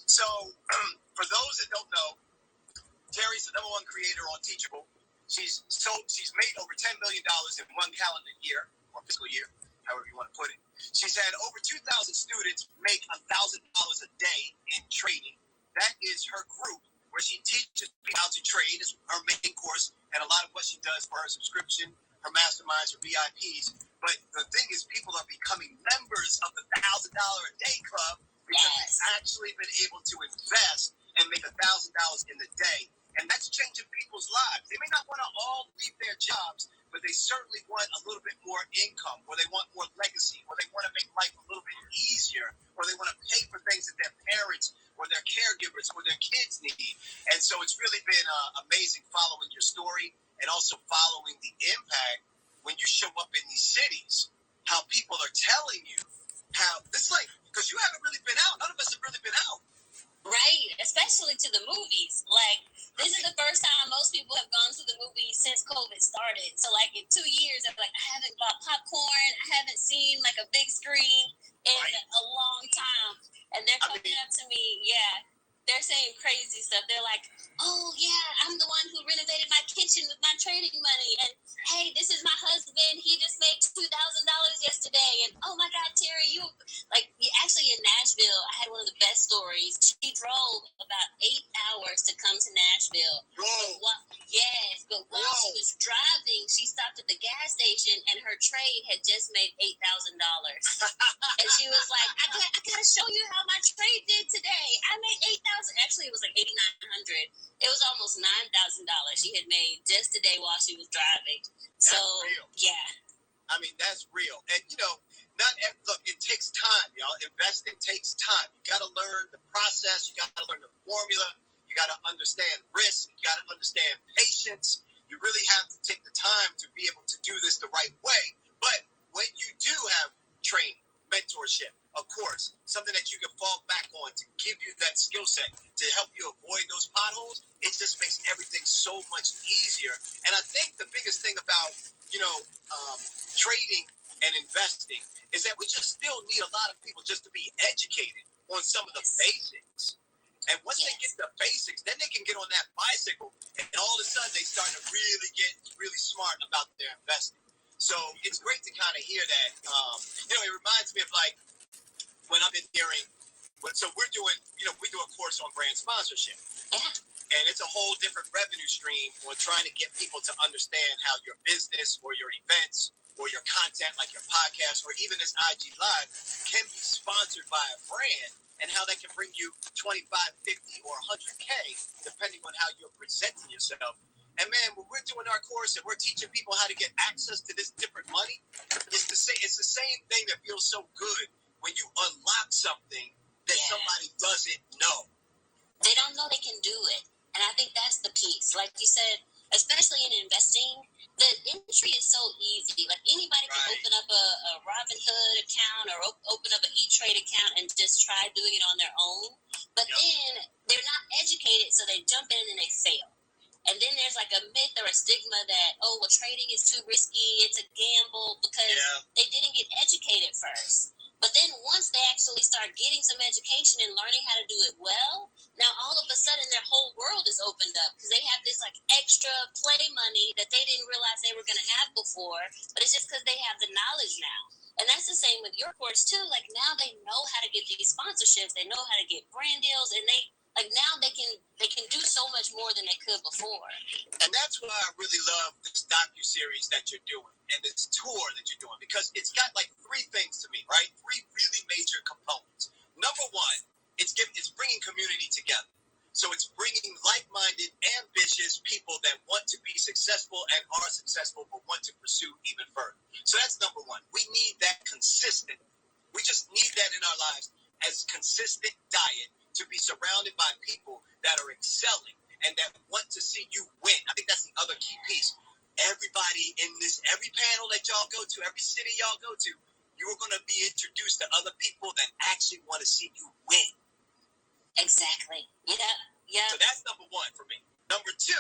So for those that don't know, Terry's the #1 creator on Teachable. She's made over $10 million in one calendar year or fiscal year, however you want to put it. She's had over 2,000 students make $1,000 a day in trading. That is her group where she teaches people how to trade. Is her main course, and a lot of what she does for her subscription, her masterminds, her VIPs. But the thing is, people are becoming members of the $1,000 a day club because they've actually been able to invest and make $1,000 in the day. And that's changing people's lives. They may not want to all leave their jobs, but they certainly want a little bit more income, or they want more legacy, or they want to make life a little bit easier, or they want to pay for things that their parents or their caregivers or their kids need. And so it's really been amazing following your story and also following the impact when you show up in these cities, how people are telling you how it's like, because you haven't really been out. None of us have really been out. Right, especially to the movies. Like, this is the first time most people have gone to the movies since COVID started. So, like, in 2 years, I'm like, I haven't bought popcorn. I haven't seen, like, a big screen in a long time. And they're coming up to me, they're saying crazy stuff. They're like, oh, yeah, I'm the one who renovated my kitchen with my trading money. And, hey, this is my husband. He just made $2,000 yesterday. And, oh, my God, Terry, actually in Nashville, I had one of the best stories. She drove about 8 hours to come to Nashville. But while she was driving, she stopped at the gas station, and her trade had just made $8,000. And she was like, I got to show you how my trade did today. I made $8,000. Actually, it was like $8,900. It was almost $9,000 she had made just today while she was driving. That's real. Yeah. I mean, that's real. And, look, it takes time, y'all. Investing takes time. You got to learn the process. You got to learn the formula. You got to understand risk. You got to understand patience. You really have to take the time to be able to do this the right way. But when you do have training, mentorship, of course, something that you can fall back on to give you that skill set to help you avoid those potholes, it just makes everything so much easier. And I think the biggest thing about, trading and investing is that we just still need a lot of people just to be educated on some of the basics. And once they get the basics, then they can get on that bicycle, and all of a sudden they start to really get really smart about their investing. So it's great to kind of hear that. It reminds me of like when I've been hearing, so we're doing, we do a course on brand sponsorship. Yeah. And it's a whole different revenue stream on trying to get people to understand how your business or your events or your content, like your podcast or even this IG Live, can be sponsored by a brand, and how that can bring you 25, 50, or 100K, depending on how you're presenting yourself. And man, when we're doing our course and we're teaching people how to get access to this different money, it's the same thing that feels so good when you unlock something that somebody doesn't know. They don't know they can do it. And I think that's the piece. Like you said, especially in investing, the entry is so easy. Like anybody can open up a Robinhood account or open up an E-Trade account and just try doing it on their own. But then they're not educated, so they jump in and they fail. And then there's like a myth or a stigma that, trading is too risky, it's a gamble, because they didn't get educated first. But then once they actually start getting some education and learning how to do it well, now all of a sudden their whole world is opened up because they have this like extra play money that they didn't realize they were going to have before, but it's just because they have the knowledge now. And that's the same with your course too. Like now they know how to get these sponsorships, they know how to get brand deals, and now they can do so much more than they could before. And that's why I really love this docuseries that you're doing and this tour that you're doing, because it's got like 3 things to me, right? 3 really major components. Number one, it's bringing community together. So it's bringing like-minded, ambitious people that want to be successful and are successful but want to pursue even further. So that's number one. We need that consistent. We just need that in our lives as consistent diet, to be surrounded by people that are excelling and that want to see you win. I think that's the other key piece. Everybody in every panel that y'all go to, every city y'all go to, you're going to be introduced to other people that actually want to see you win. Exactly. Yeah. So that's number one for me. Number 2,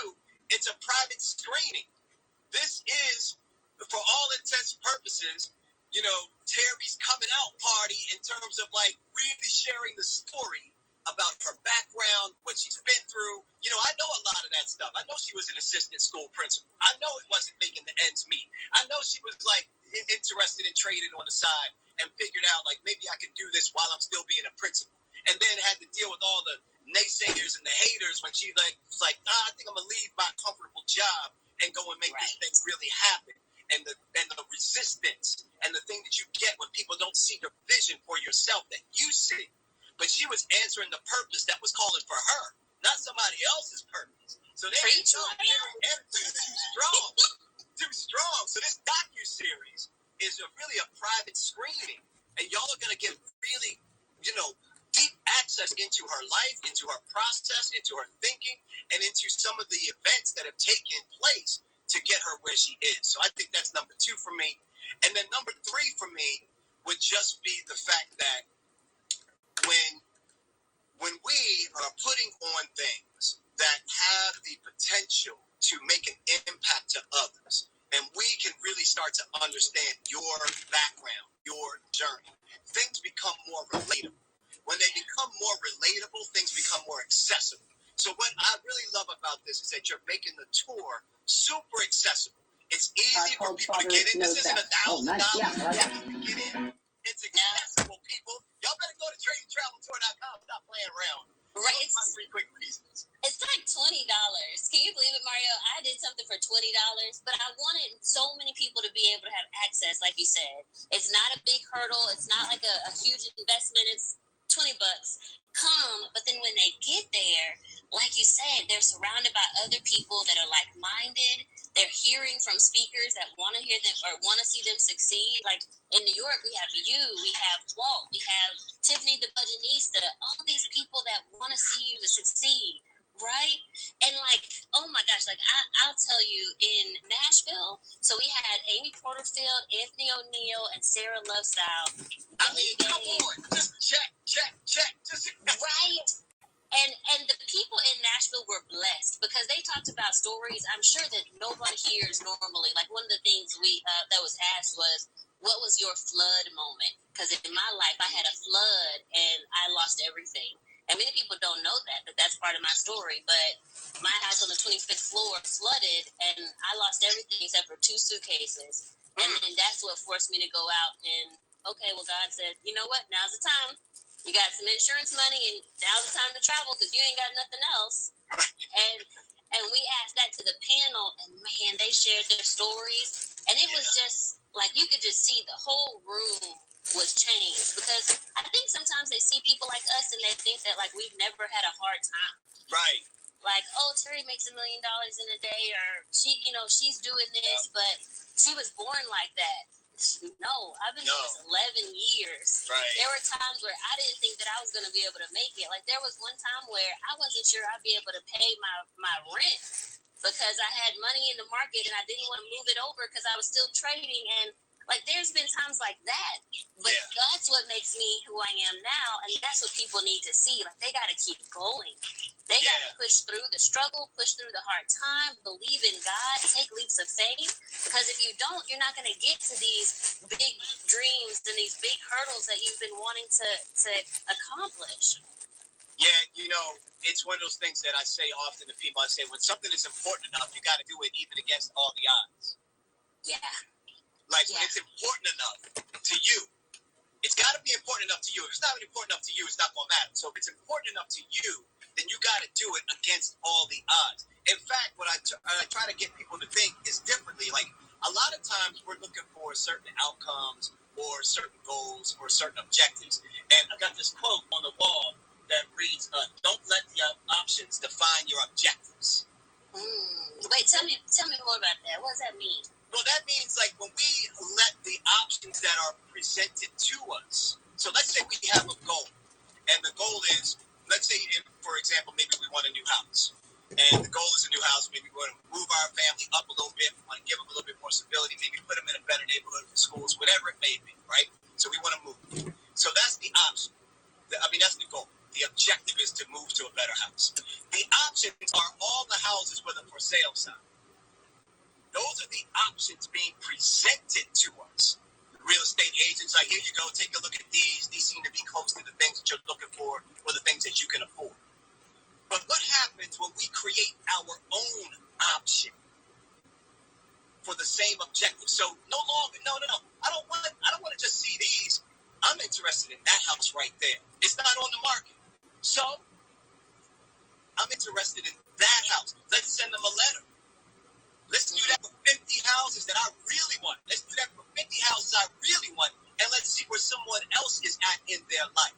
it's a private screening. This is, for all intents and purposes, Terry's coming out party in terms of like really sharing the story about her background, what she's been through. You know, I know a lot of that stuff. I know she was an assistant school principal. I know it wasn't making the ends meet. I know she was like interested in trading on the side and figured out like maybe I can do this while I'm still being a principal. And then had to deal with all the naysayers and the haters when she was like, I think I'm gonna leave my comfortable job and go and make this thing really happen. And the resistance and the thing that you get when people don't see the vision for yourself that you see. But she was answering the purpose that was calling for her, not somebody else's purpose. So they too strong, too strong. So this docuseries is really a private screening, and y'all are gonna get really, deep access into her life, into her process, into her thinking, and into some of the events that have taken place to get her where she is. So I think that's number 2 for me. And then number 3 for me would just be the fact that when we are putting on things that have the potential to make an impact to others, and we can really start to understand your background, your journey, things become more relatable. When they become more relatable, things become more accessible. So what I really love about this is that you're making the tour super accessible. It's easy for people to get in. This isn't $1,000 to get in. It's accessible, people. Y'all better go to tradingtraveltour.com. Stop playing around. Right. It's 3 quick reasons. It's like $20. Can you believe it, Mario? I did something for $20, but I wanted so many people to be able to have access, like you said. It's not a big hurdle. It's not like a huge investment. It's $20. Come, but then when they get there, like you said, they're surrounded by other people that are like-minded. They're hearing from speakers that want to hear them or want to see them succeed. Like in New York, we have you, we have Walt, we have Tiffany the Budgetnista, all these people that want to see you to succeed, right? And like, oh my gosh, like I'll tell you, in Nashville, so we had Amy Porterfield, Anthony O'Neill, and Sarah Lovestyle. I mean, come on, just check. Just right. And the people in Nashville were blessed because they talked about stories I'm sure that nobody hears normally. Like one of the things we that was asked was, what was your flood moment? Because in my life, I had a flood and I lost everything. And many people don't know that that's part of my story. But my house on the 25th floor flooded and I lost everything except for 2 suitcases. And then that's what forced me to go out and, okay, well, God said, you know what? Now's the time. You got some insurance money, and now's the time to travel because you ain't got nothing else. And we asked that to the panel, and man, they shared their stories, and it was just like you could just see the whole room was changed because I think sometimes they see people like us and they think that like we've never had a hard time. Right. Like, oh, Terry makes $1 million in a day, or she's doing this, but she was born like that. No, I've been doing this 11 years. Right. There were times where I didn't think that I was going to be able to make it. Like there was one time where I wasn't sure I'd be able to pay my rent because I had money in the market and I didn't want to move it over because I was still trading. And like there's been times like that. But that's what makes me who I am now. And that's what people need to see. Like they got to keep going. They got to push through the struggle, push through the hard time, believe in God, take leaps of faith. Because if you don't, you're not going to get to these big dreams and these big hurdles that you've been wanting to accomplish. Yeah, it's one of those things that I say often to people. I say, when something is important enough, you got to do it even against all the odds. Yeah. Like when it's important enough to you, it's got to be important enough to you. If it's not important enough to you, it's not going to matter. So if it's important enough to you, then you got to do it against all the odds. In fact, what I try to get people to think is differently. Like a lot of times we're looking for certain outcomes or certain goals or certain objectives. And I got this quote on the wall that reads, don't let the options define your objectives. Wait, tell me more about that. What does that mean? Well, that means like when we let the options that are presented to us. So let's say we have a goal, and the goal is, let's say, for example, maybe we want a new house. And the goal is a new house. Maybe we want to move our family up a little bit. We want to give them a little bit more stability. Maybe put them in a better neighborhood for schools, whatever it may be, right? So we want to move. So that's the option. That's the goal. The objective is to move to a better house. The options are all the houses with a for sale sign. Those are the options being presented to us. Real estate agents, like, here you go, take a look at these. These seem to be close to the things that you're looking for or the things that that you can afford. But what happens when we create our own option for the same objective? So no. I don't want to just see these. I'm interested in that house right there. It's not on the market. So I'm interested in that house. Let's send them a letter. Let's do that for 50 houses that I really want. Let's do that for 50 houses I really want. And let's see where someone else is at in their life.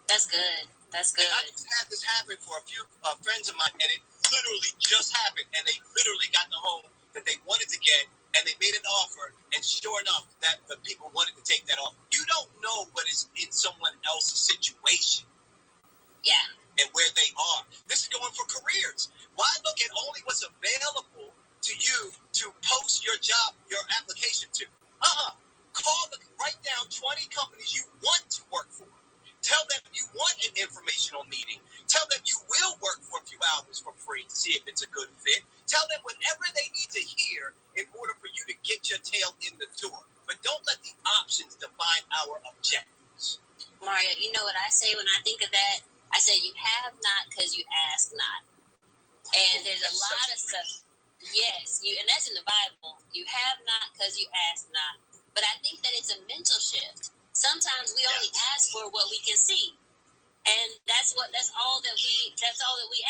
That's good. That's good. And I just had this happen for a few friends of mine, and it literally just happened. And they literally got the home that they wanted to get, and they made an offer. And sure enough, that the people wanted to take that offer. You don't know what is in someone else's situation. Yeah. And where they are. This is going for careers. Why look at only what's available to you to post your job, your application to? Write down 20 companies you want to work for. Tell them you want an informational meeting. Tell them you will work for a few hours for free to see if it's a good fit. Tell them whatever they need to hear in order for you to get your tail in the door. But don't let the options define our objectives. Mario, you know what I say when I think of that? I say you have not because you ask not. And there's a lot of stuff. Yes, and that's in the Bible. You have not because you ask not. But I think that it's a mental shift. Sometimes we only ask for what we can see. And that's all that we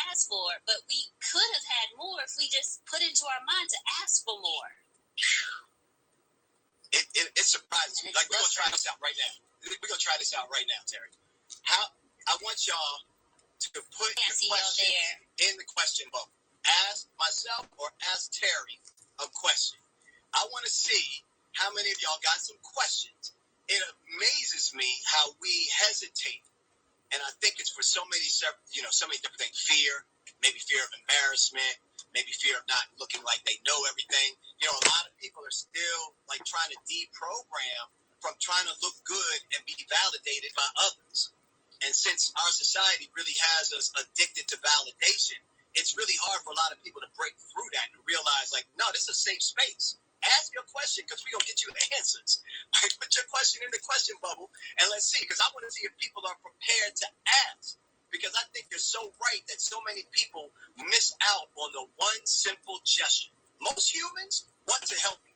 ask for. But we could have had more if we just put into our mind to ask for more. It surprises me. Like, we're going to try this out right now. Terry. I want y'all to put the question in the question box. Ask myself or ask Terry a question. I want to see how many of y'all got some questions. It amazes me how we hesitate, and I think it's for so many different things. Fear, maybe fear of embarrassment, maybe fear of not looking like they know everything. A lot of people are still like trying to deprogram from trying to look good and be validated by others. And since our society really has us addicted to validation, it's really hard for a lot of people to break through that and realize, like, no, this is a safe space. Ask your question because we're going to get you the answers. Like, put your question in the question bubble and let's see, because I want to see if people are prepared to ask. Because I think you're so right that so many people miss out on the one simple gesture. Most humans want to help you.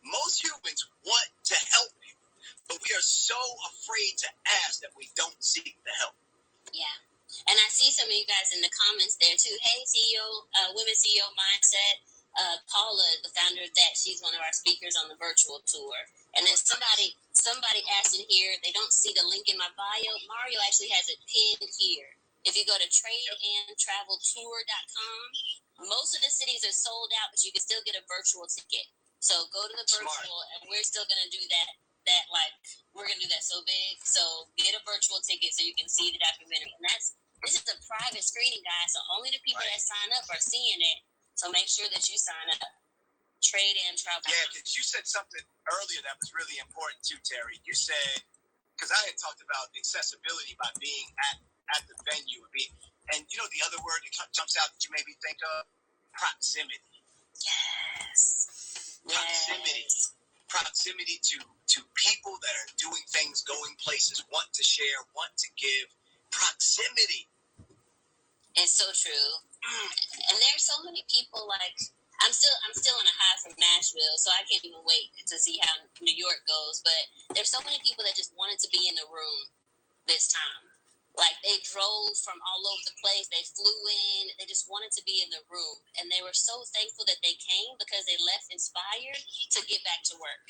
Most humans want to help you. But we are so afraid to ask that we don't seek the help. Yeah. And I see some of you guys in the comments there too. Hey, CEO, Women CEO Mindset. Paula, the founder of that, she's one of our speakers on the virtual tour. And then somebody asked in here, they don't see the link in my bio. Mario actually has it pinned here. If you go to tradeandtraveltour.com, most of the cities are sold out, but you can still get a virtual ticket. So go to the virtual, and we're still going to do that we're going to do that so big. So get a virtual ticket so you can see the documentary. And this is a private screening, guys, so only the people that sign up are seeing it. So make sure that you sign up. Trade and travel. Yeah, because you said something earlier that was really important too, Terry. You said, because I had talked about accessibility by being at the venue. And the other word that jumps out that you maybe think of? Proximity. Yes. Proximity. Yes. Proximity to people that are doing things, going places, want to share, want to give. Proximity. It's so true. And there's so many people, like, I'm still on a high from Nashville, so I can't even wait to see how New York goes. But there's so many people that just wanted to be in the room this time. Like, they drove from all over the place. They flew in. They just wanted to be in the room. And they were so thankful that they came because they left inspired to get back to work.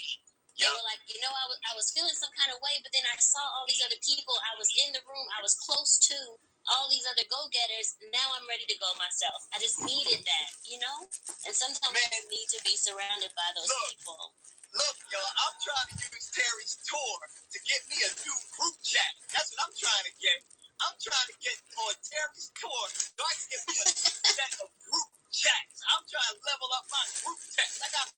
They were like, I was feeling some kind of way, but then I saw all these other people. I was in the room. I was close to all these other go-getters. Now I'm ready to go myself. I just needed that, And sometimes you need to be surrounded by those people. Look, y'all, I'm trying to use Terry's tour to get me a new group chat. That's what I'm trying to get. I'm trying to get on Terry's tour so I can get me a set of group chats. I'm trying to level up my group text. I got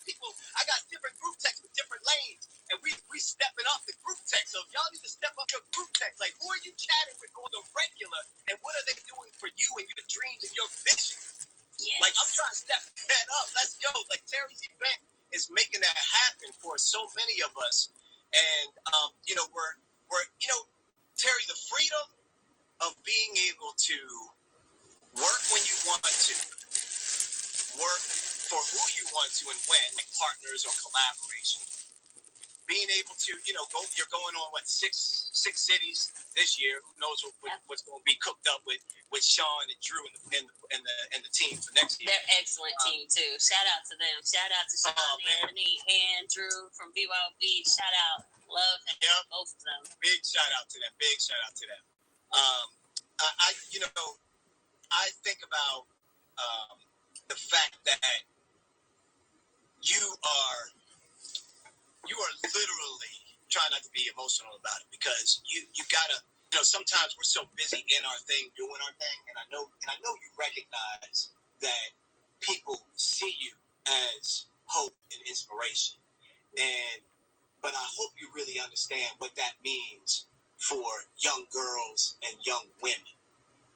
different group texts with different lanes, and we stepping up the group text. So if y'all need to step up your group text, like, who are you chatting with on the regular, and what are they doing for you and your dreams and your vision? Yes. Like, I'm trying to step that up. Let's go. Like, Terry's event is making that happen for so many of us. And, we're Terry, the freedom to work when you want to, work for who you want to and when, like partners or collaboration. Being able to, you're going on six cities this year. Who knows what's going to be cooked up with Sean and Drew and the team for next year. They're excellent team too. Shout out to them. Shout out to Sean, Anthony, and Drew from BYOB. Shout out, love both of them. Big shout out to them. I think about the fact that you are literally trying not to be emotional about it, because you gotta, sometimes we're so busy in our thing, doing our thing, and I know you recognize that people see you as hope and inspiration, but I hope you really understand what that means for young girls and young women,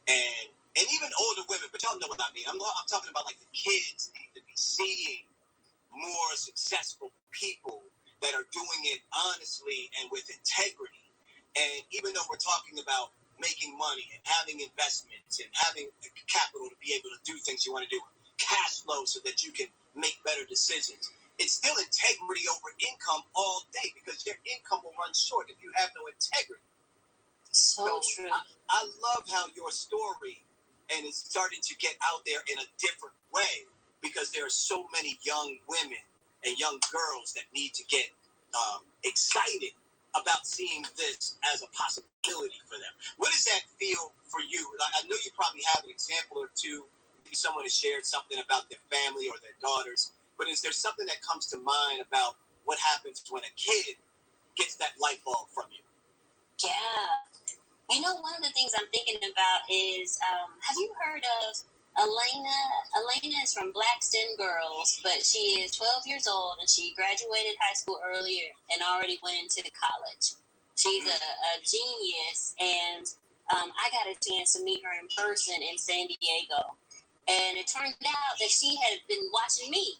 and even older women. But y'all know what I mean. I'm talking about like the kids need to be seeing more successful people that are doing it honestly and with integrity. And even though we're talking about making money and having investments and having capital to be able to do things you want to do, cash flow so that you can make better decisions, it's still integrity over income all day, because your income will run short if you have no integrity. So true. I love how your story and it's starting to get out there in a different way, because there are so many young women and young girls that need to get excited about seeing this as a possibility for them. What does that feel for you? I know you probably have an example or two. Maybe someone has shared something about their family or their daughters, but is there something that comes to mind about what happens when a kid gets that light bulb from you? Yeah. One of the things I'm thinking about is, have you heard of Elena? Elena is from Black STEM Girls, but she is 12 years old and she graduated high school earlier and already went into college. She's a genius, and I got a chance to meet her in person in San Diego. And it turned out that she had been watching me.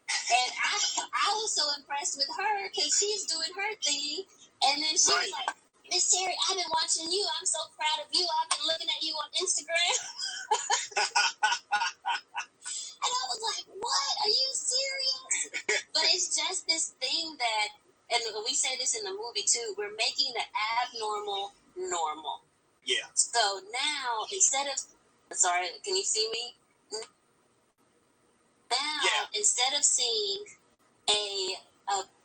And I was so impressed with her because she's doing her thing. And then she was like, Miss Terry, I've been watching you. I'm so proud of you. I've been looking at you on Instagram. And I was like, what? Are you serious? But it's just this thing that, and we say this in the movie too, we're making the abnormal normal. Yeah. So now, instead of, sorry, can you see me? Now, instead of seeing a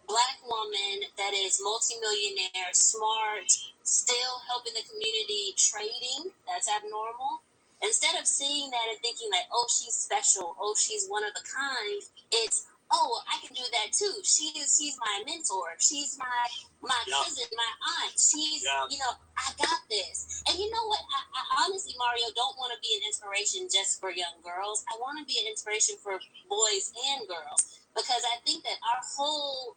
Black woman that is multimillionaire, smart, still helping the community, trading, that's abnormal. Instead of seeing that and thinking that, oh, she's special, oh, she's one of a kind, it's, oh, I can do that too. She's my mentor. She's my cousin, my aunt. She's, I got this. And you know what? I honestly, Mario, don't want to be an inspiration just for young girls. I want to be an inspiration for boys and girls, because I think that our whole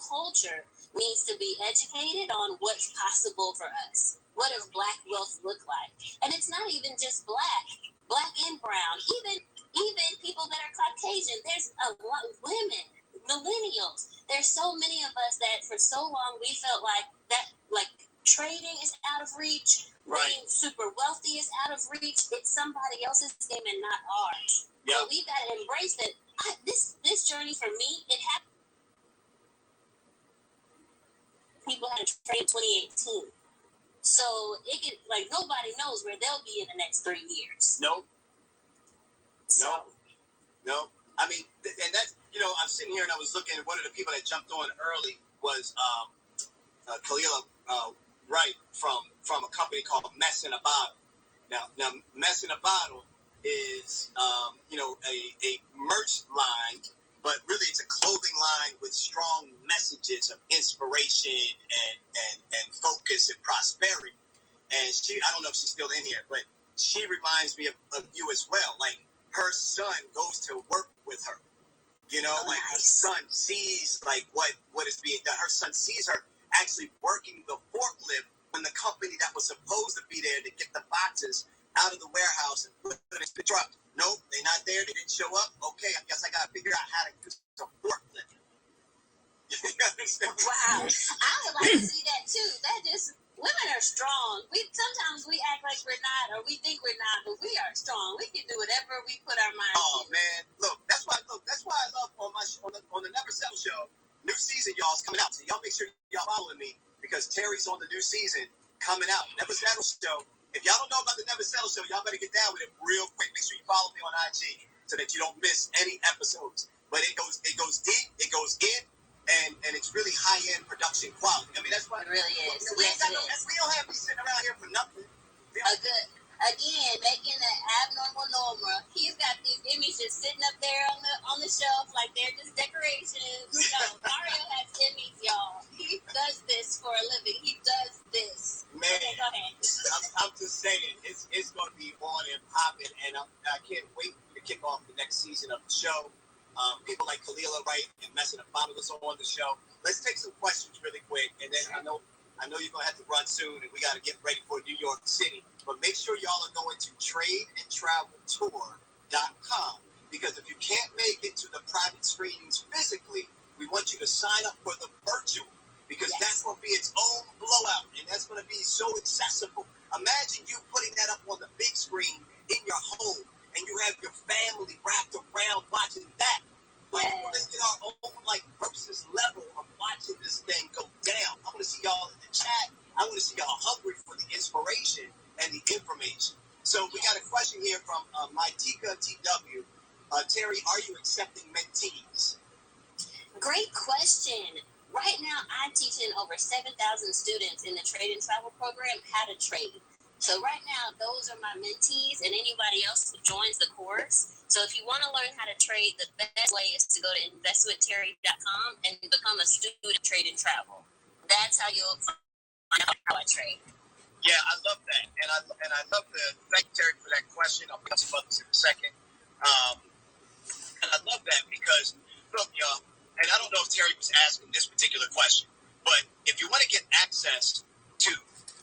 culture needs to be educated on what's possible for us. What does Black wealth look like? And it's not even just Black and brown, even people that are Caucasian. There's a lot of women, millennials. There's so many of us that for so long we felt like that, like trading is out of reach, being super wealthy is out of reach. It's somebody else's game and not ours. Yep. So we've got to embrace that. This journey for me, it happened. People had to trade in 2018. So it could, like, nobody knows where they'll be in the next 3 years. Nope. No. I mean, and that's, I'm sitting here and I was looking at one of the people that jumped on early was Kalila Wright from a company called Mess in a Bottle. Now Mess in a Bottle is, a merch line, but really it's a clothing line with strong messages of inspiration and focus and prosperity. And I don't know if she's still in here, but she reminds me of you as well. Like, her son goes to work with her. Her son sees like what is being done. Her son sees her actually working the forklift when the company that was supposed to be there to get the boxes out of the warehouse and put them in the truck. Nope, they're not there. They didn't show up. Okay, I guess I got to figure out how to use some forklift. Wow. I would like to see that too. Women are strong. We sometimes we act like we're not, or we think we're not, but we are strong. We can do whatever we put our minds to. Oh man, that's why I love on the Never Settle show. New season, y'all, is coming out. So y'all make sure y'all following me because Terry's on the new season coming out. Never Settle show. If y'all don't know about the Never Settle show, y'all better get down with it real quick. Make sure you follow me on IG so that you don't miss any episodes. But it goes deep, it goes in, and it's really high end production quality. I mean, that's why it really is. We don't have me sitting around here for nothing. Again, making the abnormal normal. He's got these images sitting up there on the shelf like they're just decorations. No, Mario has Emmys, y'all. He does this for a living. He does this. Man, okay, go ahead. I'm just saying, it's going to be on and popping, and I can't wait to kick off the next season of the show. People like Kalila Wright and Messing the Finalists on the show. Let's take some questions really quick, and then I know you're going to have to run soon, and we got to get ready for New York City. But make sure y'all are going to tradeandtraveltour.com because if you can't make it to the private screenings physically, we want you to sign up for the virtual because that's going to be its own blowout, and that's going to be so accessible. Imagine you putting that up on the big screen in your home, and you have your family wrapped around watching that. Like, let's get our own versus level of watching this thing go down. I want to see y'all in the chat. I want to see y'all hungry for the inspiration and the information. So we got a question here from Mytika TW. Terry, are you accepting mentees? Great question. Right now, I'm teaching over 7,000 students in the Trade and Travel program how to trade. So right now, those are my mentees and anybody else who joins the course. So if you want to learn how to trade, the best way is to go to investwithterry.com and become a student of Trade and Travel. That's how you'll find out how I trade. Yeah, I love that, and I love thank you, Terry, for that question. I'll put some others in a second. And I love that because look, y'all, and I don't know if Terry was asking this particular question, but if you want to get access to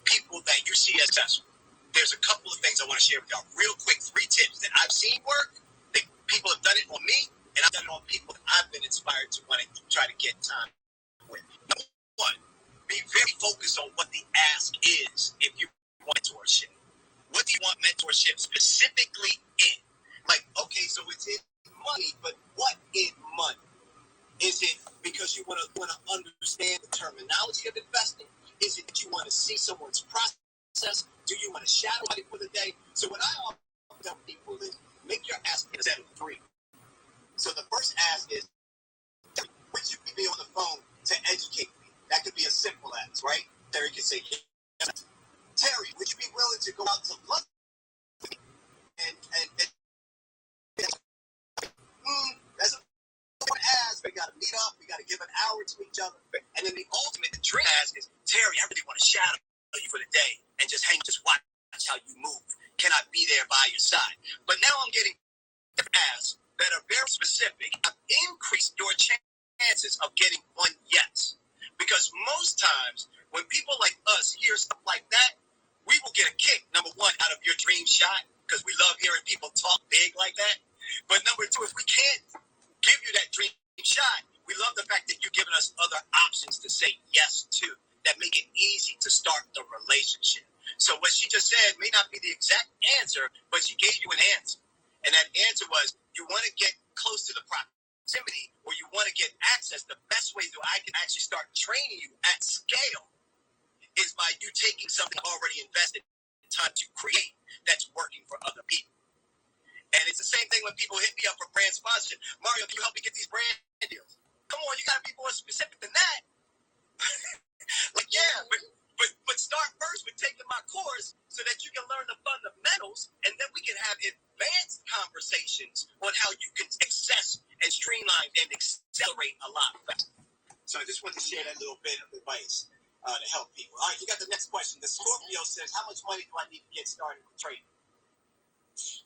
people that you see as successful, there's a couple of things I want to share with y'all. Real quick, 3 tips that I've seen work. That people have done it on me, and I've done it on people that I've been inspired to want to try to get time with. Number 1, be very focused on what the ask is if you want mentorship. What do you want mentorship specifically in? Like, okay, so it's in money, but what in money? Is it because you want to understand the terminology of investing? Is it that you want to see someone's process? Do you want to shadow it for the day? So what I often tell people is make your ask a set of 3. So the first ask is, would you be on the phone to educate me? That could be a simple ask, right? Terry can say, yes. Terry, would you be willing to go out to lunch with me? And that's a important ask. We got to meet up. We got to give an hour to each other. And then the ultimate dream ask is, Terry, I really want to shadow you for the day and just watch how you move. Can I be there by your side? But now I'm getting asks that are very specific. I've increased your chances of getting one yes. Because most times when people like us hear stuff like that, we will get a kick, number 1, out of your dream shot, because we love hearing people talk big like that. But number 2, if we can't give you that dream shot, we love the fact that you've given us other options to say yes to that make it easy to start the relationship. So what she just said may not be the exact answer, but she gave you an answer. And that answer was, you want to get close to the proximity or you want to get access. The best way that I can actually start training you at scale is by you taking something already invested time to create that's working for other people. And it's the same thing when people hit me up for brand sponsorship. Mario, can you help me get these brand deals? Come on, you got to be more specific than that. Like, yeah, but start first with taking my course so that you can learn the fundamentals, and then we can have advanced conversations on how you can access and streamline and accelerate a lot faster. So I just want to share that little bit of advice to help people. All right, you got the next question. The Scorpio says, how much money do I need to get started with trading?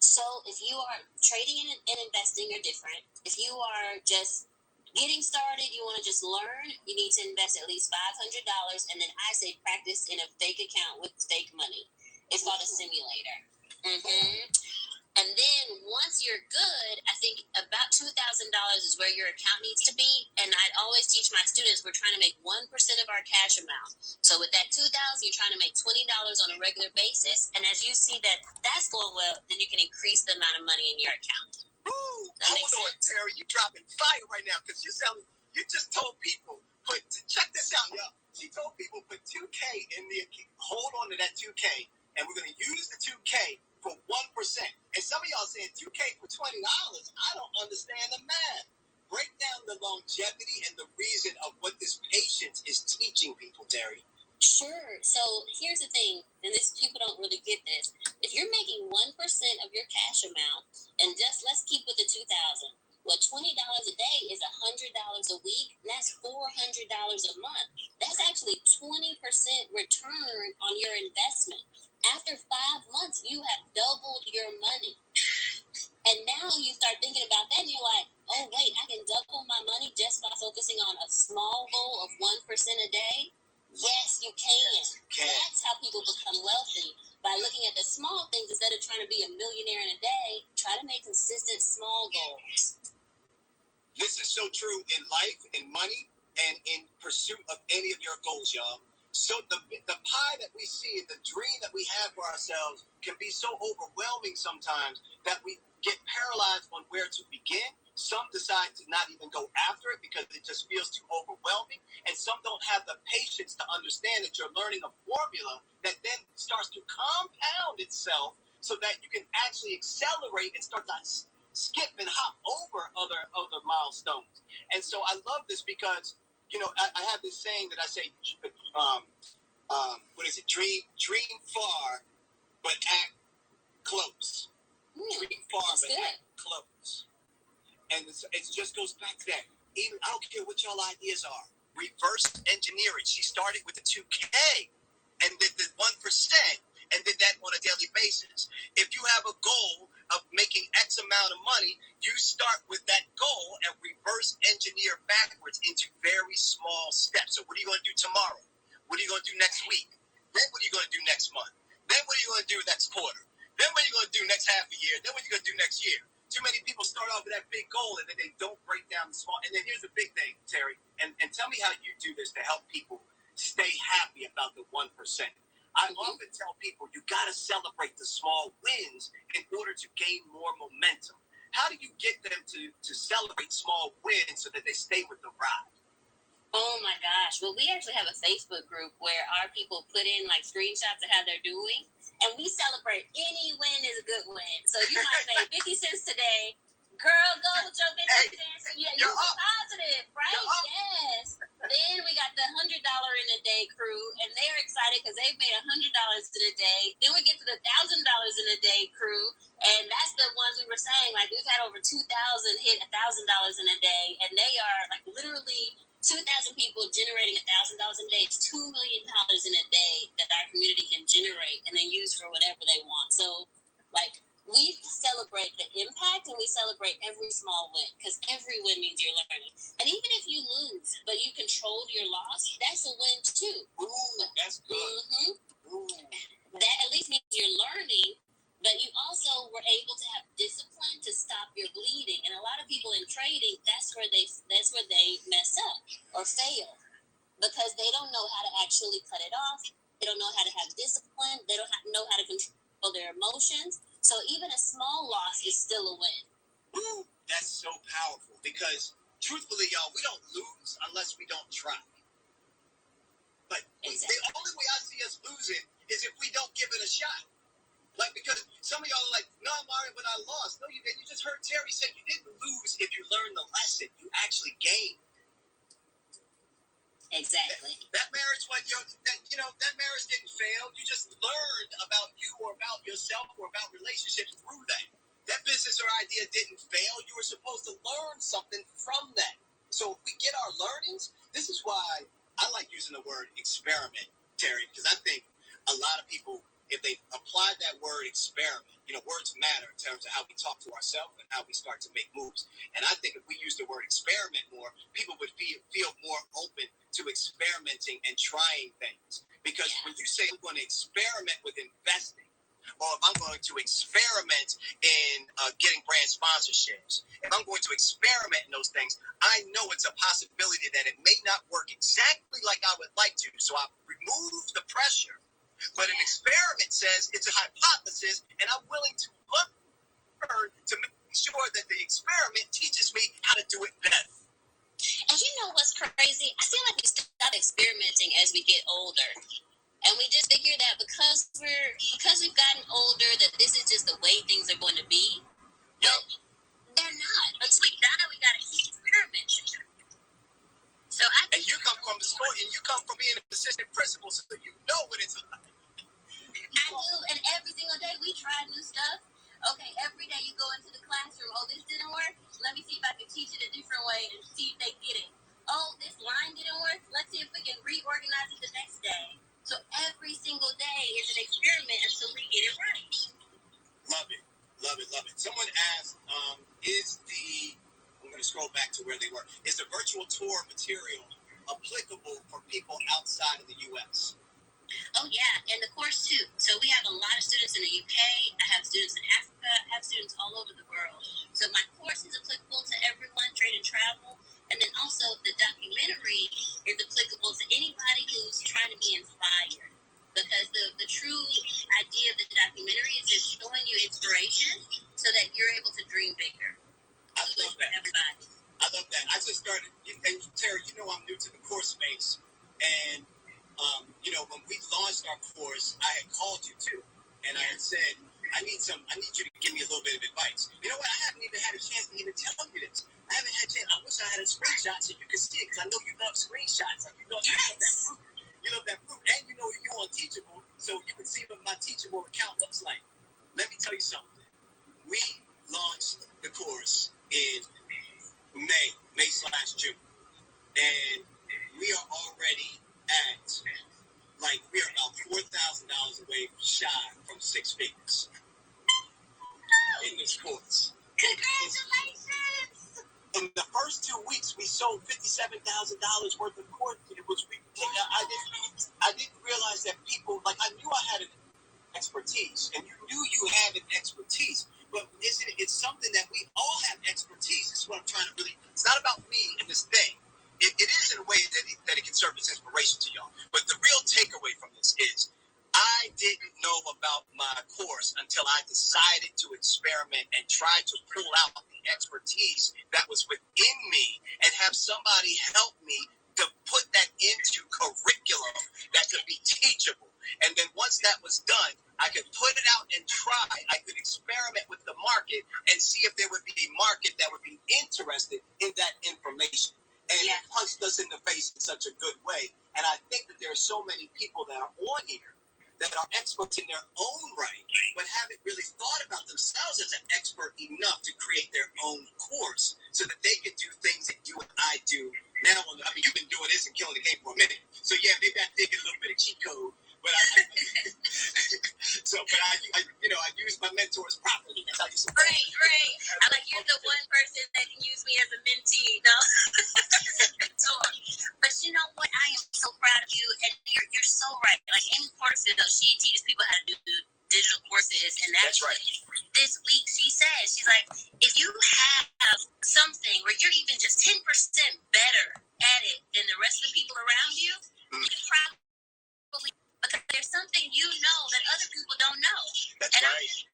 So if you are trading and investing are different. If you are just getting started, you want to just learn, you need to invest at least $500. And then I say practice in a fake account with fake money. It's called a simulator. And then once you're good, I think about $2,000 is where your account needs to be. And I'd always teach my students, we're trying to make 1% of our cash amount. So with that $2,000, you're trying to make $20 on a regular basis. And as you see that that's going well, then you can increase the amount of money in your account. Ooh, that hold makes on, sense? Terry. You dropping fire right now because you just told people, check this out, y'all. She told people put 2K in the account. Hold on to that 2K, and we're going to use the 2K for 1%. And some of y'all saying 2K for $20. I don't understand the math. Break down the longevity and the reason of what this patience is teaching people, Terry. Sure. So here's the thing, and this people don't really get this. If you're making 1% of your cash amount, and just let's keep with the 2,000. Well, $20 a day is $100 a week, and that's $400 a month. That's actually 20% return on your investment. After 5 months, you have doubled your money. And now you start thinking about that, and you're like, oh, wait, I can double my money just by focusing on a small goal of 1% a day? Yes, you can. Yes, you can. That's how people become wealthy. By looking at the small things instead of trying to be a millionaire in a day, try to make consistent small goals. This is so true in life, in money, and in pursuit of any of your goals, y'all. So the pie that we see, the dream that we have for ourselves can be so overwhelming sometimes that we get paralyzed on where to begin. Some decide to not even go after it because it just feels too overwhelming. And some don't have the patience to understand that you're learning a formula that then starts to compound itself so that you can actually accelerate and start to skip and hop over other milestones. And so I love this because, I have this saying that I say, what is it? Dream far, but act close. Dream far, but act close. And it just goes back to that. Even I don't care what y'all ideas are. Reverse engineer it. She started with the 2K and did the 1% and did that on a daily basis. If you have a goal of making X amount of money, you start with that goal and reverse engineer backwards into very small steps. So what are you going to do tomorrow? What are you going to do next week? Then what are you going to do next month? Then what are you going to do next quarter? Then what are you going to do next half a year? Then what are you going to do next year? Too many people start off with that big goal and then they don't break down the small. And then here's the big thing, Terry, and tell me how you do this to help people stay happy about the 1%. I often tell people you got to celebrate the small wins in order to gain more momentum. How do you get them to celebrate small wins so that they stay with the ride? Oh my gosh. Well, we actually have a Facebook group where our people put in like screenshots of how they're doing, and we celebrate any win is a good win. So you might say 50 cents today. Girl, go with your 50 cents. Yeah, you're positive, right? Yes. Then we got the $100 in a day crew, and they're excited because they've made $100 in a day. Then we get to the $1,000 in a day crew, and that's the ones we were saying, like we've had over 2,000 hit $1,000 in a day, and they are like literally 2,000 people generating $1,000 a day. It's $2 million in a day that our community can generate and then use for whatever they want. So, like, we celebrate the impact and we celebrate every small win because every win means you're learning. And even if you lose, but you controlled your loss, that's a win too. Ooh, that's good. Mm-hmm. Ooh. That at least means you're learning, but you also were able to have discipline to stop your bleeding. And a lot of people in trading, that's where they mess up or fail because they don't know how to actually cut it off. They don't know how to have discipline. They don't know how to control their emotions. So even a small loss is still a win. Ooh, that's so powerful because truthfully, y'all, we don't lose unless we don't try. But exactly. The only way I see us losing is if we don't give it a shot. Like, because some of y'all are like, no, Mario, but I lost. No, you didn't. You just heard Terry say you didn't lose if you learned the lesson. You actually gained. Exactly. That marriage, that marriage didn't fail. You just learned about you or about yourself or about relationships through that. That business or idea didn't fail. You were supposed to learn something from that. So if we get our learnings, this is why I like using the word experiment, Terry, because I think a lot of people, if they apply that word experiment, words matter in terms of how we talk to ourselves and how we start to make moves. And I think if we use the word experiment more, people would feel more open to experimenting and trying things. Because when you say I'm going to experiment with investing, or if I'm going to experiment in getting brand sponsorships, if I'm going to experiment in those things, I know it's a possibility that it may not work exactly like I would like to. So I remove the pressure. But an experiment says it's a hypothesis, and I'm willing to learn to make sure that the experiment teaches me how to do it better. And you know what's crazy? I feel like we stop experimenting as we get older. And we just figure that because we've gotten older, that this is just the way things are going to be. But they're not. Until we die, we gotta keep experimenting. And you come from the school, and you come from being an assistant principal, so you know what it's like. I do, and every single day we try new stuff. Okay, every day you go into the classroom. Oh, this didn't work. Let me see if I can teach it a different way and see if they get it. Oh, this line didn't work. Let's see if we can reorganize it the next day. So every single day is an experiment until we get it right. Love it, love it, love it. Someone asked, I'm going to scroll back to where they were. Is the virtual tour material applicable for people outside of the U.S.? Oh, yeah, and the course, too. So we have a lot of students in the UK. I have students in Africa. I have students all over the world. So my course is applicable to everyone, trade and travel. And then also the documentary is applicable to anybody who's trying to be inspired. Because the true idea of the documentary is just showing you inspiration so that you're able to dream bigger. I love that. Everybody. I love that. I just started, and Terry, you know I'm new to the course space. And when we launched our course, I had called you too, and I had said, I need you to give me a little bit of advice. You know what? I haven't even had a chance to even tell you this. I haven't had a chance. I wish I had a screenshot so you could see it, because I know you love screenshots. Like, you love that fruit. You love that fruit, and you know you're on Teachable, so you can see what my Teachable account looks like. Let me tell you something. We launched the course in May/June, and we are already at, we are about $4,000 away shy from 6 figures in this course. Congratulations! In the first 2 weeks, we sold $57,000 worth of course. I didn't realize that people, I knew I had an expertise, and you knew you had an expertise, but it's something that we all have expertise. This is what I'm trying to really, it's not about me and this thing. It is in a way that it can serve as inspiration to y'all. But the real takeaway from this is I didn't know about my course until I decided to experiment and try to pull out the expertise that was within me and have somebody help me to put that into curriculum that could be teachable. And then once that was done, I could put it out and try. I could experiment with the market and see if there would be a market that would be interested in that information. And it punched us in the face in such a good way. And I think that there are so many people that are on here that are experts in their own right, but haven't really thought about themselves as an expert enough to create their own course so that they can do things and do what I do now. You've been doing this and killing the game for a minute. So yeah, maybe I did get a little bit of cheat code, but I use my mentors properly. That's how you support. Right. I'm like, you're the one person that can use me as a mentee, no? Mentor. But you know what? I am so proud of you, and you're so right. Like Amy Porterfield, she teaches people how to do digital courses, and that's right. This week she said, she's like, if you have something where you're even just 10% better at it than the rest of the people around you, you can probably, because there's something you know that other people don't know. That's right.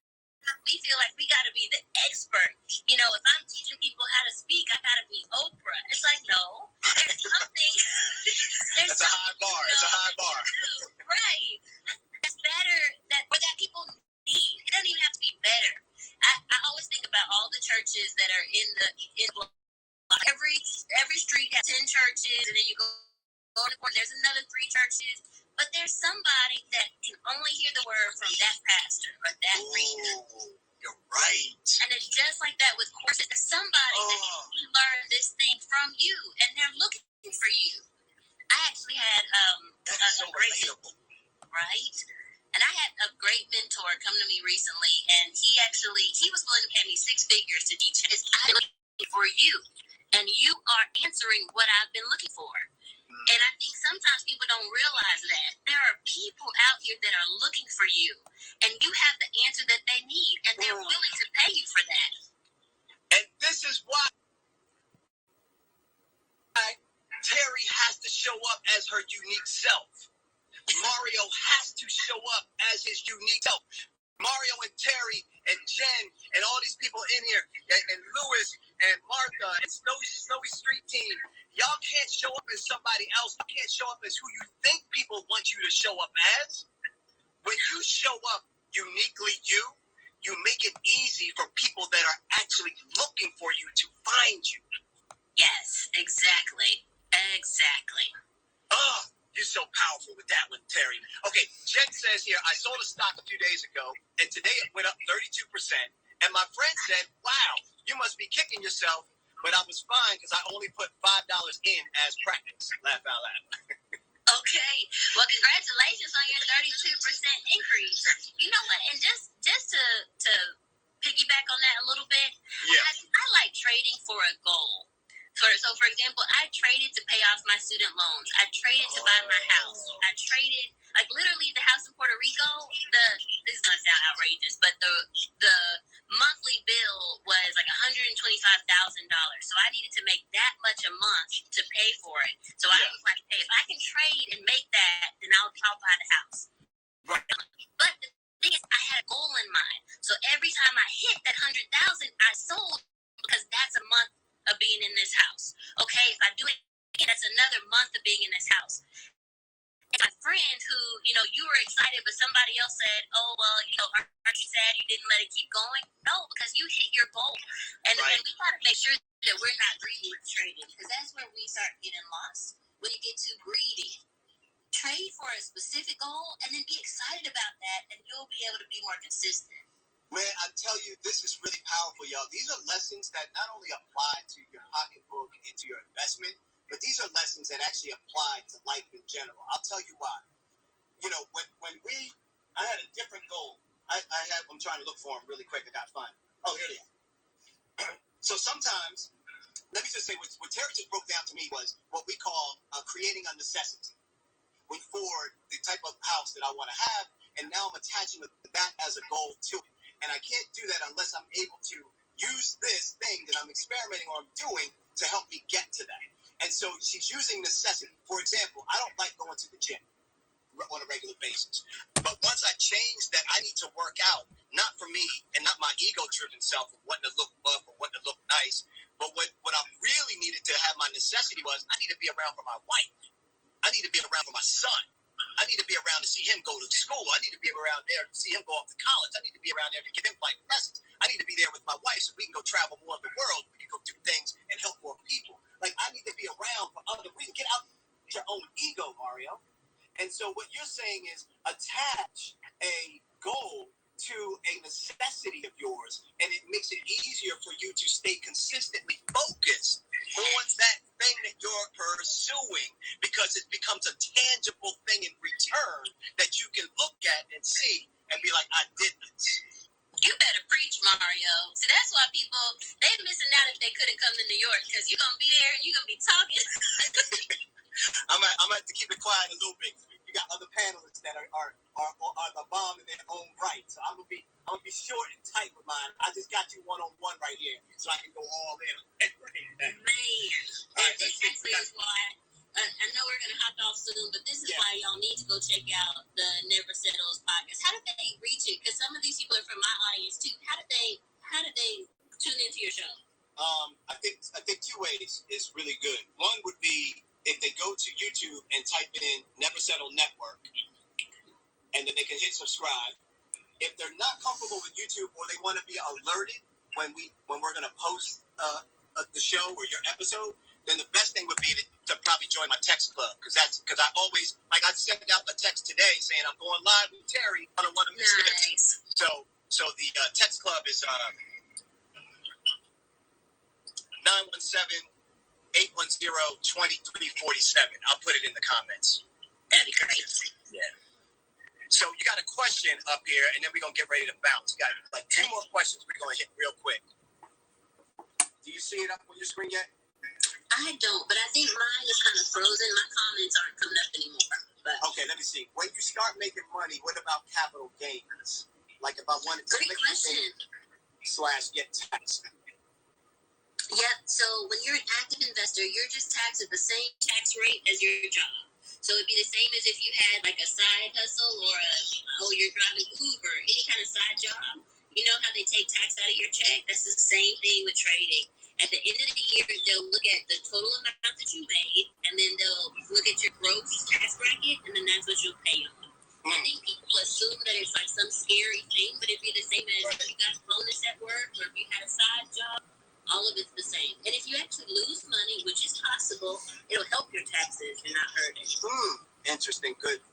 We feel like we got to be the expert. You know, if I'm teaching people how to speak, I got to be Oprah. It's like, no, there's something. That's a high bar. It's a high bar. Right. That's better that people need. It doesn't even have to be better. I always think about all the churches that are in every street has 10 churches, and then you go to the corner, there's another 3 churches. But there's somebody that can only hear the word from that pastor or that preacher. You're right. And it's just like that with courses. There's somebody that can learn this thing from you, and they're looking for you. I actually had a great mentor, right? And I had a great mentor come to me recently, and he was willing to pay me 6 figures to teach him. I'm looking for you, and you are answering what I've been looking for. And I think sometimes people don't realize that there are people out here that are looking for you, and you have the answer that they need, and they're willing to pay you for that. And this is why Terry has to show up as her unique self. Mario has to show up as his unique self. Mario and Terry and Jen and all these people in here, and Lewis and Martha and Snowy Street Team, y'all can't show up as somebody else. You can't show up as who you think people want you to show up as. When you show up uniquely you make it easy for people that are actually looking for you to find you. Yes, exactly. Oh, you're so powerful with that one, Terry. Okay, Jen says here, I sold a stock a few days ago, and today it went up 32%. And my friend said, wow, you must be kicking yourself, but I was fine because I only put $5 in as practice. Laugh out loud. Okay. Well, congratulations on your 32% increase. You know what? And just to piggyback on that a little bit, yeah. I like trading for a goal. So, for example, I traded to pay off my student loans. I traded to buy my house. I traded, like literally the house in Puerto Rico, this is going to sound outrageous, but the monthly bill was like $125,000. So I needed to make that much a month to pay for it. So I was like, hey, if I can trade and make that, then I'll buy the house. Right. But the thing is, I had a goal in mind. So every time I hit that 100,000, I sold because that's a month of being in this house. Okay, if I do it again, that's another month of being in this house. And my friend who, you were excited, but somebody else said, oh, well, aren't you sad you didn't let it keep going? No, because you hit your goal. And we got to make sure that we're not greedy with trading, because that's where we start getting lost, when you get too greedy. Trade for a specific goal and then be excited about that, and you'll be able to be more consistent. Man, I tell you, this is really powerful, y'all. These are lessons that not only apply to your pocketbook and to your investment, but these are lessons that actually apply to life in general. I'll tell you why. I had a different goal. I'm trying to look for them really quick. I got to find them. Oh, here they are. So sometimes, let me just say, what Terry just broke down to me was what we call creating a necessity. For the type of house that I want to have, and now I'm attaching that as a goal to it. And I can't do that unless I'm able to use this thing that I'm experimenting or I'm doing to help me get to that. And so she's using necessity. For example, I don't like going to the gym on a regular basis. But once I change that I need to work out, not for me and not my ego-driven self of wanting to look buff or wanting to look nice, but what I really needed to have my necessity was I need to be around for my wife. I need to be around for my son. I need to be around to see him go to school. I need to be around there to see him go off to college. I need to be around there to give him life lessons. I need to be there with my wife so we can go travel more of the world. We can go do things and help more people. Like, I need to be around for other reasons. Get out your own ego, Mario. And so what you're saying is attach a goal to a necessity of yours, and it makes it easier for you to stay consistently focused on that thing that you're pursuing, because it becomes a tangible thing in return that you can look at and see and be like, I did this. You better preach, Mario. So that's why people, they're missing out if they couldn't come to New York, because you're going to be there and you're going to be talking. I'm going to have to keep it quiet a little bit. You got other panelists that are the bomb in their own right. So I'm gonna be short and tight with mine. I just got you one-on-one right here, so I can go all in. Man, and this actually is why I know we're gonna hop off soon, but this is why y'all need to go check out the Never Settles podcast. How did they reach it? Because some of these people are from my audience too. How did they tune into your show? I think two ways is really good. One would be if they go to YouTube and type in Never Settle Network, and then they can hit subscribe. If they're not comfortable with YouTube, or they want to be alerted when we're going to post the show or your episode, then the best thing would be to probably join my text club, because I always, like, I sent out a text today saying I'm going live with Terry. I don't want to miss this. So the text club is 917-810-2347. I'll put it in the comments. That'd be great. Yeah. So you got a question up here, and then we're going to get ready to bounce. You got like 2 more questions we're going to hit real quick. Do you see it up on your screen yet? I I don't, but I think mine is kind of frozen. My comments aren't coming up anymore. But okay, let me see. When you start making money, what about capital gains? Like if I wanted to great question. / get taxed. Yep. So when you're an active investor, you're just taxed at the same tax rate as your job. So it'd be the same as if you had like a side hustle or you're driving Uber, any kind of side job. You know how they take tax out of your check? That's the same thing with trading. At the end of the year, they'll look at the total amount that you made, and then they'll look at your gross tax bracket, and then that's what you'll pay on. I think people assume that it's like some scary thing, but it'd be the same as if you got a bonus at work or if you had a side job. All of it's the same. And if you actually lose money, which is possible, it'll help your taxes and not hurt it. Interesting. Good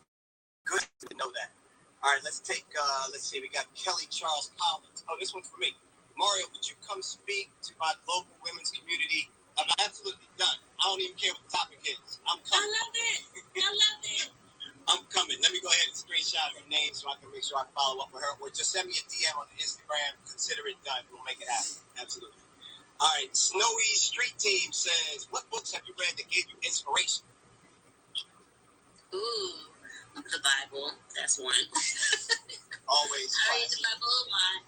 to know that. All right, let's see. We got Kelly Charles Collins. Oh, this one's for me. Mario, would you come speak to my local women's community? I'm absolutely done. I don't even care what the topic is. I'm coming. I love it. I'm coming. Let me go ahead and screenshot her name so I can make sure I follow up with her. Or just send me a DM on Instagram. Consider it done. We'll make it happen. Absolutely. All right. Snowy Street Team says, what books have you read that gave you inspiration? Ooh, the Bible. That's one. Always. I read the Bible a lot.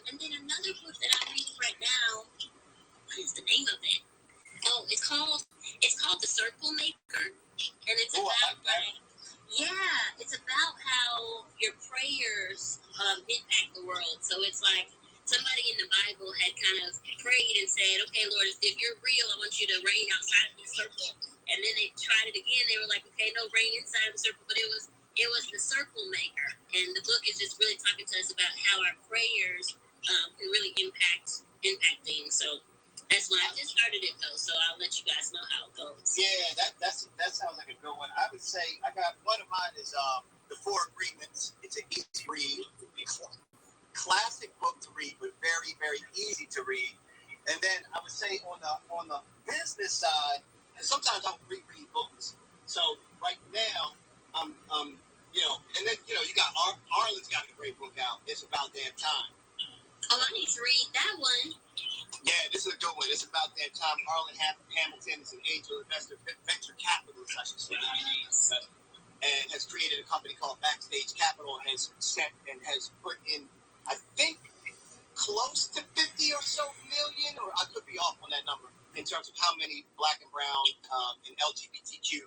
And then another book that I'm reading right now. What is the name of it? Oh, it's called The Circle Maker, and it's it's about how your prayers impact the world. So it's like somebody in the Bible had kind of prayed and said, "Okay, Lord, if you're real, I want you to reign outside of the circle." And then they tried it again. They were like, "Okay, no, reign inside of the circle," but it was the circle maker, and the book is just really talking to us about how our prayers can really impact things. So that's why I just started it though. So I'll let you guys know how it goes. Yeah, that sounds like a good one. I would say I got one of mine is The Four Agreements. It's an easy read, classic book to read, but very very easy to read. And then I would say on the business side, and sometimes I'll reread books. So right now, and then you got Arlen's got a great book out. It's About Damn Time. Oh, I need to read that one. Yeah, this is a good one. It's About Damn Time. Arlen Hamilton is an angel investor, venture capitalist, I should say, and has created a company called Backstage Capital and has put in, I think, close to 50 or so million, or I could be off on that number, in terms of how many Black and brown and LGBTQ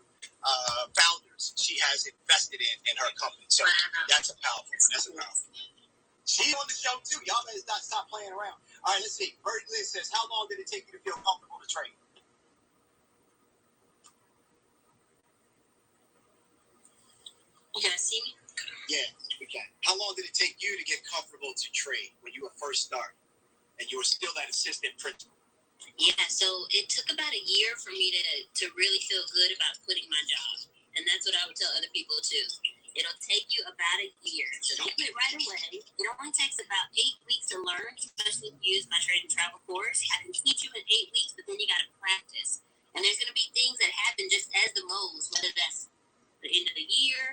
founders she has invested in her company. So that's a powerful one. She's on the show too. Y'all better not stop playing around. All right, let's see. Bert Lynn says, how long did it take you to feel comfortable to trade? You guys see me? Yeah, we can. How long did it take you to get comfortable to trade when you were first starting and you were still that assistant principal? Yeah, so it took about a year for me to really feel good about quitting my job. And that's what I would tell other people too. It'll take you about a year. So don't quit right away. It only takes about 8 weeks to learn, especially if you use my trade and travel course. I can teach you in 8 weeks, but then you got to practice. And there's going to be things that happen just as the moves, whether that's the end of the year,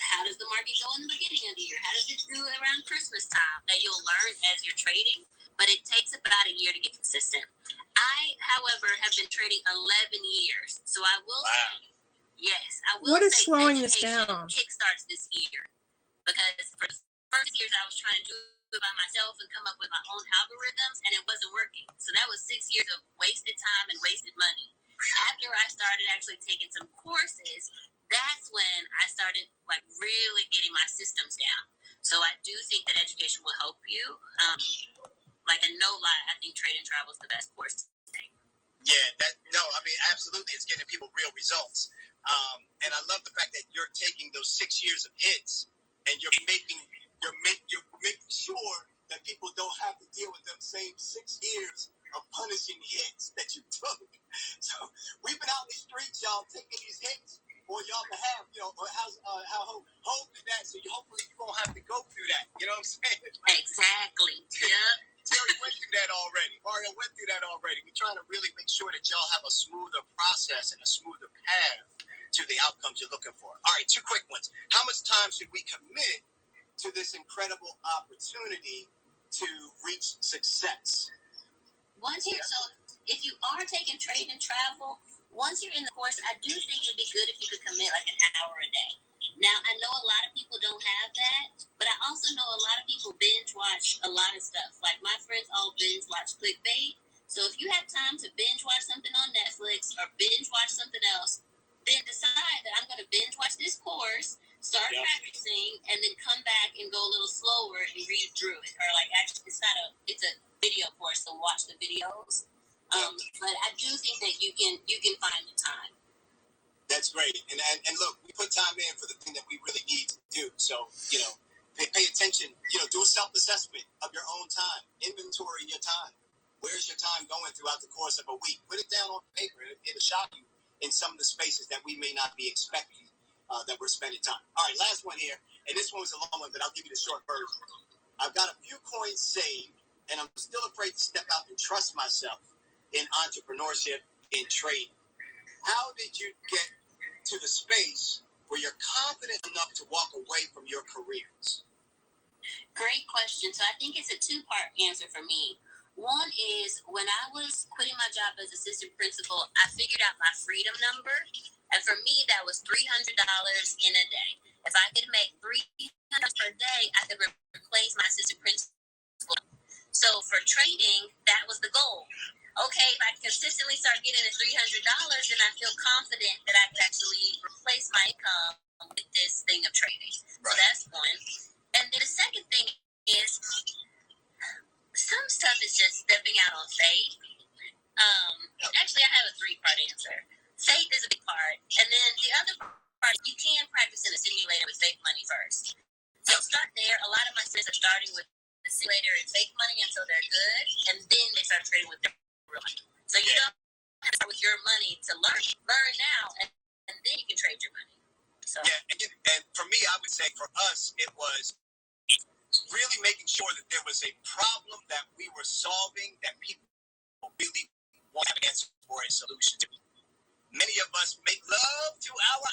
how does the market go in the beginning of the year? How does it do around Christmas time? That you'll learn as you're trading, but it takes about a year to get consistent. I, however, have been trading 11 years. So I will say, yes, I will what is say slowing this education down? kickstarts this year. Because for the first years I was trying to do it by myself and come up with my own algorithms, and it wasn't working. So that was 6 years of wasted time and wasted money. After I started actually taking some courses, that's when I started really getting my systems down. So I do think that education will help you. And no lie, I think trade and travel is the best course to take. Yeah, absolutely. It's getting people real results. And I love the fact that you're taking those 6 years of hits and you're making sure that people don't have to deal with them same 6 years of punishing hits that you took. So we've been out in the streets, y'all, taking these hits on y'all behalf, or how Hope did that, so hopefully you won't have to go through that. You know what I'm saying? Exactly. Yeah. Terry went through that already. Mario went through that already. We're trying to really make sure that y'all have a smoother process and a smoother path to the outcomes you're looking for. All right, 2 quick ones. How much time should we commit to this incredible opportunity to reach success? Once you're if you are taking trade and travel, once you're in the course, I do think it'd be good if you could commit like an hour a day. Now, I know a lot of people don't have that, but I also know a lot of people binge watch a lot of stuff. Like my friends all binge watch clickbait. So if you have time to binge watch something on Netflix or binge watch something else, then decide that I'm going to binge watch this course, start practicing, and then come back and go a little slower and read through it. Or like actually, it's a video course, so watch the videos. But I do think that you can find the time. That's great. And look, we put time in for the thing that we really need to do. So, pay attention, do a self-assessment of your own time, inventory your time. Where's your time going throughout the course of a week? Put it down on paper. It'll shock you in some of the spaces that we may not be expecting that we're spending time. All right, last one here. And this one was a long one, but I'll give you the short version. I've got a few coins saved, and I'm still afraid to step out and trust myself in entrepreneurship, in trading. How did you get to the space where you're confident enough to walk away from your careers? Great question. So I think it's a two-part answer for me. One is when I was quitting my job as assistant principal, I figured out my freedom number. And for me, that was $300 in a day. If I could make $300 per day, I could replace my assistant principal. So for trading, that was the goal. Okay, if I consistently start getting the $300, then I feel confident that I could actually replace my income with this thing of trading. Right. So that's one. And then the second thing is some stuff is just stepping out on faith. Actually, I have a three-part answer. Faith is a big part. And then the other part, you can practice in a simulator with fake money first. So start there. A lot of my students are starting with the simulator and fake money until they're good, and then they start trading with their real money. So you don't have to start with your money to learn now, and then you can trade your money. So and for me, I would say for us, it was really making sure that there was a problem that we were solving that people really want to have an answer for a solution to. Many of us make love to our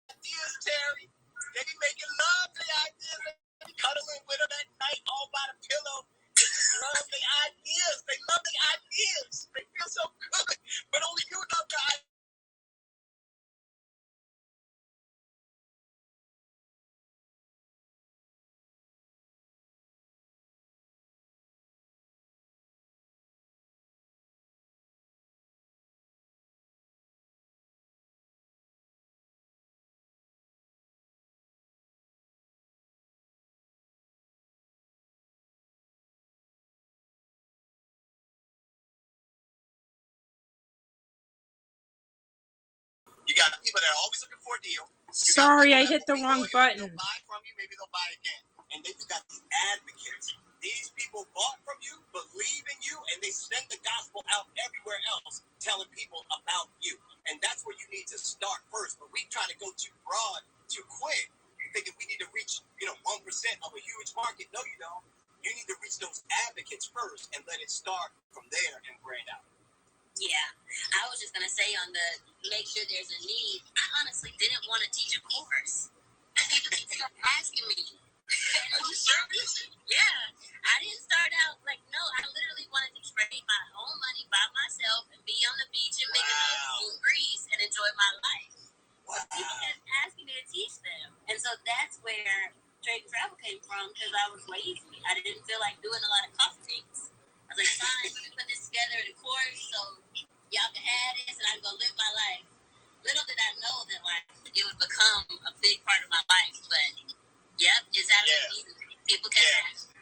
ideas, Terry. They be making love to the ideas. They be cuddling with them at night all by the pillow. They just love the ideas. They love the ideas. They feel so good. But only you love the ideas. You got people that are always looking for a deal. Sorry, I hit the wrong button. They'll buy from you, maybe they'll buy again. And then you got these advocates. These people bought from you, believe in you, and they send the gospel out everywhere else, telling people about you. And that's where you need to start first. But we try to go too broad, too quick, thinking we need to reach, 1% of a huge market. No, you don't. You need to reach those advocates first and let it start from there and brand out. Yeah, I was just going to say on the make sure there's a need, I honestly didn't want to teach a course. People keep asking me. Are you serious? Yeah, I didn't start out no, I literally wanted to trade my own money by myself and be on the beach in Mykonos in Greece and enjoy my life. Wow. People kept asking me to teach them. And so that's where trade and travel came from, because I was lazy. I didn't feel like doing a lot of costings. I was like, fine, let me put this together in a course so y'all can add this and I can go live my life. Little did I know that it would become a big part of my life. But yep, is that easy? People can ask.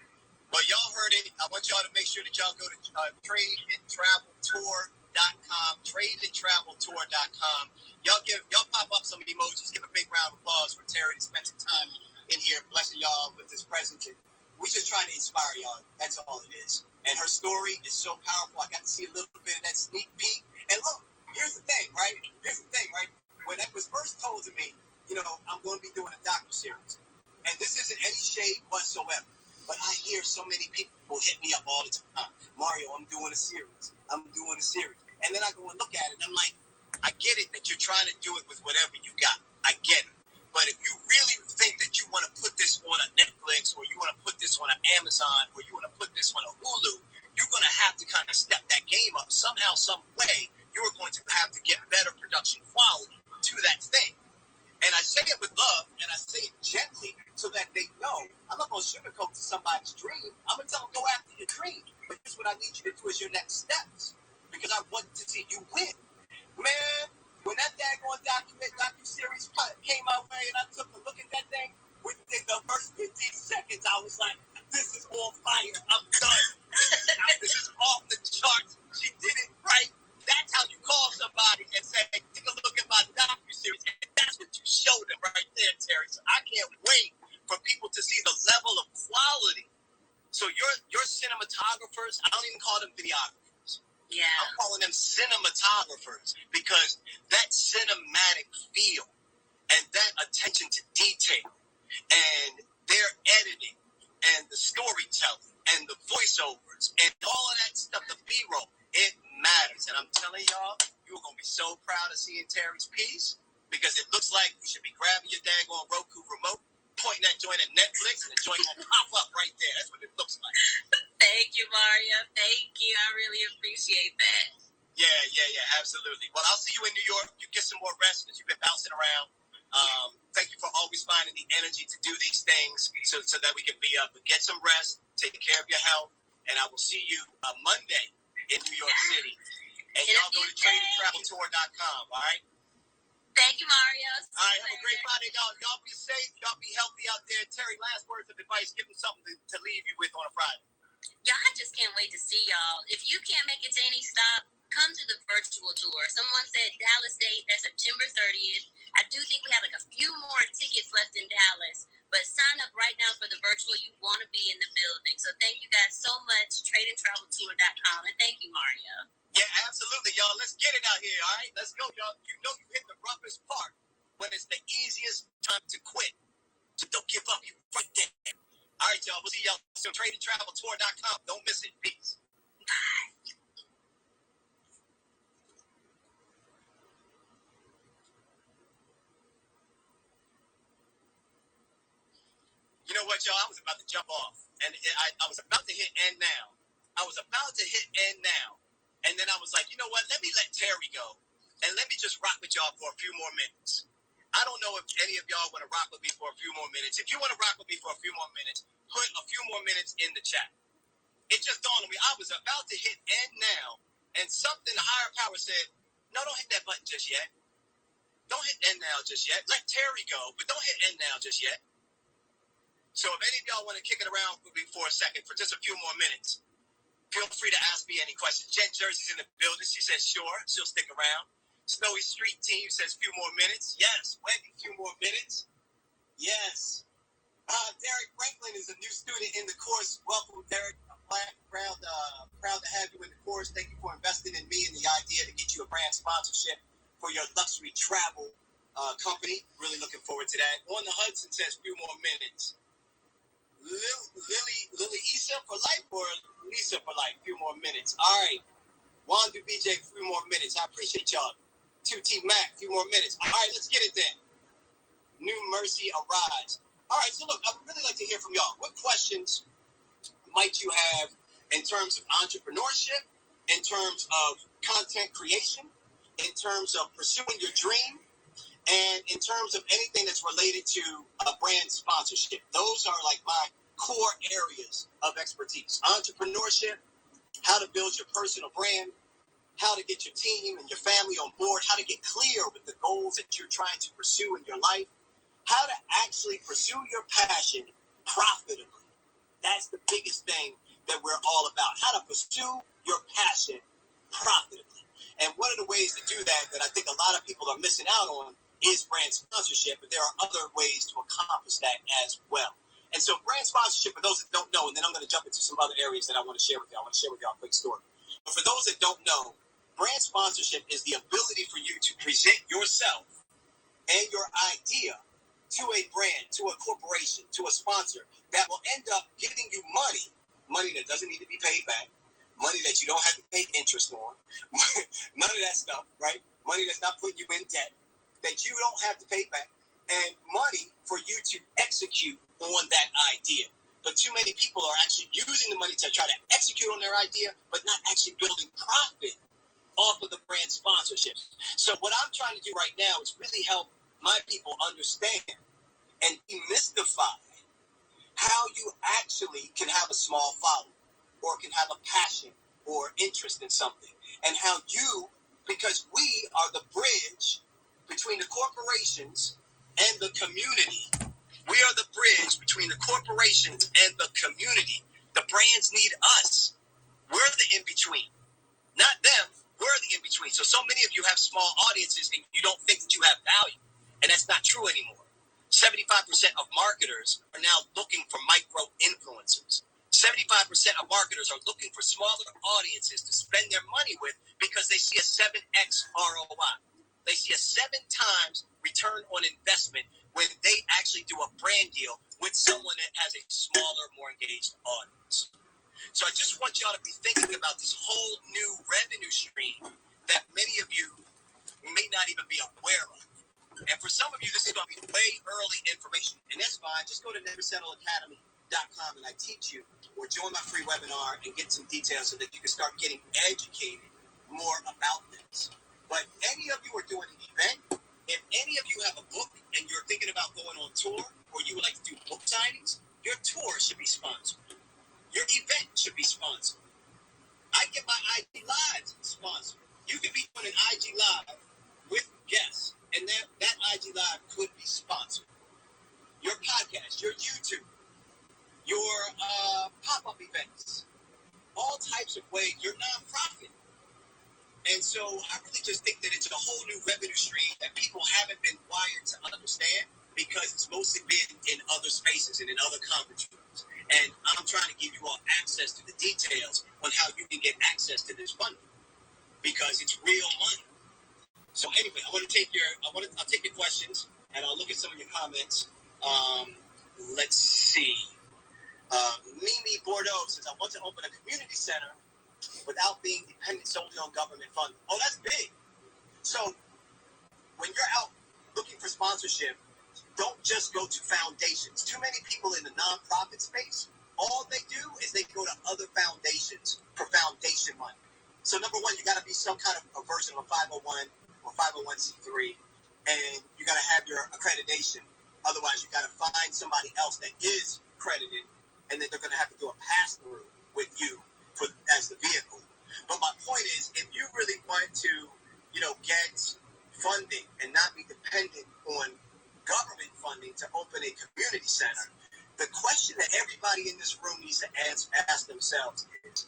Well, y'all heard it. I want y'all to make sure that y'all go to tradeandtraveltour.com, tradeandtraveltour.com. Y'all pop up some emojis. Give a big round of applause for Terry to spend some time in here blessing y'all with this present. We're just trying to inspire y'all. That's all it is. And her story is so powerful. I got to see a little bit of that sneak peek. And look, here's the thing, right? When that was first told to me, I'm going to be doing a docu-series. And this isn't any shade whatsoever. But I hear so many people hit me up all the time. Mario, I'm doing a series. And then I go and look at it, and I'm like, I get it that you're trying to do it with whatever you got. I get it. But if you really think that you want to put this on a Netflix, or you want to put this on an Amazon, or you want to put this on a Hulu, you're going to have to kind of step that game up somehow, some way, you're going to have to get better production quality to that thing. And I say it with love, and I say it gently so that they know I'm not going to sugarcoat to somebody's dream. I'm going to tell them, go after your dream. But here's what I need you to do as your next steps, because I want to see you win. Man, when that daggone docu-series came my way and I took a look at that thing, within the first 15 seconds, I was like, this is on fire. I'm done. This is off the charts. She did it right. That's how you call somebody and say, take a look at my docu-series. And that's what you showed them right there, Terry. So I can't wait for people to see the level of quality. So your cinematographers, I don't even call them videographers. Yeah. I'm calling them cinematographers because that cinematic feel and that attention to detail and their editing and the storytelling and the voiceovers and all of that stuff, the B-roll, it matters. And I'm telling y'all, you're going to be so proud of seeing Terry's piece because it looks like you should be grabbing your daggone Roku remote, pointing that joint at Netflix, and the joint will pop up right there. That's what it looks like. Thank you, Mario. Thank you. I really appreciate that. Yeah, absolutely. Well, I'll see you in New York. You get some more rest because you've been bouncing around. Thank you for always finding the energy to do these things so that we can be up. But get some rest, take care of your health, and I will see you Monday in New York City. And y'all go to tradingtraveltour.com, all right? Thank you, Mario. All right, have a great Friday, y'all. Y'all be safe. Y'all be healthy out there. Terry, last words of advice. Give them something to leave you with on a Friday. Y'all, I just can't wait to see y'all. If you can't make it to any stop, come to the virtual tour. Someone said Dallas date, that's September 30th. I do think we have like a few more tickets left in Dallas, but sign up right now for the virtual. You want to be in the building. So thank you guys so much, tradingtraveltour.com, and thank you, Mario. Yeah, absolutely, y'all. Let's get it out here, all right? Let's go, y'all. You know you hit the roughest part when it's the easiest time to quit. So don't give up. You right there. All right, y'all. We'll see y'all soon. tradingtraveltour.com. Don't miss it. Peace. Bye. You know what, y'all? I was about to jump off, and I was about to hit end now. And then I was like, you know what? Let me let Terry go, and let me just rock with y'all for a few more minutes. I don't know if any of y'all want to rock with me for a few more minutes. If you want to rock with me for a few more minutes, put a few more minutes in the chat. It just dawned on me. I was about to hit end now, and something, the higher power said, no, don't hit that button just yet. Don't hit end now just yet. Let Terry go, but don't hit end now just yet. So if any of y'all want to kick it around with me for a second, for just a few more minutes, feel free to ask me any questions. Jen Jersey's in the building. She says, sure, she'll stick around. Snowy Street Team says, few more minutes. Yes. Wendy, few more minutes. Yes. Derek Franklin is a new student in the course. Welcome, Derek. I'm proud to have you in the course. Thank you for investing in me and the idea to get you a brand sponsorship for your luxury travel company. Really looking forward to that. On the Hudson says, few more minutes. Lily Issa for life or Lisa for life? Few more minutes. All right. Wandu BJ, few more minutes. I appreciate y'all. 2T Mac, few more minutes. All right, let's get it then. New Mercy Arise. All right, so look, I'd really like to hear from y'all. What questions might you have in terms of entrepreneurship, in terms of content creation, in terms of pursuing your dream, and in terms of anything that's related to a brand sponsorship? Those are like my core areas of expertise. Entrepreneurship, how to build your personal brand, how to get your team and your family on board, how to get clear with the goals that you're trying to pursue in your life, how to actually pursue your passion profitably. That's the biggest thing that we're all about, how to pursue your passion profitably. And one of the ways to do that I think a lot of people are missing out on is brand sponsorship, but there are other ways to accomplish that as well. And so brand sponsorship, for those that don't know, and then I'm going to jump into some other areas that I want to share with you. I want to share with y'all a quick story. But for those that don't know, brand sponsorship is the ability for you to present yourself and your idea to a brand, to a corporation, to a sponsor that will end up giving you money that doesn't need to be paid back, money that you don't have to pay interest on, none of that stuff, right? Money that's not putting you in debt, that you don't have to pay back, and money for you to execute on that idea. But too many people are actually using the money to try to execute on their idea, but not actually building profit off of the brand sponsorships. So what I'm trying to do right now is really help my people understand and demystify how you actually can have a small following or can have a passion or interest in something, and how you, because we are the bridge between the corporations and the community. We are the bridge between the corporations and the community. The brands need us. We're the in-between. Not them. We're the in-between. So many of you have small audiences and you don't think that you have value. And that's not true anymore. 75% of marketers are now looking for micro-influencers. 75% of marketers are looking for smaller audiences to spend their money with because they see a 7x ROI. They see a 7 times return on investment when they actually do a brand deal with someone that has a smaller, more engaged audience. So I just want y'all to be thinking about this whole new revenue stream that many of you may not even be aware of. And for some of you, this is going to be way early information. And that's fine. Just go to neversettleacademy.com and I teach you, or join my free webinar and get some details so that you can start getting educated more about this. But any of you are doing an event, if any of you have a book and you're thinking about going on tour, or you would like to do book signings, your tour should be sponsored. Your event should be sponsored. I get my IG Lives sponsored. You could be doing an IG Live with guests, and that IG Live could be sponsored. Your podcast, your YouTube, your pop-up events, all types of ways, your nonprofit. And so I really just think that it's a whole new revenue stream that people haven't been wired to understand because it's mostly been in other spaces and in other conference rooms. And I'm trying to give you all access to the details on how you can get access to this funding because it's real money. So anyway, I'll take your questions and I'll look at some of your comments. Let's see. Mimi Bordeaux says, I want to open a community center without being dependent solely on government funding. Oh, that's big. So when you're out looking for sponsorship, don't just go to foundations. Too many people in the nonprofit space, all they do is they go to other foundations for foundation money. So number one, you got to be some kind of a version of a 501 or 501c3, and you got to have your accreditation. Otherwise, you got to find somebody else that is accredited, and then they're going to have to do a pass-through with you as the vehicle. But my point is, if you really want to, get funding and not be dependent on government funding to open a community center, the question that everybody in this room needs to ask themselves is,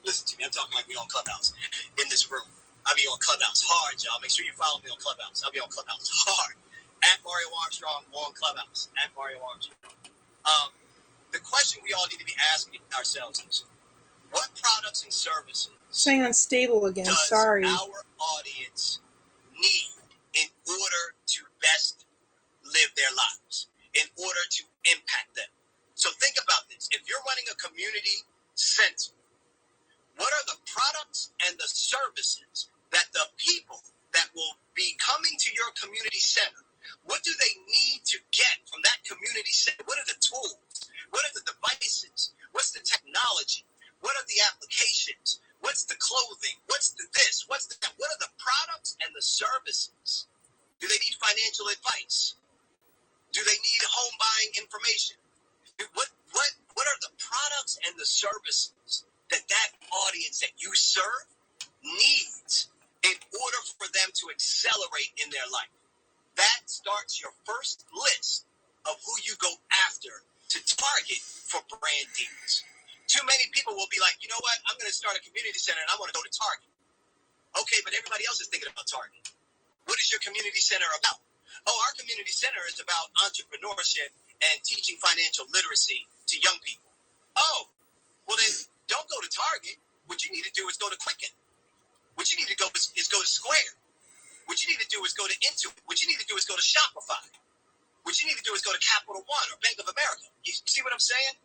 listen to me, I'm talking like we on Clubhouse in this room. I'll be on Clubhouse hard, y'all. Make sure you follow me on Clubhouse. I'll be on Clubhouse hard. At Mario Armstrong on Clubhouse. At Mario Armstrong. The question we all need to be asking ourselves is, what products and services Saying unstable again. does Sorry. our audience need in order to best live their lives, in order to impact them? So think about this. If you're running a community center, what are the products and the services that the people that will be coming to your community center, what do they need to get from that community center? What are the tools? What are the devices? What's the technology? What are the applications? What's the clothing? What's the this? What's the that? What are the products and the services? Do they need financial advice? Do they need home buying information? What are the products and the services that audience that you serve needs in order for them to accelerate in their life? That starts your first list of who you go after to target for brand deals. Too many people will be like, you know what, I'm going to start a community center and I want to go to Target. Okay, but everybody else is thinking about Target. What is your community center about? Oh, our community center is about entrepreneurship and teaching financial literacy to young people. Oh, well then don't go to Target. What you need to do is go to Quicken. What you need to go is go to Square. What you need to do is go to Intuit. What you need to do is go to Shopify. What you need to do is go to Capital One or Bank of America. You see what I'm saying?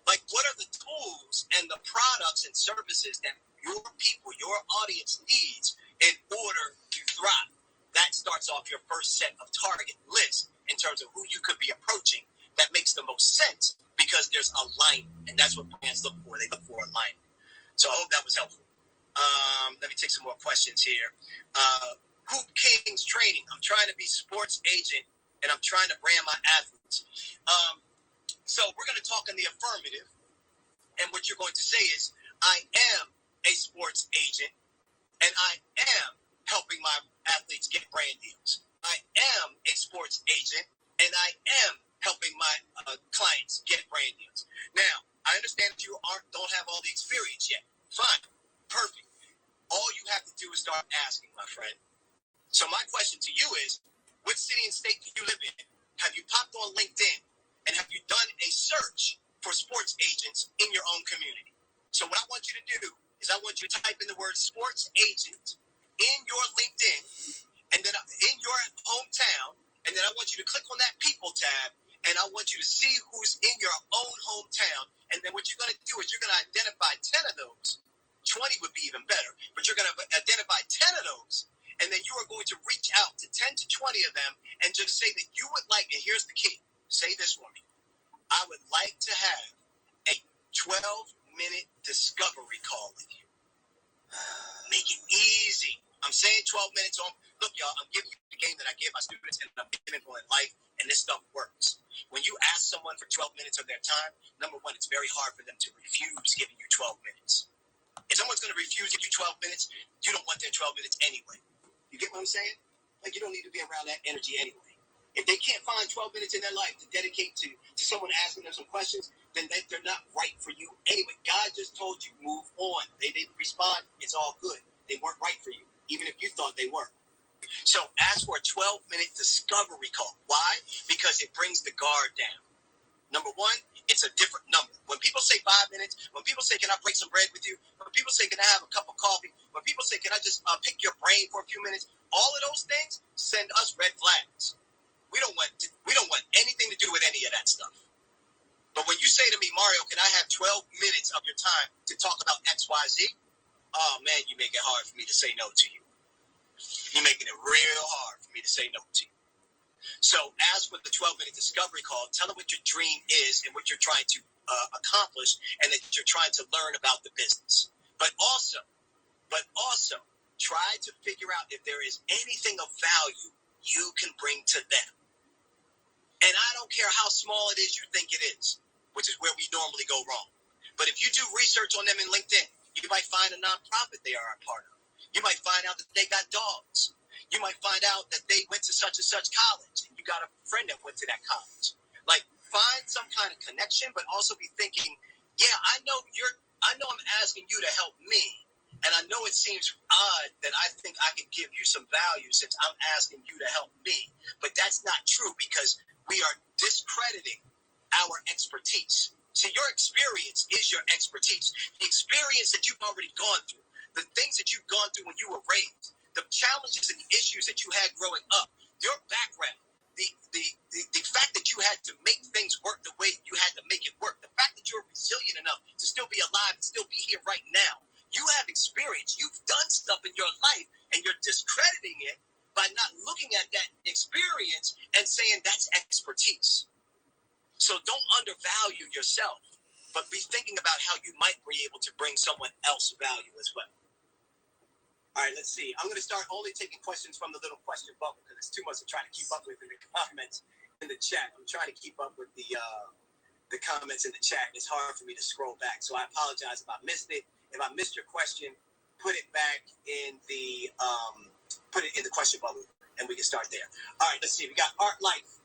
Like, what are the tools and the products and services that your people, your audience needs in order to thrive? That starts off your first set of target list in terms of who you could be approaching. That makes the most sense because there's alignment, and that's what brands look for. They look for alignment. So I hope that was helpful. Let me take some more questions here. Hoop Kings Training. I'm trying to be sports agent, and I'm trying to brand my athletes. So we're going to talk in the affirmative, and what you're going to say is, I am a sports agent, and I am helping my athletes get brand deals. I am a sports agent, and I am helping my clients get brand deals. Now, I understand that you don't have all the experience yet. Fine. Perfect. All you have to do is start asking, my friend. So my question to you is, what city and state do you live in? Have you popped on LinkedIn, and have you done a search for sports agents in your own community? So what I want you to do is I want you to type in the word sports agent in your LinkedIn, and then in your hometown, and then I want you to click on that people tab, and I want you to see who's in your own hometown. And then what you're going to do is you're going to identify 10 of those. 20 would be even better, but you're going to identify 10 of those, and then you are going to reach out to 10 to 20 of them and just say that you would like, and here's the key, say this for me, I would like to have a 12-minute discovery call with you. Make it easy. I'm saying 12 minutes on. Look, y'all, I'm giving you the game that I give my students, and I'm giving people in life, and this stuff works. When you ask someone for 12 minutes of their time, number one, it's very hard for them to refuse giving you 12 minutes. If someone's going to refuse to give you 12 minutes, you don't want their 12 minutes anyway. You get what I'm saying? Like, you don't need to be around that energy anyway. If they can't find 12 minutes in their life to dedicate to someone asking them some questions, then they're not right for you anyway. God just told you, move on. They didn't respond. It's all good. They weren't right for you, even if you thought they were. So ask for a 12-minute discovery call. Why? Because it brings the guard down. Number one, it's a different number. When people say 5 minutes, when people say, can I break some bread with you? When people say, can I have a cup of coffee? When people say, can I just pick your brain for a few minutes? All of those things send us red flags. We don't want anything to do with any of that stuff. But when you say to me, Mario, can I have 12 minutes of your time to talk about X, Y, Z? Oh, man, you make it hard for me to say no to you. You're making it real hard for me to say no to you. So ask for the 12-minute discovery call. Tell them what your dream is and what you're trying to accomplish, and that you're trying to learn about the business. But also, try to figure out if there is anything of value you can bring to them. And I don't care how small it is you think it is, which is where we normally go wrong. But if you do research on them in LinkedIn, you might find a nonprofit they are a part of. You might find out that they got dogs. You might find out that they went to such and such college, and you got a friend that went to that college. Like, find some kind of connection, but also be thinking, yeah, I know I'm asking you to help me, and I know it seems odd that I think I can give you some value since I'm asking you to help me. But that's not true, because we are discrediting our expertise. So your experience is your expertise. The experience that you've already gone through, the things that you've gone through when you were raised, the challenges and the issues that you had growing up, your background, the fact that you had to make things work the way you had to make it work, the fact that you're resilient enough to still be alive and still be here right now. You have experience. You've done stuff in your life, and you're discrediting it by not looking at that experience and saying that's expertise. So don't undervalue yourself, but be thinking about how you might be able to bring someone else value as well. All right, let's see. I'm going to start only taking questions from the little question bubble because it's too much to try to keep up with in the comments in the chat. I'm trying to keep up with the comments in the chat. It's hard for me to scroll back, so I apologize if I missed it. If I missed your question, put it back in the question bubble, and we can start there. All right, let's see. We got Art Life.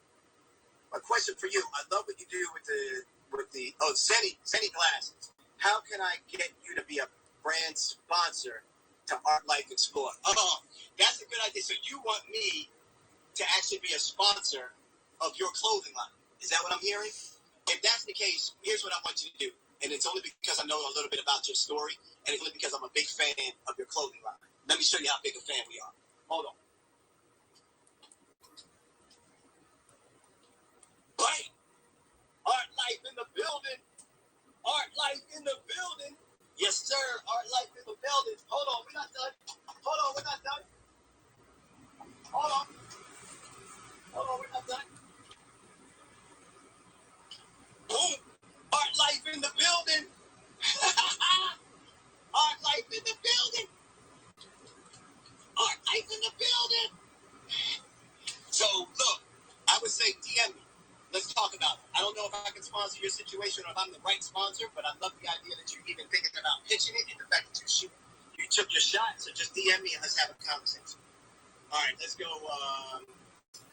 A question for you. I love what you do with the Zenny glasses. How can I get you to be a brand sponsor to Art Life Explore? Oh, that's a good idea. So you want me to actually be a sponsor of your clothing line? Is that what I'm hearing? If that's the case, here's what I want you to do. And it's only because I know a little bit about your story, and it's only because I'm a big fan of your clothing line. Let me show you how big a fan we are. Hold on. Bam! Art Life in the building. Art Life in the building. Yes, sir. Art Life in the building. Hold on, we're not done. Hold on, we're not done. Hold on. Hold on, we're not done. Boom. Art Life in the building. Art Life in the building. the right sponsor, but I love the idea that you're even thinking about pitching it and the fact that you took your shot. So just DM me and let's have a conversation. All right, let's go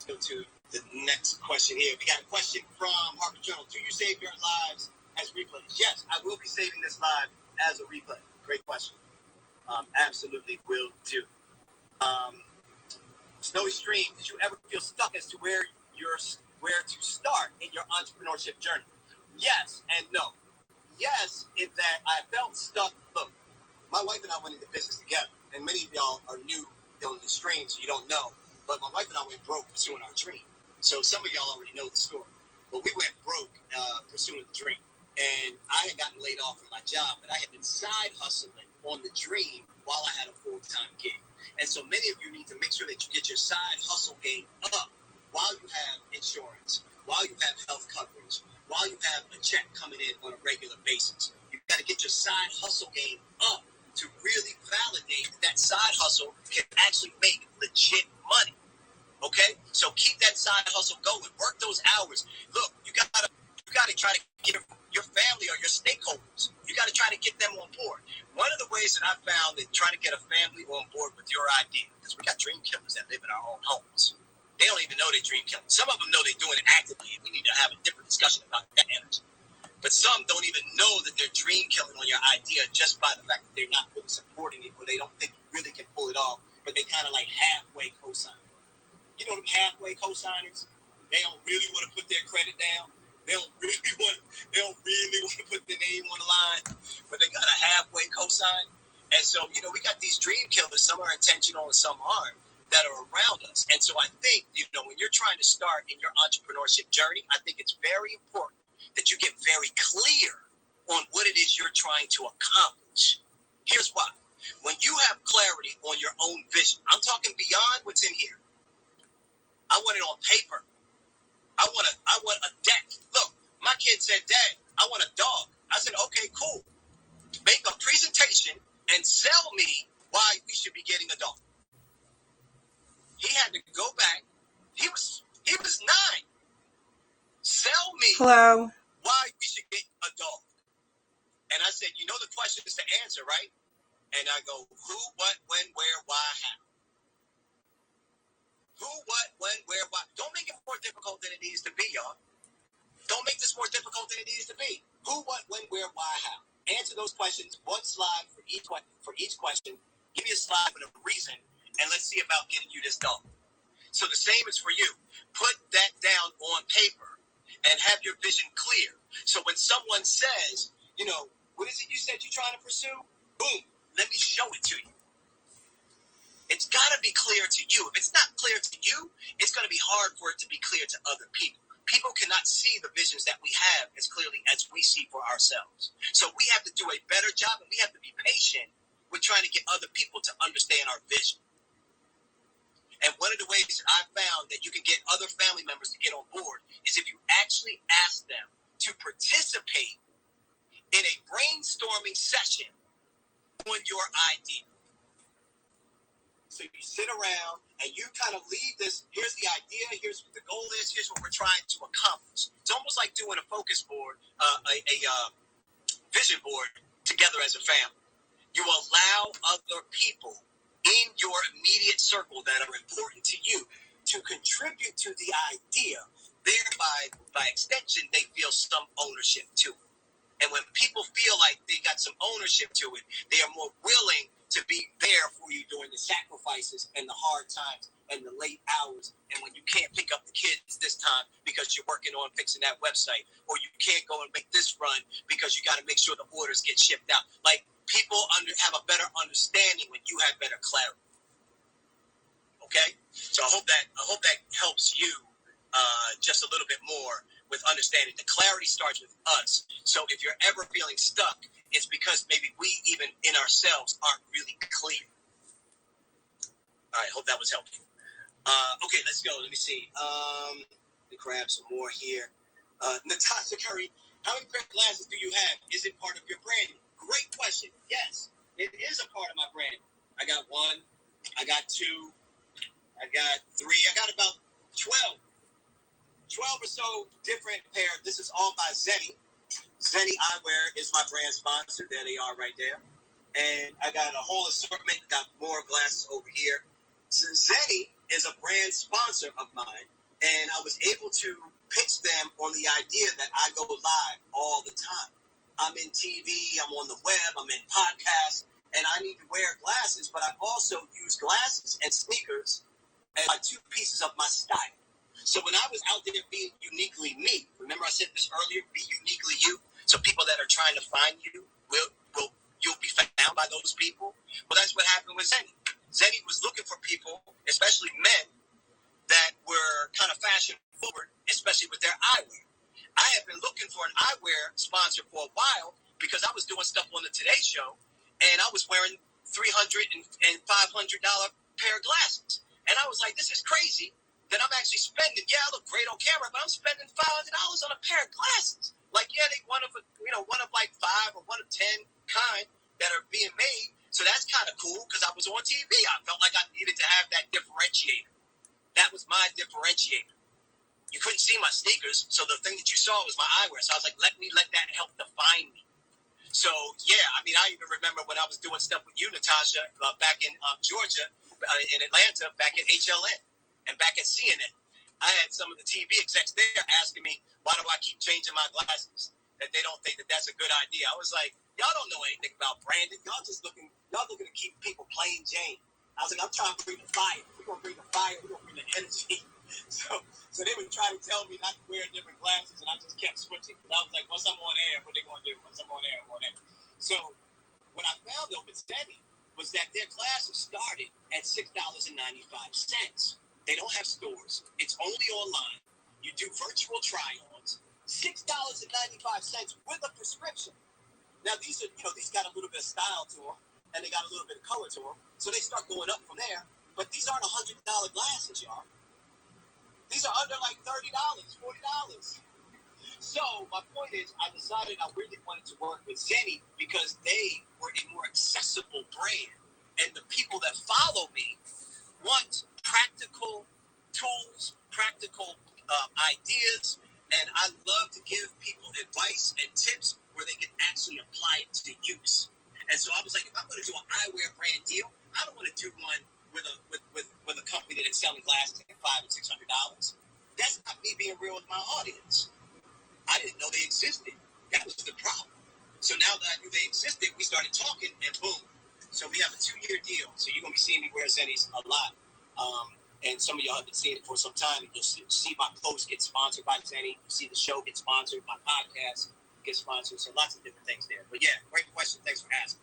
to the next question here. We got a question from Harvard Journal. Do you save your lives as replays? Yes, I will be saving this live as a replay. Great question. Absolutely will do. Snowy Stream, did you ever feel stuck as to where to start in your entrepreneurship journey? Yes and no. Yes, in that I felt stuck. Look, my wife and I went into business together, and many of y'all are new on the stream, so you don't know. But my wife and I went broke pursuing our dream. So some of y'all already know the story. But we went broke pursuing the dream. And I had gotten laid off from my job, but I had been side hustling on the dream while I had a full-time gig. And so many of you need to make sure that you get your side hustle game up while you have insurance, while you have health coverage, while you have a check coming in on a regular basis. You've got to get your side hustle game up to really validate that side hustle can actually make legit money. Okay? So keep that side hustle going. Work those hours. Look, you gotta try to get your family or your stakeholders. You got to try to get them on board. One of the ways that I found that trying to get a family on board with your idea, because we got dream killers that live in our own homes. They don't even know they're dream killers. Some of them know they're doing it actively, and we need to have a different discussion about that energy. But some don't even know that they're dream killing on your idea just by the fact that they're not really supporting it, or they don't think you really can pull it off, but they kind of like halfway co-sign. You know them halfway co-signers? They don't really want to put their credit down. They don't really want to put their name on the line, but they got a halfway cosign. And so, we got these dream killers. Some are intentional and some aren't, that are around us. And so I think, when you're trying to start in your entrepreneurship journey, I think it's very important that you get very clear on what it is you're trying to accomplish. Here's why. When you have clarity on your own vision, I'm talking beyond what's in here. I want it on paper. I want a deck. Look, my kid said, Dad, I want a dog. I said, okay, cool. Make a presentation and sell me why we should be getting a dog. He had to go back. He was 9. Sell me why we should get a dog. And I said, the question is to answer, right? And I go, who, what, when, where, why, how. Who, what, when, where, why. Don't make it more difficult than it needs to be, y'all. Don't make this more difficult than it needs to be. Who, what, when, where, why, how. Answer those questions. One slide for each question. Give me a slide with a reason, and let's see about getting you this dog. So the same is for you. Put that down on paper and have your vision clear. So when someone says, what is it you said you're trying to pursue? Boom, let me show it to you. It's got to be clear to you. If it's not clear to you, it's going to be hard for it to be clear to other people. People cannot see the visions that we have as clearly as we see for ourselves. So we have to do a better job, and we have to be patient with trying to get other people to understand our vision. And one of the ways that I found that you can get other family members to get on board is if you actually ask them to participate in a brainstorming session on your idea. So you sit around and you kind of leave this, here's the idea, here's what the goal is, here's what we're trying to accomplish. It's almost like doing a focus board, a vision board together as a family. You allow other people in your immediate circle that are important to you to contribute to the idea. Thereby, by extension, they feel some ownership to it. And when people feel like they got some ownership to it, they are more willing to be there for you during the sacrifices and the hard times and the late hours. And when you can't pick up the kids this time because you're working on fixing that website, or you can't go and make this run because you got to make sure the orders get shipped out. Like, people have a better understanding when you have better clarity. Okay? So I hope that helps you just a little bit more with understanding. The clarity starts with us. So if you're ever feeling stuck, it's because maybe we even in ourselves aren't really clear. All right, hope that was helpful. Okay, let's go. Let me see. Let me grab some more here. Natasha Curry, how many pair of glasses do you have? Is it part of your branding? Great question. Yes, it is a part of my brand. I got 1, I got 2, I got 3, I got about 12 or so different pairs. This is all by Zeddy. Zenny Eyewear is my brand sponsor. There they are right there. And I got a whole assortment. Got more glasses over here. So Zenny is a brand sponsor of mine. And I was able to pitch them on the idea that I go live all the time. I'm in TV, I'm on the web, I'm in podcasts, and I need to wear glasses, but I also use glasses and sneakers as my two pieces of my style. So when I was out there being uniquely me, remember I said this earlier, be uniquely you. So people that are trying to find you you'll be found by those people. Well, that's what happened with Zenny. Zenny was looking for people, especially men, that were kind of fashion forward, especially with their eyewear. I had been looking for an eyewear sponsor for a while because I was doing stuff on the Today Show, and I was wearing $300 and $500 pair of glasses. And I was like, this is crazy that I'm actually spending, I look great on camera, but I'm spending $500 on a pair of glasses. Like, they one of like 5 or one of 10 kind that are being made. So that's kind of cool because I was on TV. I felt like I needed to have that differentiator. That was my differentiator. You couldn't see my sneakers, so the thing that you saw was my eyewear. So I was like, let that help define me. So, I even remember when I was doing stuff with you, Natasha, back in Georgia, in Atlanta, back at HLN, and back at CNN. I had some of the TV execs there asking me, why do I keep changing my glasses? That they don't think that that's a good idea. I was like, y'all don't know anything about branding. Y'all looking to keep people plain Jane. I was like, I'm trying to bring the fire. We're going to bring the fire. We're going to bring the energy. So they would try to tell me not to wear different glasses, and I just kept switching. I was like, once I'm on air, what are they going to do? Once I'm on air, I'm on air. So what I found, though, with Zenny was that their classes started at $6.95. They don't have stores. It's only online. You do virtual try-ons. $6.95 with a prescription. Now, these got a little bit of style to them, and they got a little bit of color to them. So they start going up from there. But these aren't $100 glasses, y'all. These are under like $30, $40. So my point is, I decided I really wanted to work with Zenny because they were a more accessible brand. And the people that follow me want practical tools, practical ideas. And I love to give people advice and tips where they can actually apply it to use. And so I was like, if I'm going to do an eyewear brand deal, I don't want to do one with a company that's selling glasses at $500 and $600. That's not me being real with my audience. I didn't know they existed. That was the problem. So now that I knew they existed, we started talking, and boom. So we have a 2-year deal. So you're going to be seeing me wear Zennies a lot. And some of y'all have been seeing it for some time. You'll see my posts get sponsored by Zenny. You see the show get sponsored. My podcast get sponsored. So lots of different things there. But yeah, great question. Thanks for asking.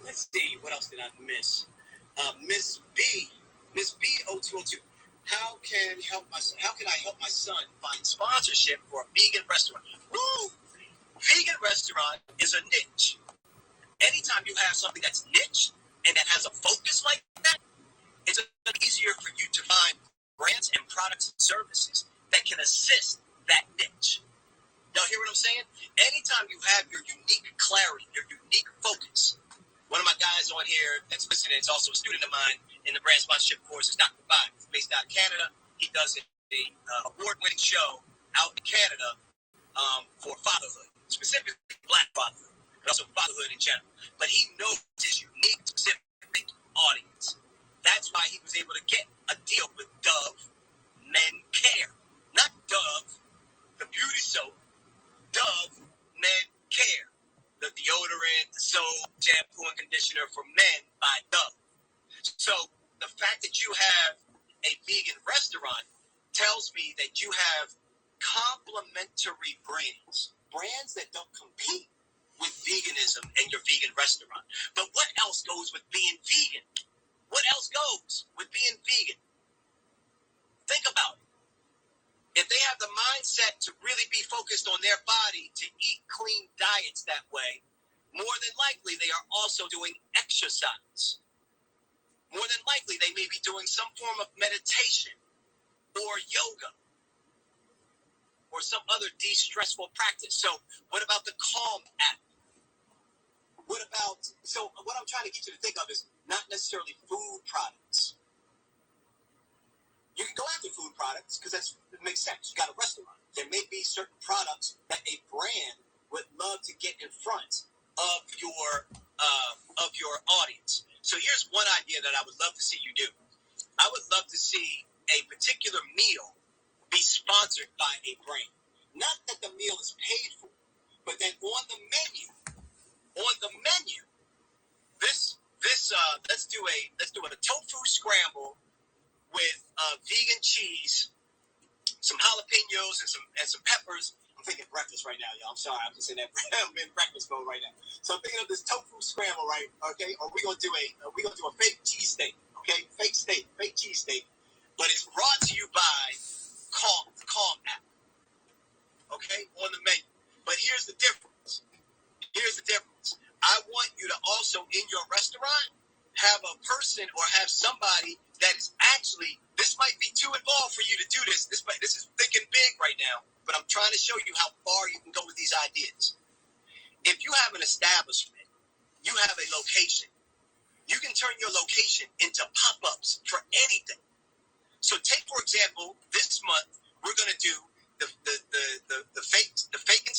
Let's see. What else did I miss? Miss B 0202. How can I help my son find sponsorship for a vegan restaurant? Woo! Vegan restaurant is a niche. Anytime you have something that's niche and that has a focus like that, it's easier for you to find brands and products and services that can assist that niche. Y'all hear what I'm saying? Anytime you have your unique clarity, your unique focus. One of my guys on here that's listening is also a student of mine in the brand sponsorship course is Dr. Bot. He's based out of Canada. He does an award-winning show out in Canada for fatherhood, specifically Black fatherhood, but also fatherhood in general. But he knows his unique, specific audience. That's why he was able to get a deal with Dove Men Care. Not Dove, the beauty soap. Dove Men Care. The deodorant, the soap, shampoo, and conditioner for men by Dove. So the fact that you have a vegan restaurant tells me that you have complementary brands that don't compete with veganism and your vegan restaurant. But what else goes with being vegan? What else goes with being vegan? Think about it. If they have the mindset to really be focused on their body, to eat clean diets that way, more than likely they are also doing exercise. More than likely they may be doing some form of meditation or yoga or some other de-stressful practice. So what about the Calm app? What I'm trying to get you to think of is not necessarily food products. You can go after food products because it makes sense. You got a restaurant. There may be certain products that a brand would love to get in front of your audience. So here's one idea that I would love to see you do. I would love to see a particular meal be sponsored by a brand. Not that the meal is paid for, but then on the menu, let's do a tofu scramble with vegan cheese, some jalapenos, and some peppers. I'm thinking breakfast right now, y'all. I'm sorry, I'm just in that. I'm in breakfast mode right now. So I'm thinking of this tofu scramble, right? Okay, or we're gonna do a fake cheesesteak, okay? Fake cheesesteak, but it's brought to you by Calm app, okay? On the menu. But here's the difference. I want you to also in your restaurant have a person or have somebody that is actually, this might be too involved for you to do this. This is thinking big right now, but I'm trying to show you how far you can go with these ideas. If you have an establishment, you have a location, you can turn your location into pop-ups for anything. So take, for example, this month, we're going to do the fake and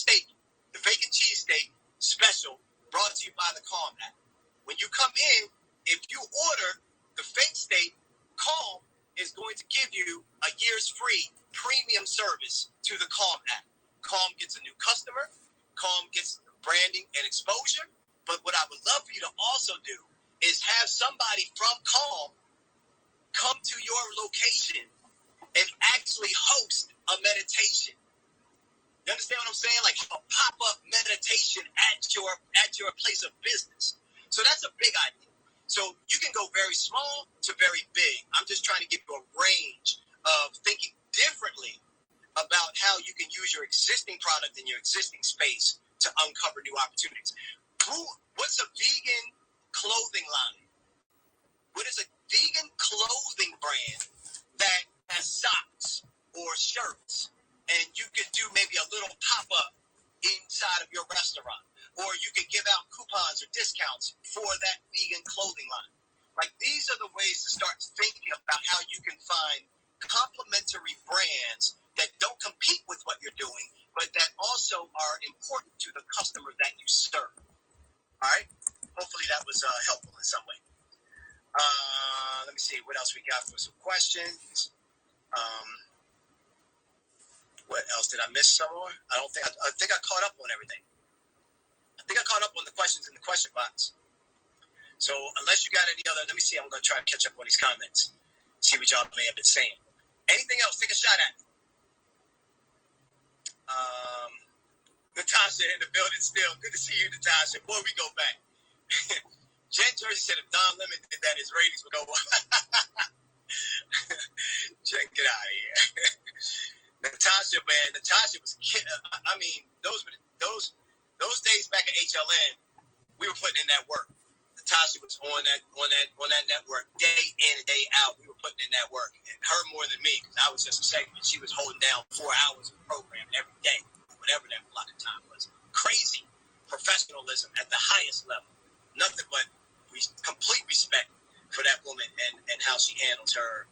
cheese steak special brought to you by the Calm app. When you come in, if you order the fake steak, Calm is going to give you a year's free premium service to the Calm app. Calm gets a new customer. Calm gets branding and exposure. But what I would love for you to also do is have somebody from Calm come to your location and actually host a meditation. You understand what I'm saying? Like a pop-up meditation at your place of business. So that's a big idea. So you can go very small to very big. I'm just trying to give you a range of thinking differently about how you can use your existing product in your existing space to uncover new opportunities. What's a vegan clothing line? What is a vegan clothing brand that has socks or shirts, and you could do maybe a little pop-up inside of your restaurant? Or you could give out coupons or discounts for that vegan clothing line. Like, these are the ways to start thinking about how you can find complementary brands that don't compete with what you're doing, but that also are important to the customer that you serve. All right? Hopefully that was helpful in some way. Let me see what else we got for some questions. What else? Did I miss some more? I think I caught up on everything. I think I caught up on the questions in the question box. So unless you got any other, let me see. I'm going to try to catch up on these comments. See what y'all may have been saying. Anything else? Take a shot at it. Natasha in the building still. Good to see you, Natasha. Boy, we go back. Jen Jersey said if Don Lemon did that, his ratings would go up. Jen, get out of here. Natasha, man. Natasha was kidding. I mean, those days back at HLN, we were putting in that work. Natasha was on that network day in and day out. We were putting in that work, and her more than me, because I was just a segment. She was holding down 4 hours of program every day, whatever that block of time was. Crazy professionalism at the highest level. Nothing but complete respect for that woman and how she handles her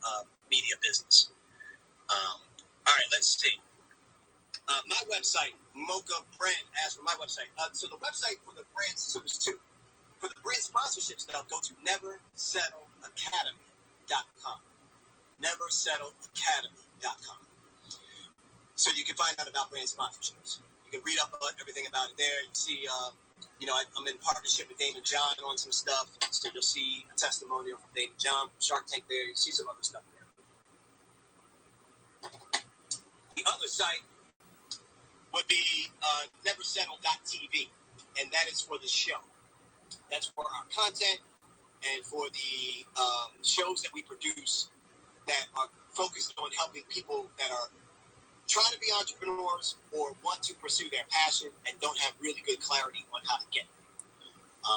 media business. All right, let's see. My website, Mocha Brand, as for my website. So the website for the brand, so there's two. For the brand sponsorship stuff, go to neversettleacademy.com. Neversettleacademy.com. So you can find out about brand sponsorships. You can read up on everything about it there. You see, I'm in partnership with David John on some stuff. So you'll see a testimonial from David John from Shark Tank there. You see some other stuff there. The other site would be neversettle.tv, and that is for the show. That's for our content and for the shows that we produce that are focused on helping people that are trying to be entrepreneurs or want to pursue their passion and don't have really good clarity on how to get there.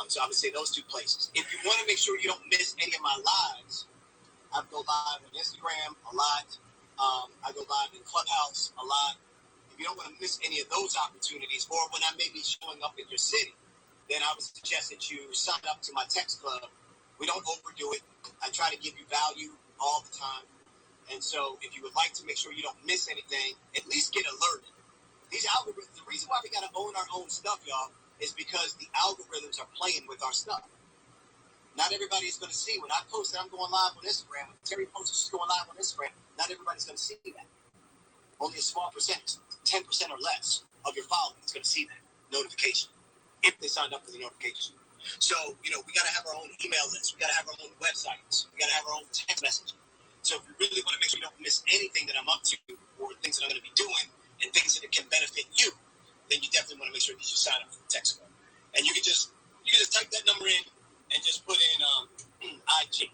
So I would say those two places. If you want to make sure you don't miss any of my lives, I go live on Instagram a lot. I go live in Clubhouse a lot. If you don't want to miss any of those opportunities, or when I may be showing up in your city, then I would suggest that you sign up to my text club. We don't overdo it. I try to give you value all the time. And so if you would like to make sure you don't miss anything, at least get alerted. These algorithms, the reason why we got to own our own stuff, y'all, is because the algorithms are playing with our stuff. Not everybody is going to see when I post that I'm going live on Instagram. When Terry posts she's going live on Instagram, not everybody's going to see that. Only a small percentage, 10% or less of your following is going to see that notification if they signed up for the notification. So, we got to have our own email list. We got to have our own websites. We got to have our own text messaging. So if you really want to make sure you don't miss anything that I'm up to or things that I'm going to be doing and things that can benefit you, then you definitely want to make sure that you sign up for the text code. And you can just type that number in and just put in IG,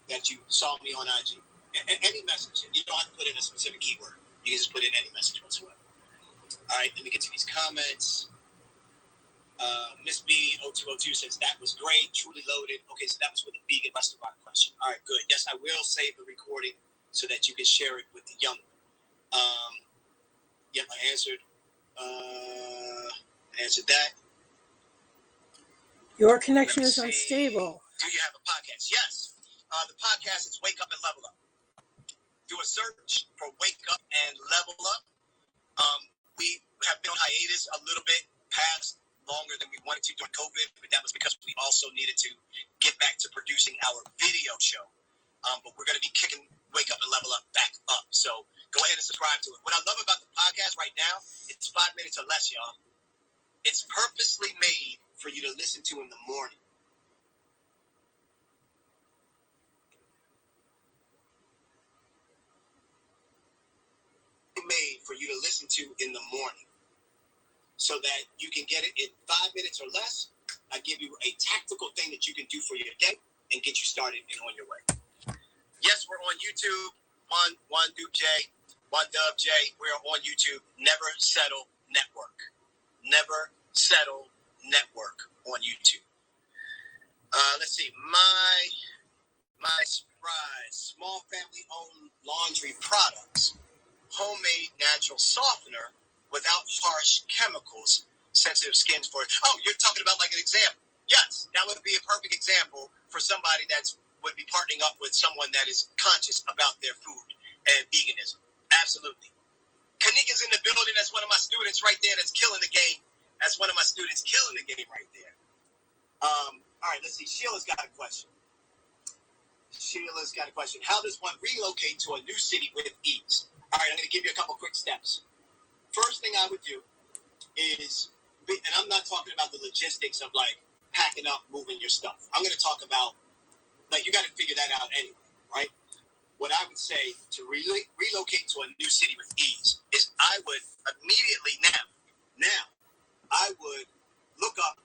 that you saw me on IG. Any message. You don't have to put in a specific keyword. You can just put in any message whatsoever. All right, let me get to these comments. Miss B0202 says, that was great, truly loaded. Okay, so that was with a vegan restaurant question. All right, good. Yes, I will save the recording so that you can share it with the young one. Yep, I answered. Answered that. Your connection is unstable. Do you have a podcast? Yes. The podcast is Wake Up and Level Up. Do a search for Wake Up and Level Up. We have been on hiatus a little bit past longer than we wanted to during COVID, but that was because we also needed to get back to producing our video show. But we're going to be kicking Wake Up and Level Up back up. So go ahead and subscribe to it. What I love about the podcast right now, it's 5 minutes or less, y'all. It's purposely made for you to listen to in the morning. Made for you to listen to in the morning so that you can get it in 5 minutes or less. I give you a tactical thing that you can do for your day and get you started and on your way. Yes, we're on YouTube. One Dub J. We're on YouTube. Never Settle Network. Never Settle Network on YouTube. Let's see. My surprise. Small family-owned laundry products. Homemade natural softener without harsh chemicals, sensitive skins for it. Oh, you're talking about like an example. Yes, that would be a perfect example for somebody that would be partnering up with someone that is conscious about their food and veganism. Absolutely. Kanika's in the building. That's one of my students right there that's killing the game. That's one of my students killing the game right there. All right, let's see. Sheila's got a question. How does one relocate to a new city with ease? All right, I'm going to give you a couple quick steps. First thing I would do is, and I'm not talking about the logistics of like packing up, moving your stuff. I'm going to talk about, like, you got to figure that out anyway, right? What I would say to relocate to a new city with ease is I would immediately now, I would look up,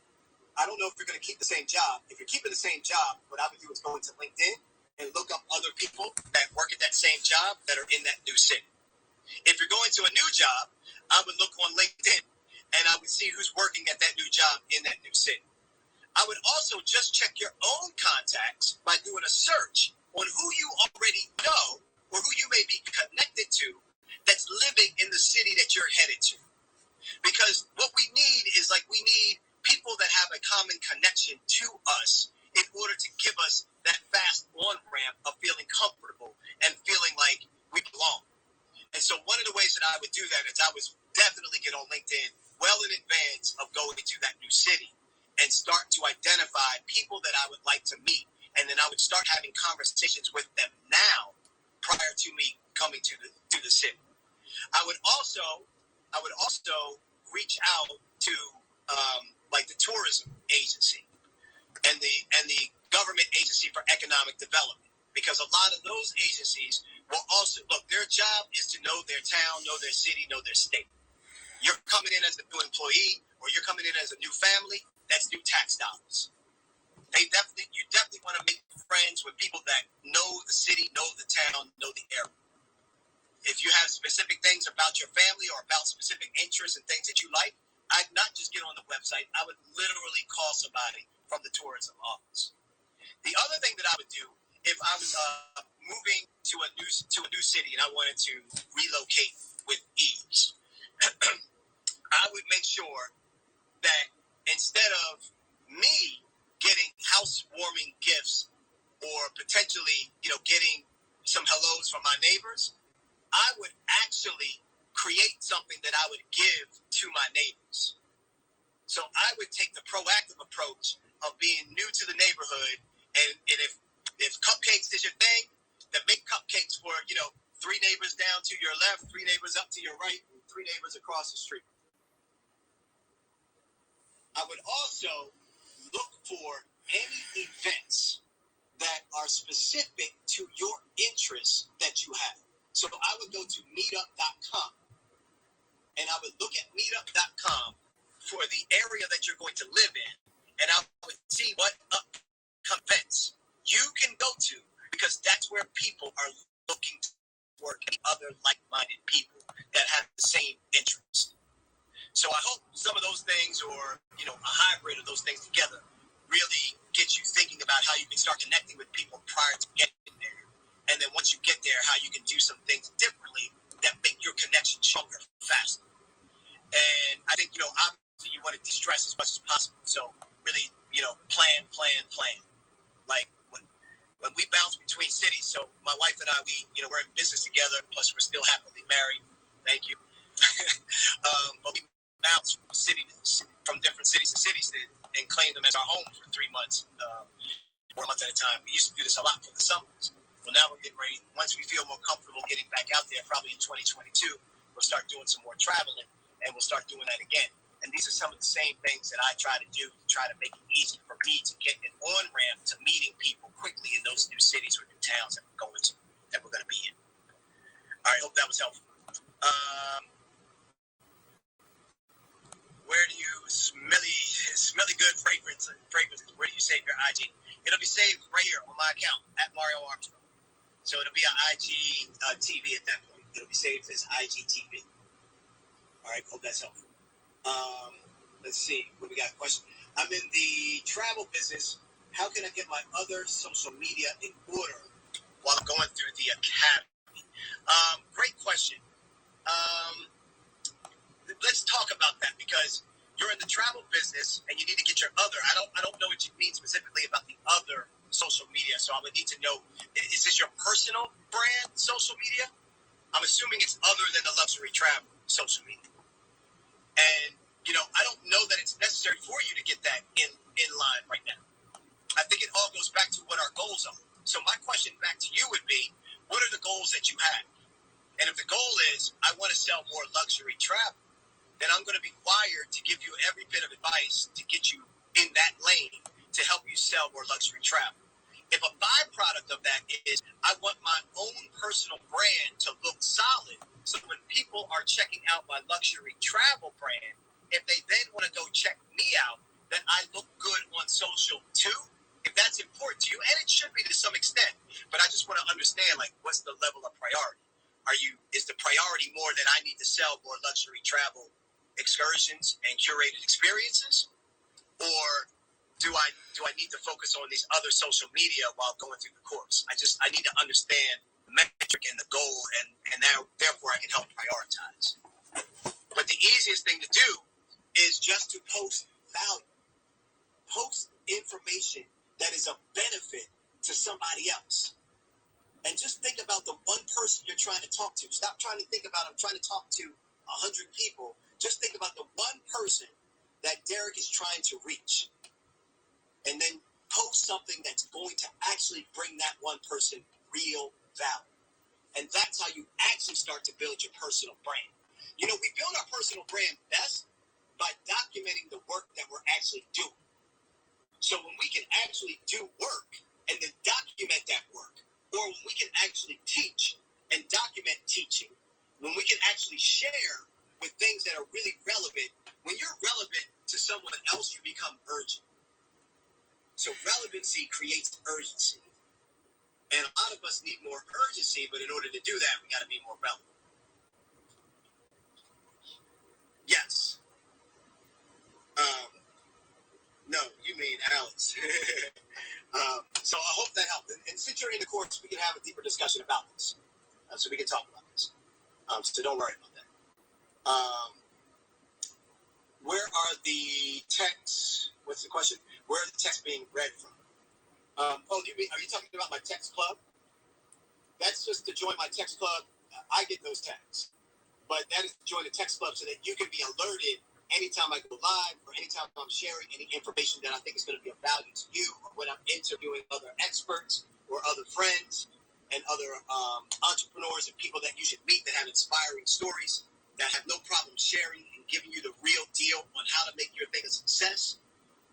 I don't know if you're going to keep the same job. If you're keeping the same job, what I would do is go into LinkedIn and look up other people that work at that same job that are in that new city. If you're going to a new job, I would look on LinkedIn and I would see who's working at that new job in that new city. I would also just check your own contacts by doing a search on who you already know or who you may be connected to that's living in the city that you're headed to. Because what we need is we need people that have a common connection to us in order to give us that fast on-ramp of feeling comfortable and feeling like we belong. And so one of the ways that I would do that is I would definitely get on LinkedIn well in advance of going to that new city and start to identify people that I would like to meet. And then I would start having conversations with them now prior to me coming to the city. I would also reach out to the tourism agency and the government agency for economic development, because a lot of those agencies will also their job is to know their town, know their city, know their state. You're coming in as a new employee or you're coming in as a new family, that's new tax dollars. You definitely want to make friends with people that know the city, know the town, know the area. If you have specific things about your family or about specific interests and things that you like, I'd not just get on the website. I would literally call somebody from the tourism office. The other thing that I would do if I was moving to a new city and I wanted to relocate with ease, I would make sure that instead of me getting housewarming gifts or potentially, getting some hellos from my neighbors, I would actually create something that I would give to my neighbors. So I would take the proactive approach of being new to the neighborhood, and if cupcakes is your thing, then make cupcakes for 3 neighbors down to your left, 3 neighbors up to your right, and 3 neighbors across the street. I would also look for any events that are specific to your interests that you have. So I would go to meetup.com, and I would look at meetup.com for the area that you're going to live in, and I would see what upcoming events you can go to, because that's where people are looking for other like-minded people that have the same interests. So I hope some of those things, or a hybrid of those things together, really get you thinking about how you can start connecting with people prior to getting there. And then once you get there, how you can do some things differently that make your connection stronger, faster. And I think, obviously you want to de-stress as much as possible. So really, plan. Like when we bounce between cities, so my wife and I, we're in business together, plus we're still happily married. Thank you. But we bounce from different cities to cities and claim them as our home for 3 months, 4 months at a time. We used to do this a lot for the summers. Well, now we're getting ready. Once we feel more comfortable getting back out there, probably in 2022, we'll start doing some more traveling, and we'll start doing that again. And these are some of the same things that I try to do to try to make it easy for me to get an on-ramp to meeting people quickly in those new cities or new towns that we're going to be in. All right, hope that was helpful. Where do you smelly good fragrances? Where do you save your IG? It'll be saved right here on my account at Mario Armstrong. So it'll be an IG TV at that point. It'll be saved as IGTV. All right, hope that's helpful. Let's see. What we got? A question. I'm in the travel business. How can I get my other social media in order while I'm going through the academy? Great question. Let's talk about that, because you're in the travel business and you need to get your other. I don't know what you mean specifically about the other social media, so I would need to know, is this your personal brand social media? I'm assuming it's other than the luxury travel social media. And, I don't know that it's necessary for you to get that in line right now. I think it all goes back to what our goals are. So my question back to you would be, what are the goals that you have? And if the goal is, I want to sell more luxury travel, then I'm going to be wired to give you every bit of advice to get you in that lane to help you sell more luxury travel. If a byproduct of that is, I want my own personal brand to look solid, so when people are checking out my luxury travel brand, if they then want to go check me out, then I look good on social too. If that's important to you, and it should be to some extent, but I just want to understand, what's the level of priority? Is the priority more that I need to sell more luxury travel excursions and curated experiences, or do I need to focus on these other social media while going through the course? I need to understand the metric and the goal, and now therefore I can help prioritize. But the easiest thing to do is just to post value, post information that is of benefit to somebody else. And just think about the one person you're trying to talk to. Stop trying to think about, I'm trying to talk to 100 people. Just think about the one person that Derek is trying to reach. And then post something that's going to actually bring that one person real value. And that's how you actually start to build your personal brand. We build our personal brand best by documenting the work that we're actually doing. So when we can actually do work and then document that work, or when we can actually teach and document teaching, when we can actually share with things that are really relevant, when you're relevant to someone else, you become urgent. So relevancy creates urgency. And a lot of us need more urgency, but in order to do that, we got to be more relevant. Yes. No, you mean Alex. So I hope that helped. And since you're in the course, we can have a deeper discussion about this. So we can talk about this. So don't worry about that. Where are the texts? What's the question? Where are the texts being read from? Are you talking about my text club? That's just to join my text club. I get those texts. But that is to join the text club so that you can be alerted anytime I go live or anytime I'm sharing any information that I think is going to be of value to you, or when I'm interviewing other experts or other friends and other entrepreneurs and people that you should meet that have inspiring stories, that have no problem sharing and giving you the real deal on how to make your thing a success.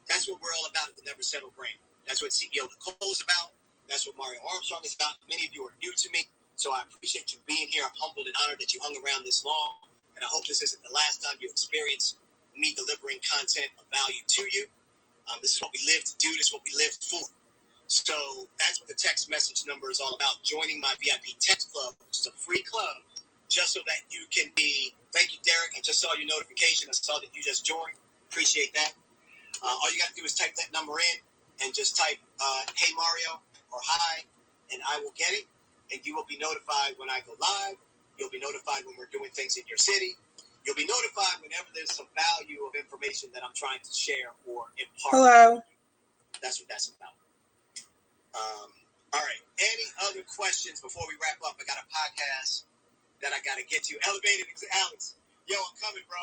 That's what we're all about at the Never Settle brand. That's what CEO Nicole is about. That's what Mario Armstrong is about. Many of you are new to me, so I appreciate you being here. I'm humbled and honored that you hung around this long, and I hope this isn't the last time you experience me delivering content of value to you. This is what we live to do. This is what we live for. So that's what the text message number is all about. Joining my VIP text club, which is a free club, just so that you can be. Thank you, Derek. I just saw your notification. I saw that you just joined. Appreciate that. All you got to do is type that number in and just type, hey, Mario, or hi, and I will get it. And you will be notified when I go live. You'll be notified when we're doing things in your city. You'll be notified whenever there's some value of information that I'm trying to share or impart. Hello. That's what that's about. All right. Any other questions before we wrap up? I got a podcast that I got to get to. Elevated Alex. Yo, I'm coming, bro.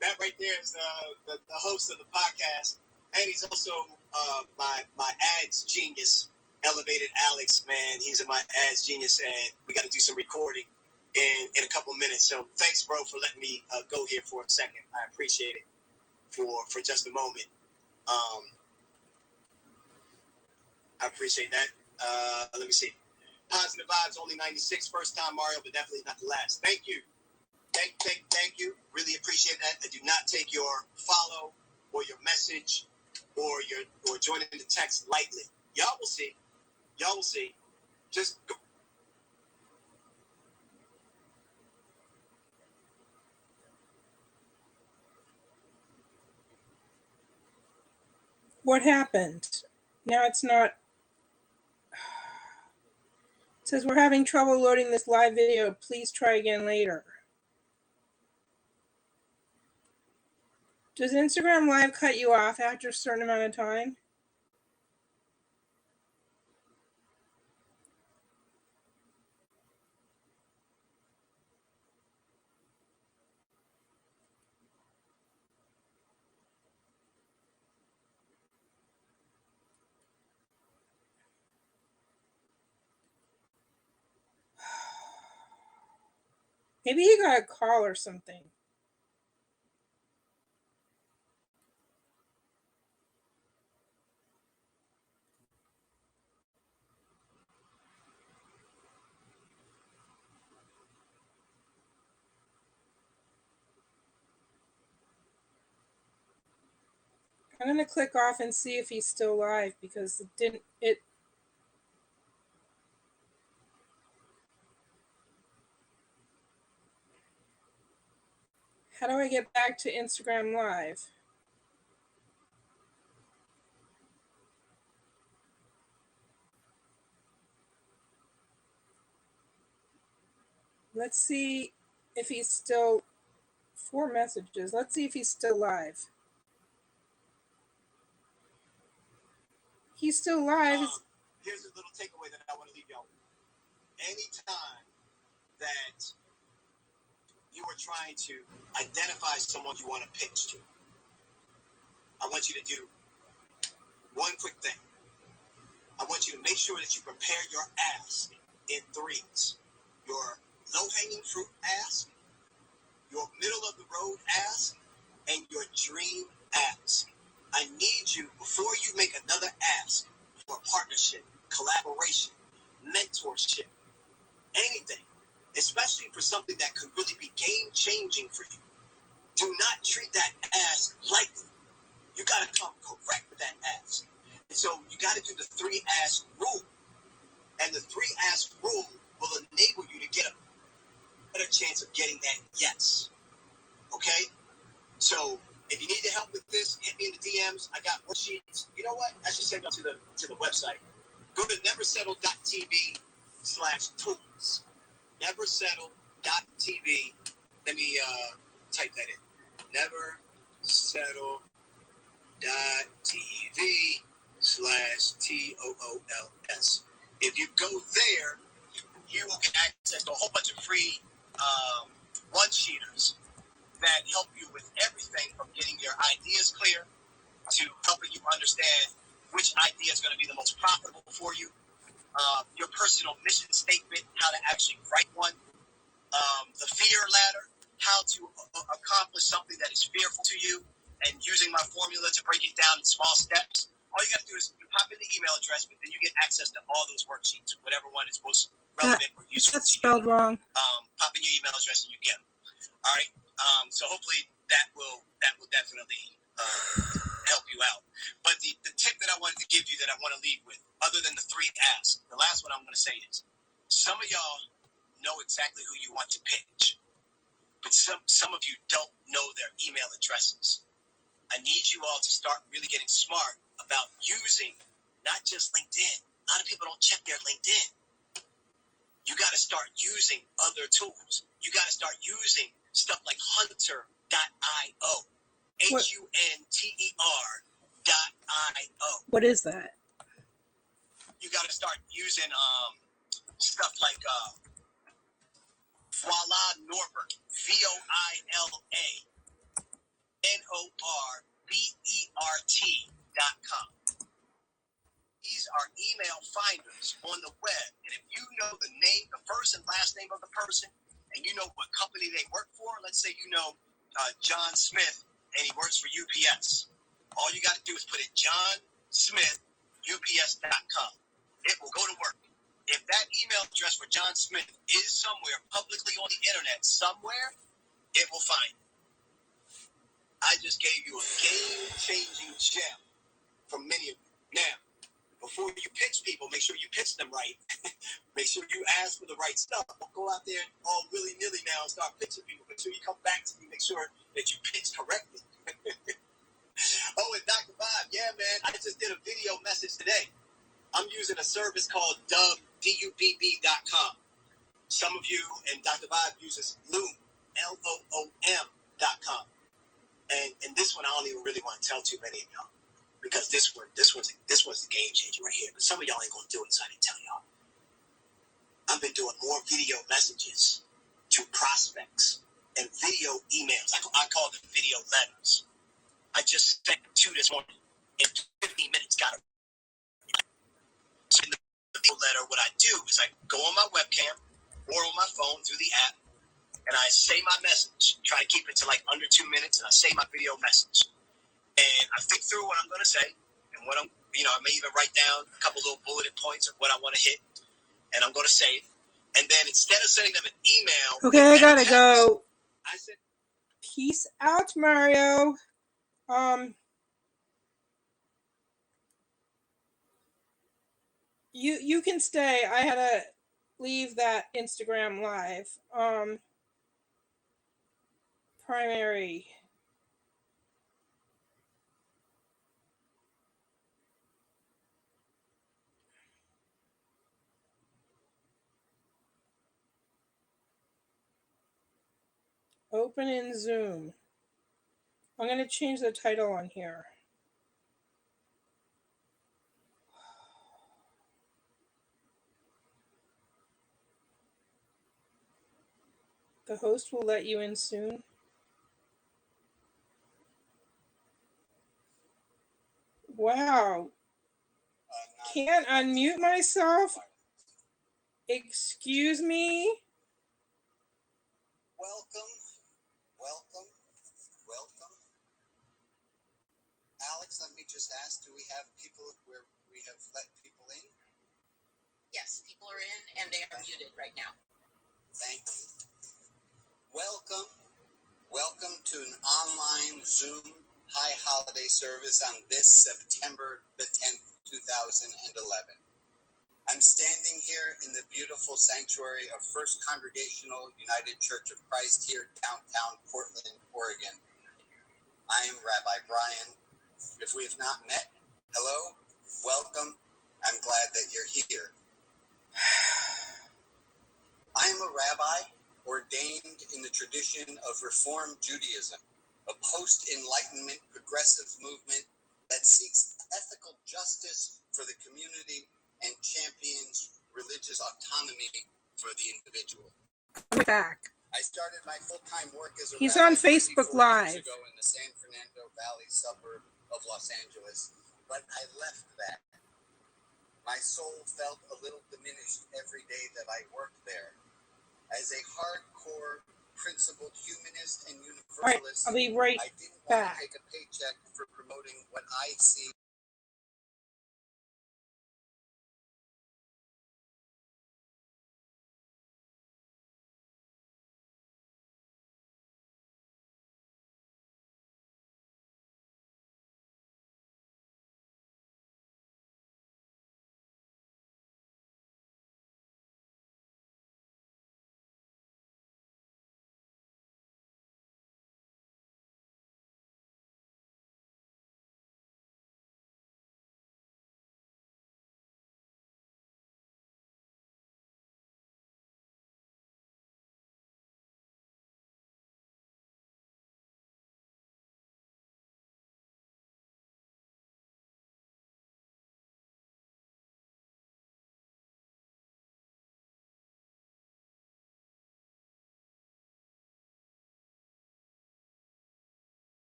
That right there is the host of the podcast, and he's also my ads genius, Elevated Alex. Man, he's my ads genius, and we got to do some recording in a couple minutes. So thanks, bro, for letting me go here for a second. I appreciate it for just a moment. I appreciate that. Let me see. Positive vibes, only 96. First time, Mario, but definitely not the last. Thank you. Thank you. Really appreciate that. I do not take your follow or your message or joining the text lightly. Y'all will see. Y'all will see. Just go. What happened? Now it's not. It says we're having trouble loading this live video. Please try again later. Does Instagram Live cut you off after a certain amount of time? Maybe he got a call or something. I'm going to click off and see if he's still live because How do I get back to Instagram Live? Let's see if he's still 4 messages. Let's see if he's still live. He's still live. Here's a little takeaway that I want to leave y'all with. Anytime that you are trying to identify someone you want to pitch to, I want you to do one quick thing. I want you to make sure that you prepare your ask in threes. Your low-hanging fruit ask, your middle-of-the-road ask, and your dream ask. I need you, before you make another ask for a partnership, collaboration, mentorship, anything, especially for something that could really be game-changing for you, do not treat that ask lightly. You got to come correct with that ask. And so you got to do the 3 ask rule. And the 3 ask rule will enable you to get a better chance of getting that yes. Okay? So if you need help with this, hit me in the DMs. I got worksheets. You know what? I should send them to the website. Go to neversettle.tv/tools. Neversettle.tv. Let me type that in. Neversettle.tv/TOOLS. If you go there, you will get access to a whole bunch of free one-sheeters that help you with everything from getting your ideas clear to helping you understand which idea is going to be the most profitable for you, your personal mission statement, how to actually write one, the fear ladder, how to accomplish something that is fearful to you, and using my formula to break it down in small steps. All you got to do is you pop in the email address, but then you get access to all those worksheets, whatever one is most relevant or useful That's to you. spelled wrong. Pop in your email address and you get them. All right. So hopefully that will definitely help you out. But the tip that I wanted to give you that I want to leave with, other than the 3 asks, the last one I'm going to say is, some of y'all know exactly who you want to pitch, but some of you don't know their email addresses. I need you all to start really getting smart about using not just LinkedIn. A lot of people don't check their LinkedIn. You got to start using other tools. You got to start using stuff like hunter.io, hunter.io. What is that? You got to start using stuff like Voila Norbert, VOILANORBERT.com. These are email finders on the web. And if you know the name, the first and last name of the person, and you know what company they work for, let's say you know John Smith and he works for UPS. All you got to do is put in johnsmithups.com. It will go to work. If that email address for John Smith is somewhere publicly on the internet, somewhere, it will find it. I just gave you a game-changing gem from many of you. Now, before you pitch people, make sure you pitch them right. Make sure you ask for the right stuff. Don't go out there all willy-nilly now and start pitching people. Make sure you come back to me. Make sure that you pitch correctly. Oh, and Dr. Bob, yeah, man, I just did a video message today. I'm using a service called dubb.com. Some of you and Dr. Bob uses Loom, LOOM.com. And this one I don't even really want to tell too many of y'all, because this was the game changer right here. But some of y'all ain't gonna do it, so I didn't tell y'all. I've been doing more video messages to prospects and video emails. I call them video letters. I just sent 2 this morning in 15 minutes. Got it. So in the video letter, what I do is I go on my webcam or on my phone through the app, and I say my message. Try to keep it to like under 2 minutes, and I say my video message. And I think through what I'm going to say, and what I may even write down a couple little bulleted points of what I want to hit, and I'm going to say it. And then instead of sending them an email, Okay, I gotta text, go. I said, Peace out, Mario. You can stay. I had to leave that Instagram live. Primary. Open in Zoom. I'm going to change the title on here. The host will let you in soon. Wow. Can't unmute myself? Excuse me? welcome. Alex, let me just ask, do we have people where we have let people in? Yes, people are in and they are muted right now. Thank you. Welcome to an online Zoom high holiday service on this September the 10th, 2011. I'm standing here in the beautiful sanctuary of First Congregational United Church of Christ here downtown Portland, Oregon. I am Rabbi Brian. If we have not met, hello, welcome. I'm glad that you're here. I am a rabbi ordained in the tradition of Reform Judaism, a post-Enlightenment progressive movement that seeks ethical justice for the community and champions religious autonomy for the individual. I'm back. I started my full-time work as a He's rabbi on Facebook 24 Live. years ago in the San Fernando Valley suburb of Los Angeles, but I left that. My soul felt a little diminished every day that I worked there. As a hardcore, principled humanist and All right, universalist, I'll be right I didn't want back. to take a paycheck for promoting what I see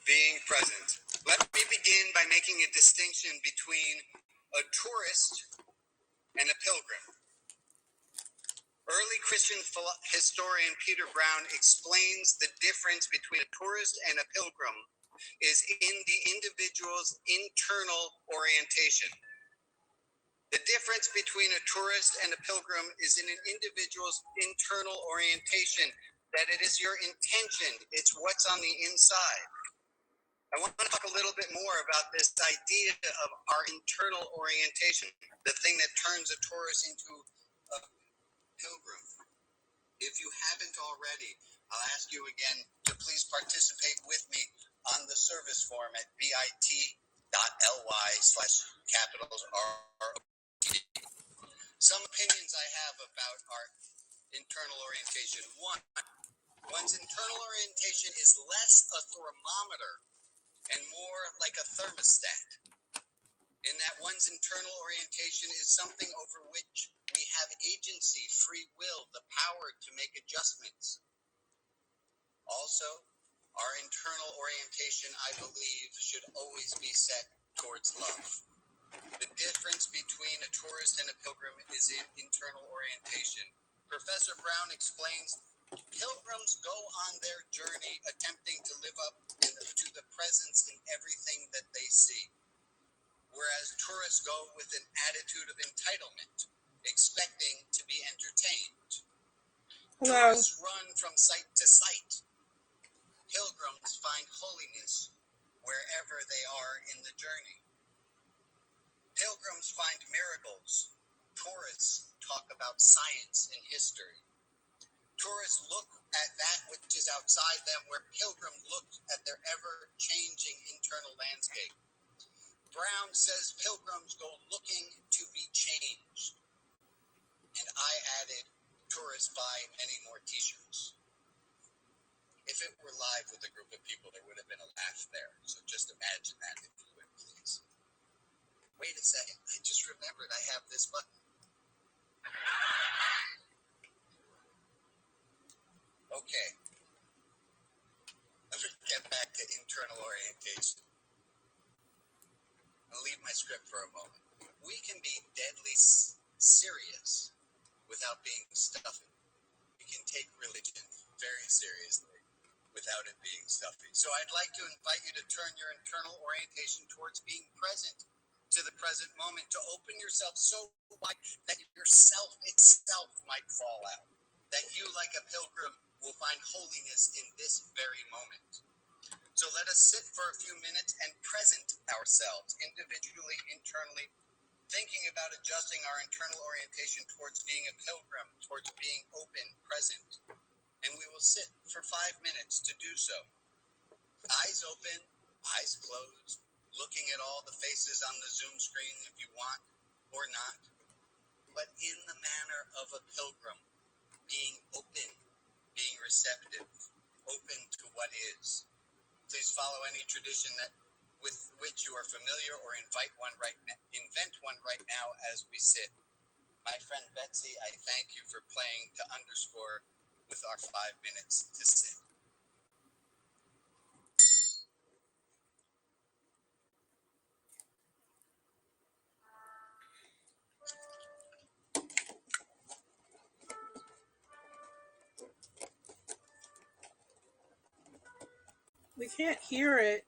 being present. Let me begin by making a distinction between a tourist and a pilgrim. Early Christian historian Peter Brown explains the difference between a tourist and a pilgrim is in the individual's internal orientation. The difference between a tourist and a pilgrim is in an individual's internal orientation, that it is your intention, it's what's on the inside. I want to talk a little bit more about this idea of our internal orientation, the thing that turns a tourist into a pilgrim. If you haven't already, I'll ask you again to please participate with me on the service form at bit.ly/R. Some opinions I have about our internal orientation. One, one's internal orientation is less a thermometer and more like a thermostat, in that one's internal orientation is something over which we have agency, free will, the power to make adjustments. Also, our internal orientation, I believe, should always be set towards love. The difference between a tourist and a pilgrim is in internal orientation. Professor Brown explains, pilgrims go on their journey attempting to live up to the presence in everything that they see, whereas tourists go with an attitude of entitlement, expecting to be entertained. Hello. Tourists run from site to site. Pilgrims find holiness wherever they are in the journey. Pilgrims find miracles. Tourists talk about science and history. Tourists look at that which is outside them, where pilgrims look at their ever-changing internal landscape. Brown says pilgrims go looking to be changed. And I added, tourists buy many more t-shirts. If it were live with a group of people, there would have been a laugh there. So just imagine that, if you would, please. Wait a second, I just remembered I have this button. Okay. Let me get back to internal orientation. I'll leave my script for a moment. We can be deadly serious without being stuffy. We can take religion very seriously without it being stuffy. So I'd like to invite you to turn your internal orientation towards being present to the present moment, to open yourself so wide that yourself itself might fall out, that you, like a pilgrim, will find holiness in this very moment. So let us sit for a few minutes and present ourselves individually, internally, thinking about adjusting our internal orientation towards being a pilgrim, towards being open, present. And we will sit for 5 minutes to do so. Eyes open, eyes closed, looking at all the faces on the Zoom screen if you want, or not. But in the manner of a pilgrim, being open, being receptive, open to what is. Please follow any tradition with which you are familiar, or invent one right now as we sit. My friend Betsy, I thank you for playing to underscore with our 5 minutes to sit. We can't hear it.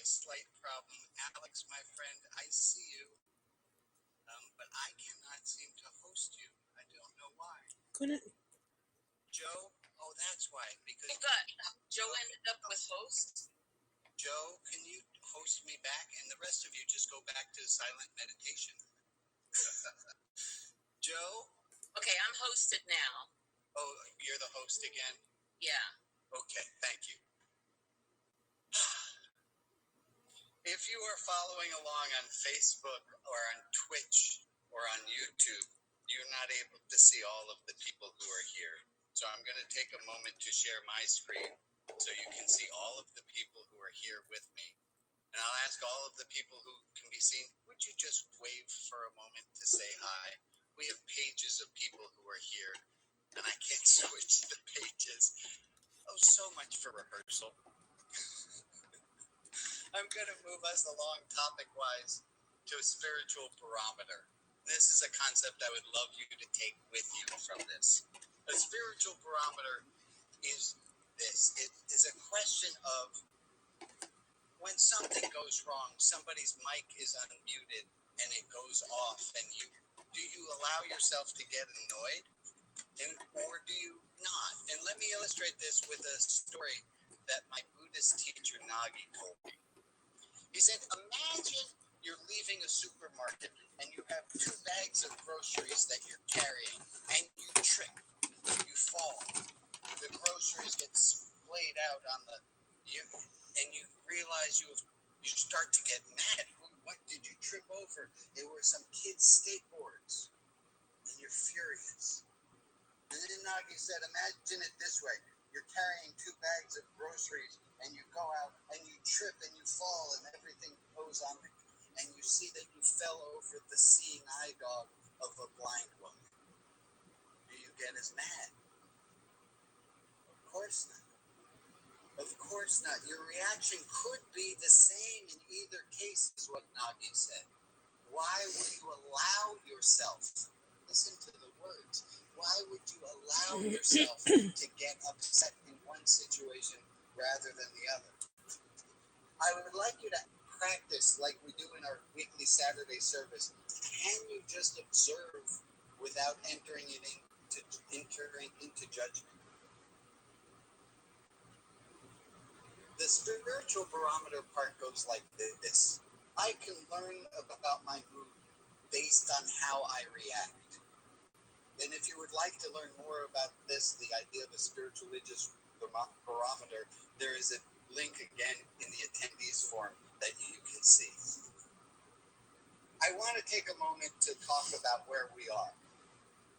a slight problem. Alex, my friend, I see you, but I cannot seem to host you. I don't know why. Couldn't. Joe? Oh, that's why. Because Joe ended up with host. Joe, can you host me back? And the rest of you just go back to silent meditation. Joe? Okay, I'm hosted now. Oh, you're the host again? Yeah. Okay, thank you. If you are following along on Facebook or on Twitch or on YouTube, you're not able to see all of the people who are here. So I'm going to take a moment to share my screen so you can see all of the people who are here with me. And I'll ask all of the people who can be seen, would you just wave for a moment to say hi? We have pages of people who are here, and I can't switch the pages. Oh, so much for rehearsal. I'm going to move us along topic-wise to a spiritual barometer. This is a concept I would love you to take with you from this. A spiritual barometer is this. It is a question of when something goes wrong, somebody's mic is unmuted and it goes off, and do you allow yourself to get annoyed, or do you not? And let me illustrate this with a story that my Buddhist teacher Nagi told me. He said, imagine you're leaving a supermarket and you have 2 bags of groceries that you're carrying, and you trip, you fall. The groceries get splayed out on and you realize you start to get mad. What did you trip over? It were some kids' skateboards, and you're furious. And then Nagi said, imagine it this way. You're carrying 2 bags of groceries, and you go out, and you trip, and you fall, and everything goes on. And you see that you fell over the seeing eye dog of a blind woman. Do you get as mad? Of course not. Of course not. Your reaction could be the same in either case, is what Nagi said. Why would you allow yourself, listen to the words, why would you allow yourself to get upset in one situation rather than the other? I would like you to practice like we do in our weekly Saturday service. Can you just observe without entering into judgment? The spiritual barometer part goes like this. I can learn about my mood based on how I react. And if you would like to learn more about this, the idea of a spiritual religious barometer, there is a link again in the attendees form that you can see. I want to take a moment to talk about where we are,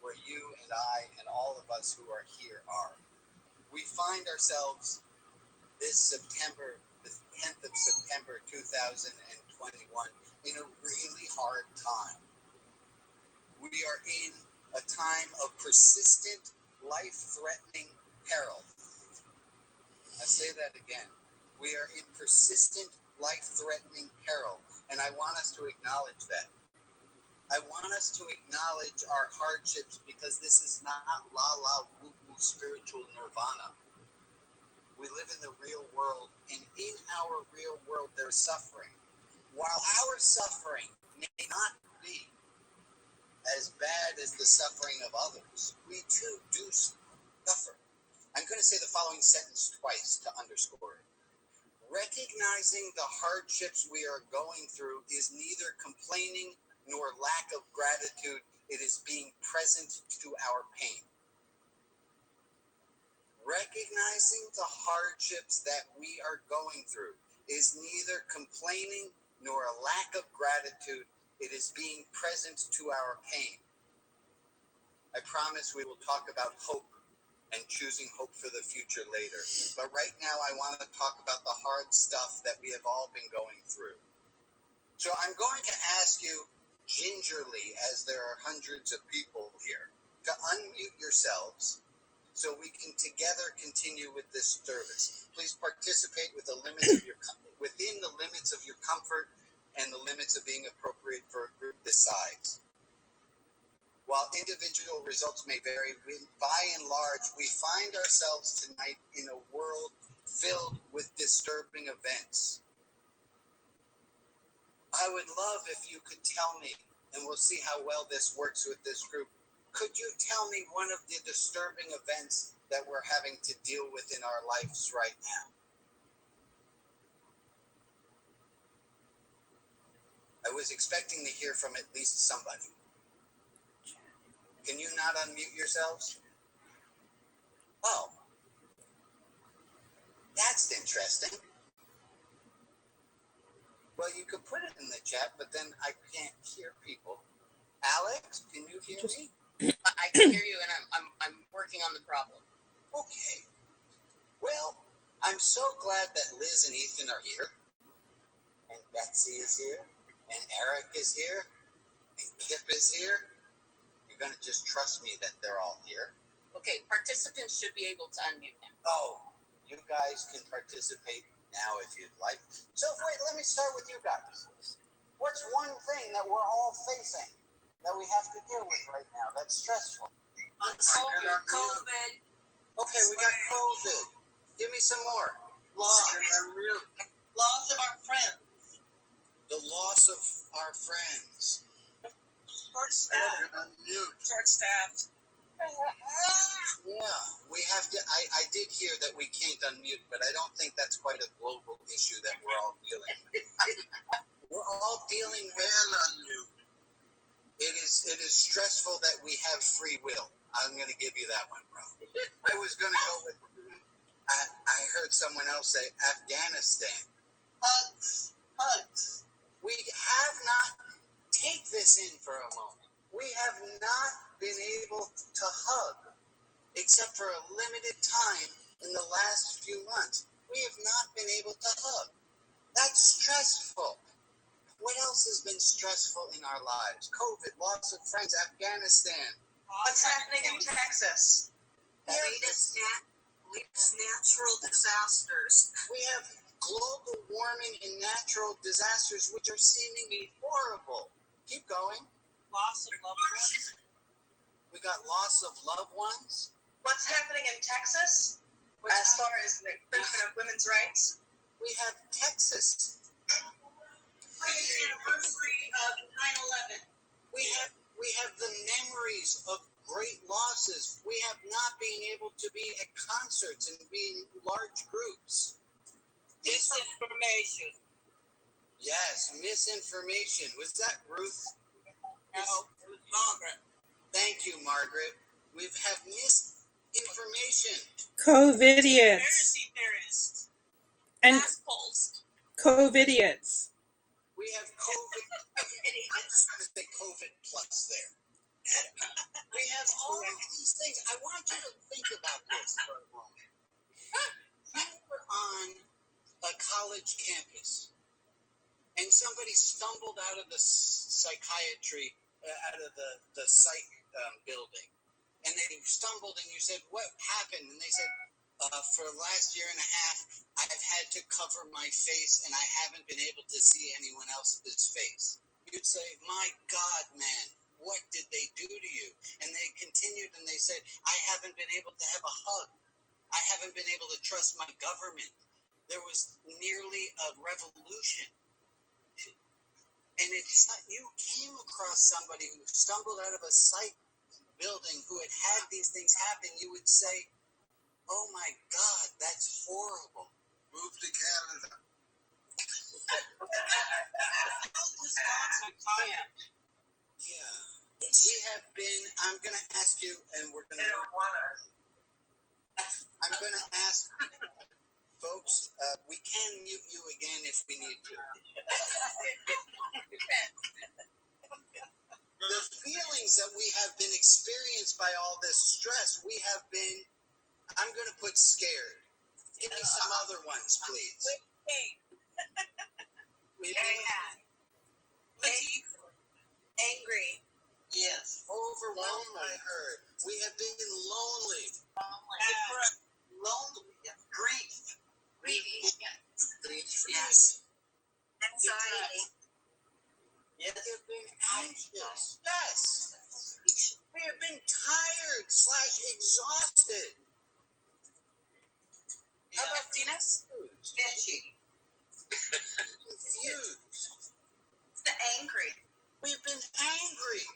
where you and I and all of us who are here are. We find ourselves this September, the 10th of September 2021, in a really hard time. We are in a time of persistent, life-threatening peril. I say that again. We are in persistent, life-threatening peril, and I want us to acknowledge that. I want us to acknowledge our hardships because this is not la-la woo-woo spiritual nirvana. We live in the real world, and in our real world, there's suffering. While our suffering may not be as bad as the suffering of others, we too do suffer. I'm going to say the following sentence twice to underscore it. Recognizing the hardships we are going through is neither complaining nor lack of gratitude. It is being present to our pain. Recognizing the hardships that we are going through is neither complaining nor a lack of gratitude. It is being present to our pain. I promise we will talk about hope and choosing hope for the future later. But right now I want to talk about the hard stuff that we have all been going through. So I'm going to ask you gingerly, as there are hundreds of people here, to unmute yourselves so we can together continue with this service. Please participate within the limits of your comfort and the limits of being appropriate for a group this size. While individual results may vary, by and large, we find ourselves tonight in a world filled with disturbing events. I would love if you could tell me, and we'll see how well this works with this group. Could you tell me one of the disturbing events that we're having to deal with in our lives right now? I was expecting to hear from at least somebody. Can you not unmute yourselves? Oh, that's interesting. Well, you could put it in the chat, but then I can't hear people. Alex, can you hear me? I can hear you, and I'm working on the problem. Okay. Well, I'm so glad that Liz and Ethan are here, and Betsy is here, and Eric is here, and Kip is here. You're going to just trust me that they're all here. Okay, participants should be able to unmute them. Oh, you guys can participate now if you'd like. So wait, let me start with you guys. What's one thing that we're all facing that we have to deal with right now that's stressful? COVID. Okay, we got COVID. Give me some more. Loss Loss of our friends. The loss of our friends. Short-staffed. Yeah, we have to. I did hear that we can't unmute, but I don't think that's quite a global issue that we're all dealing with. We're all dealing with unmute. It is stressful that we have free will. I'm going to give you that one, bro. I was going to go with. I heard someone else say Afghanistan. Hugs. We have not. Take this in for a moment. We have not been able to hug, except for a limited time in the last few months. We have not been able to hug. That's stressful. What else has been stressful in our lives? COVID, loss of friends, Afghanistan. What's happening in Texas? Latest natural disasters. We have global warming and natural disasters, which are seemingly horrible. Keep going. Loss of loved ones. We got loss of loved ones. What's happening in Texas as far as the treatment of women's rights? We have Texas. 20th anniversary of 9/11. We have the memories of great losses. We have not been able to be at concerts and be in large groups. Disinformation. Yes, misinformation. Was that Ruth? No, it was Margaret. Thank you, Margaret. We have misinformation. COVIDiots Conspiracy theorists. and Assholes. COVIDiots. We have COVID. I'm just going to say COVID plus there. We have all of these things. I want you to think about this for a moment. You were on a college campus, and somebody stumbled out of the psychiatry, out of the psych building, and they stumbled, and you said, "What happened?" And they said, "For the last year and a half, I've had to cover my face, and I haven't been able to see anyone else's face." You'd say, "My God, man, what did they do to you?" And they continued, and they said, "I haven't been able to have a hug. I haven't been able to trust my government." There was nearly a revolution. And if you came across somebody who stumbled out of a psych building who had these things happen, you would say, "Oh my God, that's horrible. Move to Canada." Yeah. We have been, I'm going to ask you, and we're going to, I'm going to ask folks, we can mute you again if we need to. The feelings that we have been experienced by all this stress, we have been, I'm going to put scared. Give me some other ones, please. Angry. Yes. Overwhelmed, I heard. We have been lonely. Lonely. Grief. Yes. Anxiety. Yes. We have been anxious. Yes. We have been tired / exhausted. How about Venus? Confused. angry. We've been angry.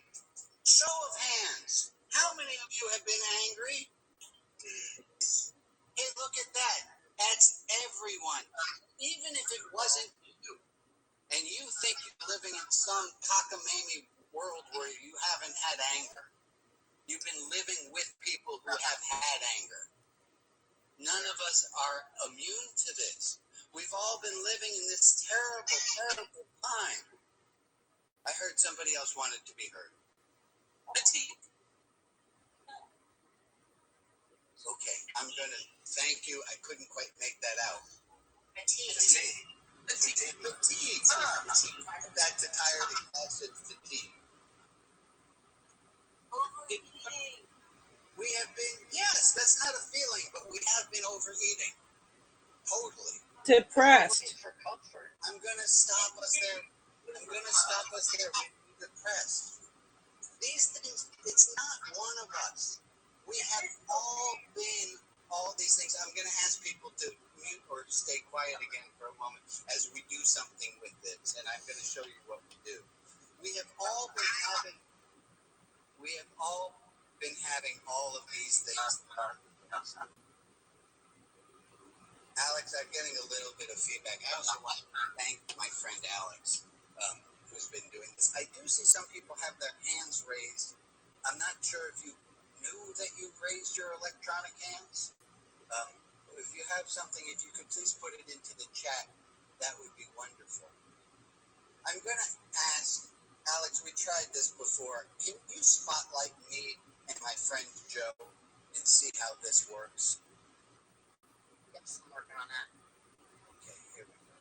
Show of hands. How many of you have been angry? Hey, look at that. That's everyone. Even if it wasn't you, and you think you're living in some cockamamie world where you haven't had anger. You've been living with people who have had anger. None of us are immune to this. We've all been living in this terrible, terrible time. I heard somebody else wanted to be heard. Okay, I'm going to thank you. I couldn't quite make that out. Fatigue. That's entirely false. It's fatigue. We have been, yes, that's not a feeling, but we have been overeating. Totally. Depressed. I'm going to stop us there. We're depressed. These things, it's not one of us. We have all been all these things. I'm going to ask people to mute or stay quiet again for a moment as we do something with this, and I'm going to show you what we do. We have all been having all of these things. Alex, I'm getting a little bit of feedback. I also want to thank my friend Alex, who's been doing this. I do see some people have their hands raised. I'm not sure if you knew that you've raised your electronic hands. If you have something, if you could please put it into the chat, that would be wonderful. I'm going to ask, Alex, we tried this before. Can you spotlight me and my friend Joe and see how this works? Yes, I'm working on that. Okay, here we go.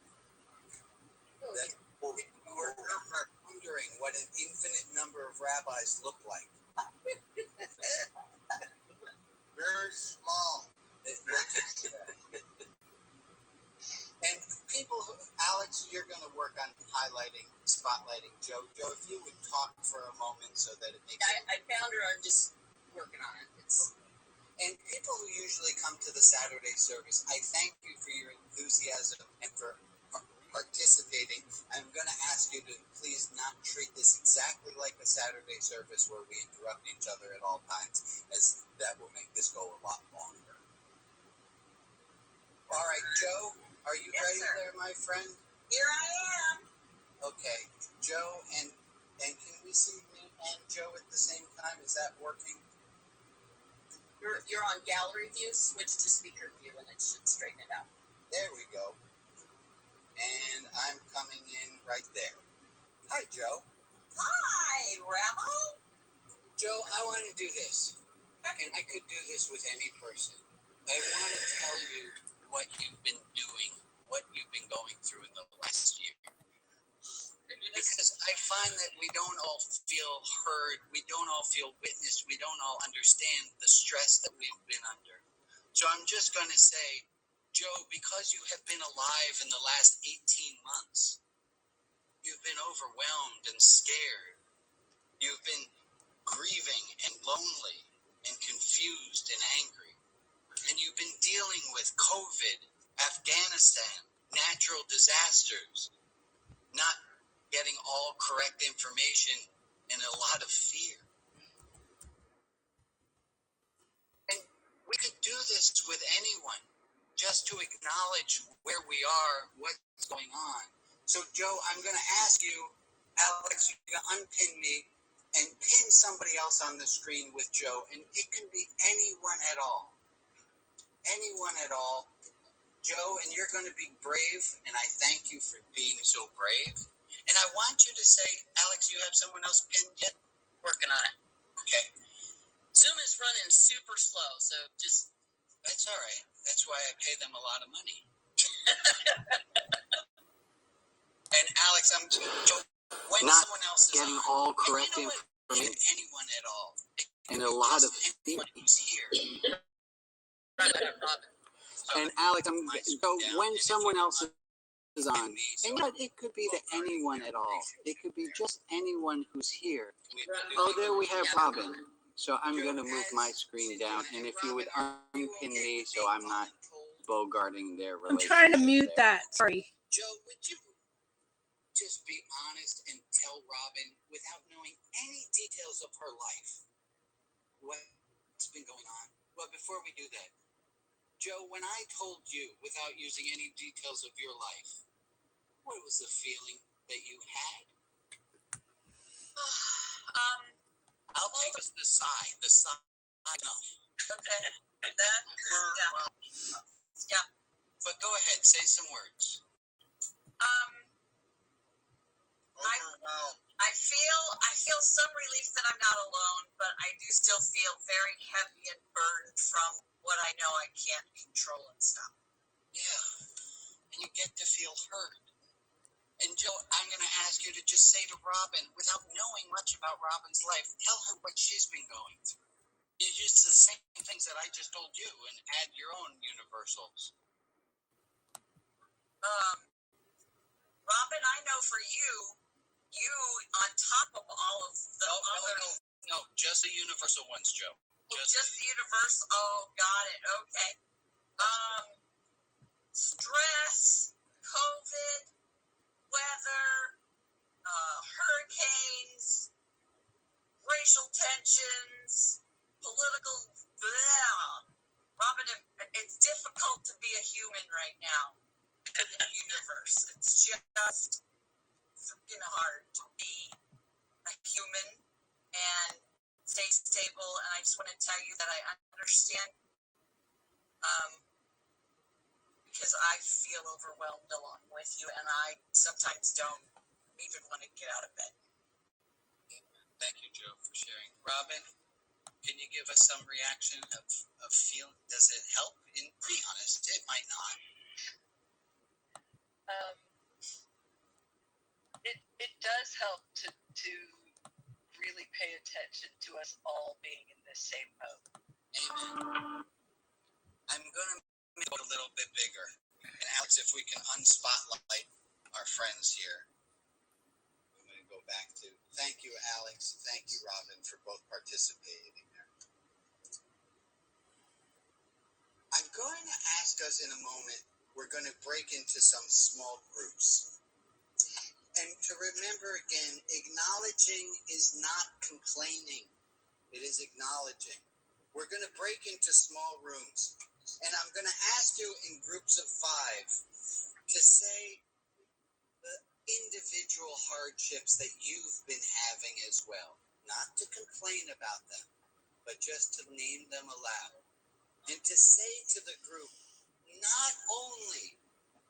We're wondering what an infinite number of rabbis look like. Very small. And people who, Alex, you're going to work on highlighting, spotlighting Joe. Joe, if you would talk for a moment so that it makes I found her. I'm just working on it. And people who usually come to the Saturday service, I thank you for your enthusiasm and for participating. I'm going to ask you to please not treat this exactly like a Saturday service where we interrupt each other at all times, as that will make this go a lot longer. All right, Joe, are you ready there, my friend? Here I am. Okay, Joe, and can we see me and Joe at the same time? Is that working? You're on gallery view. Switch to speaker view, and it should straighten it out. There we go. And I'm coming in right there. Hi, Joe. Hi, Rabbi. Joe, I want to do this. And I could do this with any person. I want to tell you what you've been doing, what you've been going through in the last year. Because I find that we don't all feel heard, we don't all feel witnessed, we don't all understand the stress that we've been under. So I'm just going to say, Joe, because you have been alive in the last 18 months, you've been overwhelmed and scared. You've been grieving and lonely and confused and angry. And you've been dealing with COVID, Afghanistan, natural disasters, not getting all correct information, and a lot of fear. And we could do this with anyone, just to acknowledge where we are, what's going on. So, Joe, I'm going to ask you, Alex, you can unpin me and pin somebody else on the screen with Joe, and it can be anyone at all. Anyone at all. Joe, and you're going to be brave, and I thank you for being so brave. And I want you to say, Alex, you have someone else pinned yet? Working on it. Okay. Zoom is running super slow, so just... That's all right. That's why I pay them a lot of money. And Alex, I'm when not someone else is getting on, all correct and you know information. Anyone at all. And a lot of anyone who's here. And Alex, so when someone else is on, and yet it could be to anyone at all. It could be just anyone who's here. Oh, there we have Robin. So I'm going to move my screen down, and if you would unpin me so I'm not bogarting their relationship. I'm trying to mute that. Sorry. Joe, would you just be honest and tell Robin, without knowing any details of her life, what's been going on? Well, before we do that, Joe, when I told you, without using any details of your life, what was the feeling that you had? I'll take us the side. No. Okay. That, yeah. But go ahead, say some words. I feel some relief that I'm not alone, but I do still feel very heavy and burdened from what I know I can't control and stop. Yeah. And you get to feel heard. And Joe, I'm going to ask you to just say to Robin, without knowing much about Robin's life, tell her what she's been going through. You use the same things that I just told you and add your own universals. Robin, I know for you on top of all of the No, just the universal ones, Joe. Just the universal. Oh, got it. Okay. Stress, COVID, weather, hurricanes, racial tensions, political. Blah. Robin, it's difficult to be a human right now in the universe. It's just freaking hard to be a human and stay stable. And I just want to tell you that I understand because I feel overwhelmed along with you, and I sometimes don't even want to get out of bed. Thank you, Joe, for sharing. Robin, can you give us some reaction of feeling? Does it help? And be honest, it might not. It does help to really pay attention to us all being in this same boat. Amen. I'm going to make it a little bit bigger. And Alex, if we can unspotlight our friends here. I'm going to go back to, thank you, Alex. Thank you, Robin, for both participating there. I'm going to ask us in a moment, we're going to break into some small groups. And to remember again, acknowledging is not complaining. It is acknowledging. We're going to break into small rooms. And I'm going to ask you in groups of 5 to say the individual hardships that you've been having as well. Not to complain about them, but just to name them aloud. And to say to the group, not only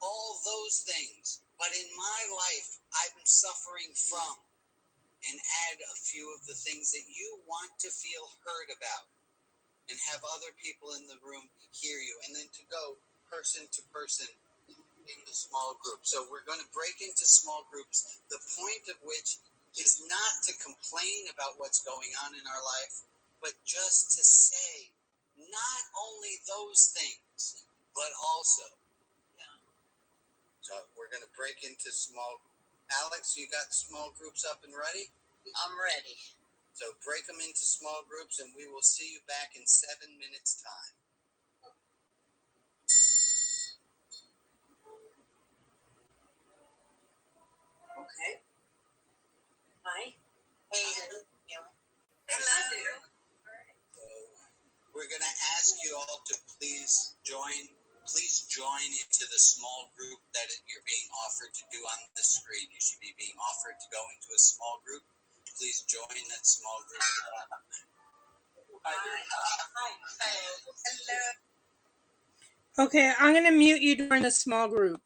all those things, but in my life, I'm suffering from, and add a few of the things that you want to feel heard about, and have other people in the room hear you, and then to go person to person in the small group. So we're going to break into small groups, the point of which is not to complain about what's going on in our life, but just to say not only those things, but also. So we're going to break into small. Alex, you got small groups up and ready? I'm ready. So break them into small groups, and we will see you back in 7 minutes' time. Okay. Hi. Hey. Hello. So we're going to ask you all to please join into the small group that you're being offered to do on the screen. You should be being offered to go into a small group. Please join that small group. Hello. Okay, I'm going to mute you during the small group.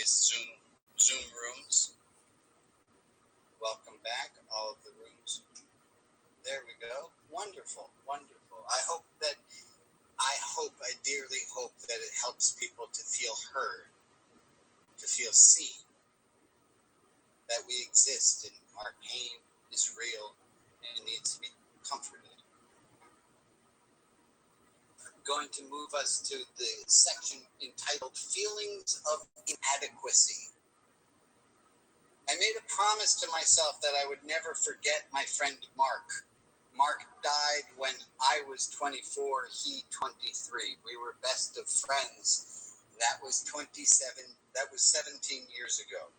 various Zoom rooms. Welcome back, all of the rooms. There we go. Wonderful, wonderful. I dearly hope that it helps people to feel heard, to feel seen, that we exist and our pain is real and it needs to be comforted. Going to move us to the section entitled Feelings of Inadequacy. I made a promise to myself that I would never forget my friend Mark. Mark died when I was 24, he 23. We were best of friends. That was 17 years ago.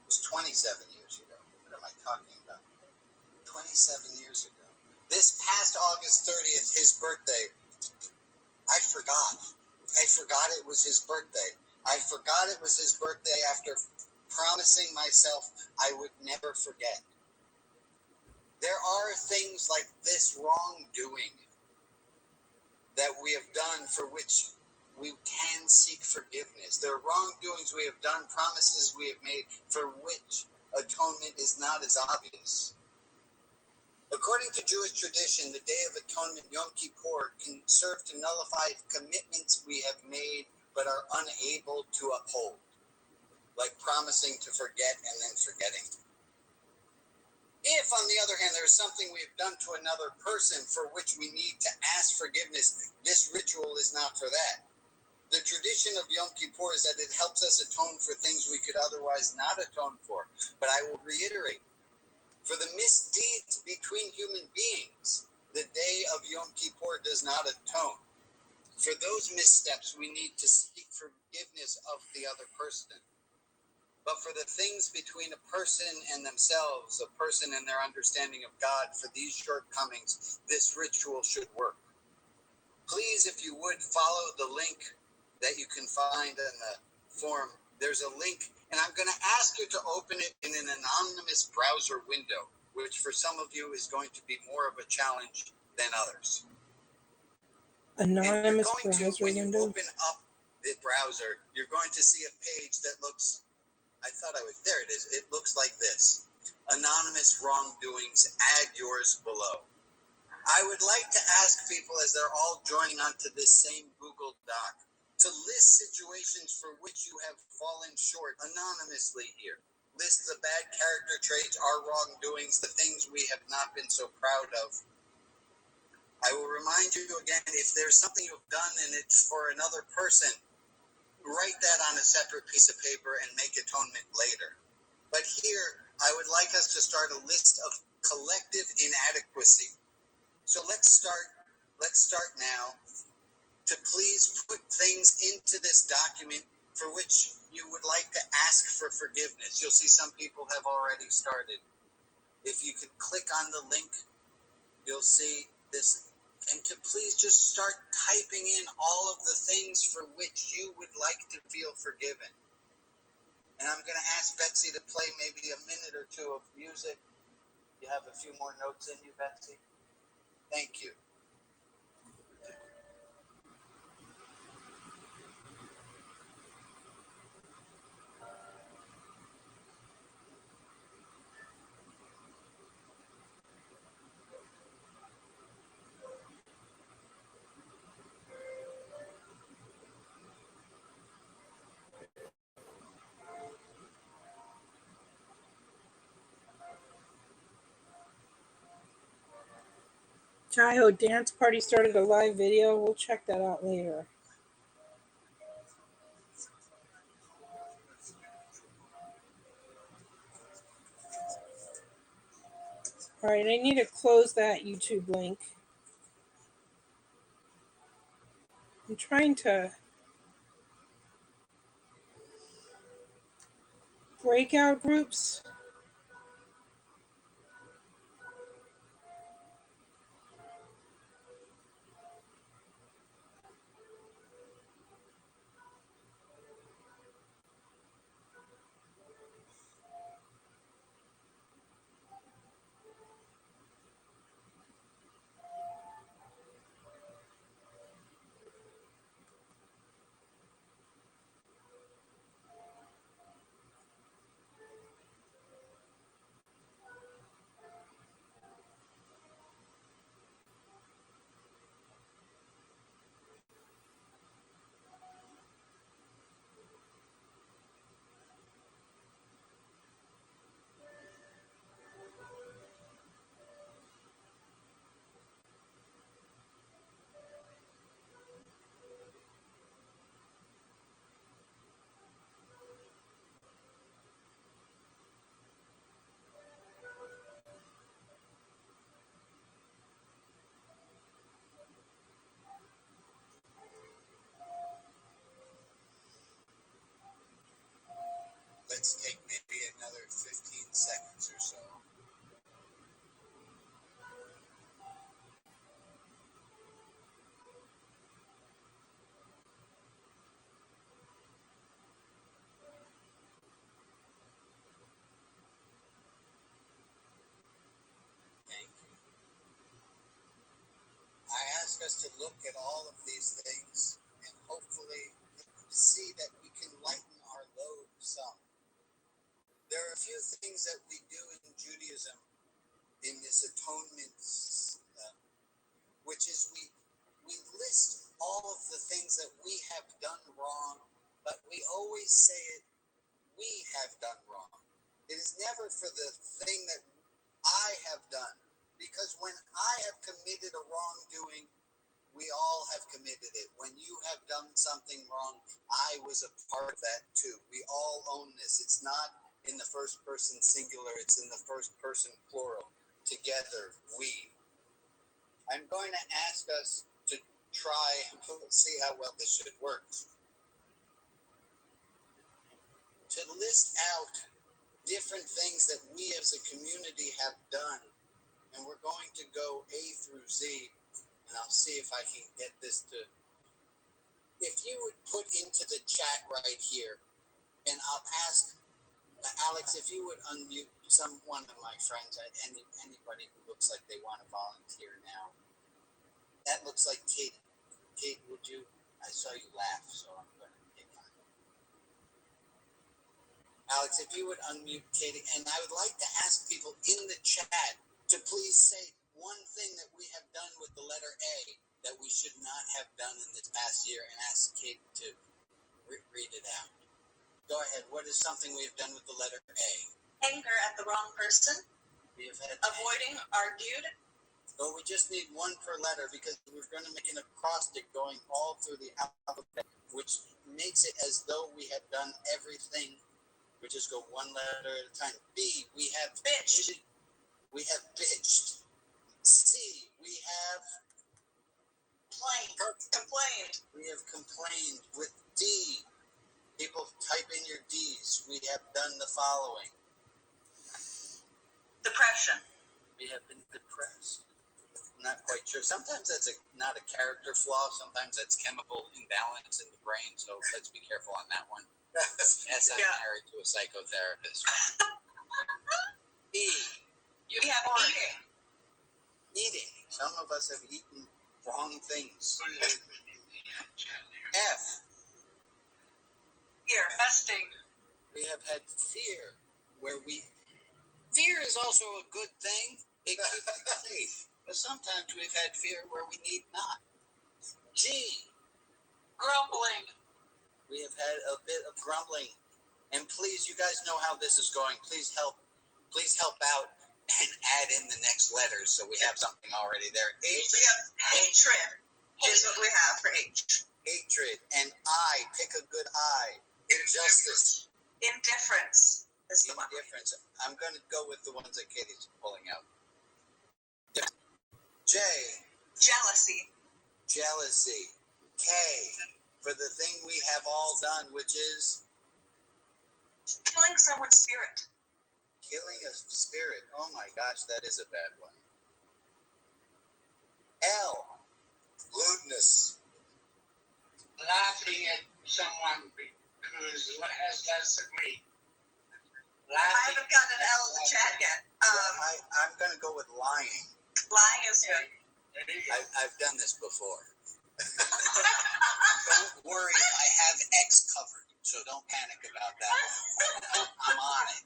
It was 27 years ago. What am I talking about? 27 years ago. This past August 30th, his birthday, I forgot. I forgot it was his birthday. I forgot it was his birthday after promising myself I would never forget. There are things like this wrongdoing that we have done for which we can seek forgiveness. There are wrongdoings we have done, promises we have made for which atonement is not as obvious. According to Jewish tradition, the Day of Atonement, Yom Kippur, can serve to nullify commitments we have made but are unable to uphold, like promising to forget and then forgetting. If, on the other hand, there is something we have done to another person for which we need to ask forgiveness, this ritual is not for that. The tradition of Yom Kippur is that it helps us atone for things we could otherwise not atone for. But I will reiterate, for the misdeeds between human beings, the day of Yom Kippur does not atone. For those missteps, we need to seek forgiveness of the other person. But for the things between a person and themselves, a person and their understanding of God, for these shortcomings, this ritual should work. Please, if you would, follow the link that you can find in the form. There's a link, and I'm going to ask you to open it in an anonymous browser window, which for some of you is going to be more of a challenge than others. Anonymous browser browser window. When you window. open up the browser, you're going to see a page that looks, there it is. It looks like this. Anonymous wrongdoings, add yours below. I would like to ask people, as they're all joining onto this same Google Doc, to list situations for which you have fallen short anonymously here. List the bad character traits, our wrongdoings, the things we have not been so proud of. I will remind you again, if there's something you've done and it's for another person, write that on a separate piece of paper and make atonement later. But here, I would like us to start a list of collective inadequacy. So let's start now to please put things into this document for which you would like to ask for forgiveness. You'll see some people have already started. If you could click on the link, you'll see this. And to please just start typing in all of the things for which you would like to feel forgiven. And I'm going to ask Betsy to play maybe a minute or two of music. You have a few more notes in you, Betsy? Thank you. Tahoe Dance Party started a live video. We'll check that out later. All right, I need to close that YouTube link. I'm trying to breakout groups. Let's take maybe another 15 seconds or so. Thank you. I ask us to look at all of these things and hopefully see that we can lighten our load some. There are a few things that we do in Judaism in this atonement, which is we list all of the things that we have done wrong, but we always say it, we have done wrong. It is never for the thing that I have done, because when I have committed a wrongdoing, we all have committed it. When you have done something wrong, I was a part of that too. We all own this. It's not in the first person singular, it's in the first person plural. Together, we. I'm going to ask us to try and see how well this should work. To list out different things that we as a community have done. And we're going to go A through Z, and I'll see if I can get this to. If you would put into the chat right here, and I'll ask Alex if you would unmute one of my friends, anybody who looks like they want to volunteer now. That looks like Kate. Kate, would you? I saw you laugh, so I'm going to pick on you. Alex, if you would unmute Katie, and I would like to ask people in the chat to please say one thing that we have done with the letter A that we should not have done in this past year, and ask Kate to read it out. Go ahead. What is something we have done with the letter A? Anger at the wrong person. We have had Avoiding, argued. Oh, we just need one per letter because we're going to make an acrostic going all through the alphabet, which makes it as though we have done everything. We just go one letter at a time. B, we have bitched. We have bitched. C, we have complained. We have complained. With D, people type in your D's. We have done the following. Depression. We have been depressed. I'm not quite sure. Sometimes that's not a character flaw. Sometimes that's chemical imbalance in the brain. So let's be careful on that one. Yes, I'm married to a psychotherapist. E. We have eating. Eating. Some of us have eaten wrong things. F. Fear. Festing. We have had fear, where fear is also a good thing. It keeps us safe. But sometimes we've had fear where we need not. G. Grumbling. We have had a bit of grumbling. And please, you guys know how this is going. Please help out and add in the next letters so we have something already there. H. We have hatred. Is what we have for H. Hatred. And I. Pick a good I. Injustice. Indifference. Indifference. I'm going to go with the ones that Katie's pulling out. J. Jealousy. Jealousy. K. For the thing we have all done, which is Killing someone's spirit. killing a spirit. Oh my gosh, that is a bad one. L. Lewdness. Laughing at someone because has less than me. I haven't gotten an L in the chat yet. I'm going to go with lying. Lying is good. I've done this before. Don't worry, I have X covered, so don't panic about that. I'm on it.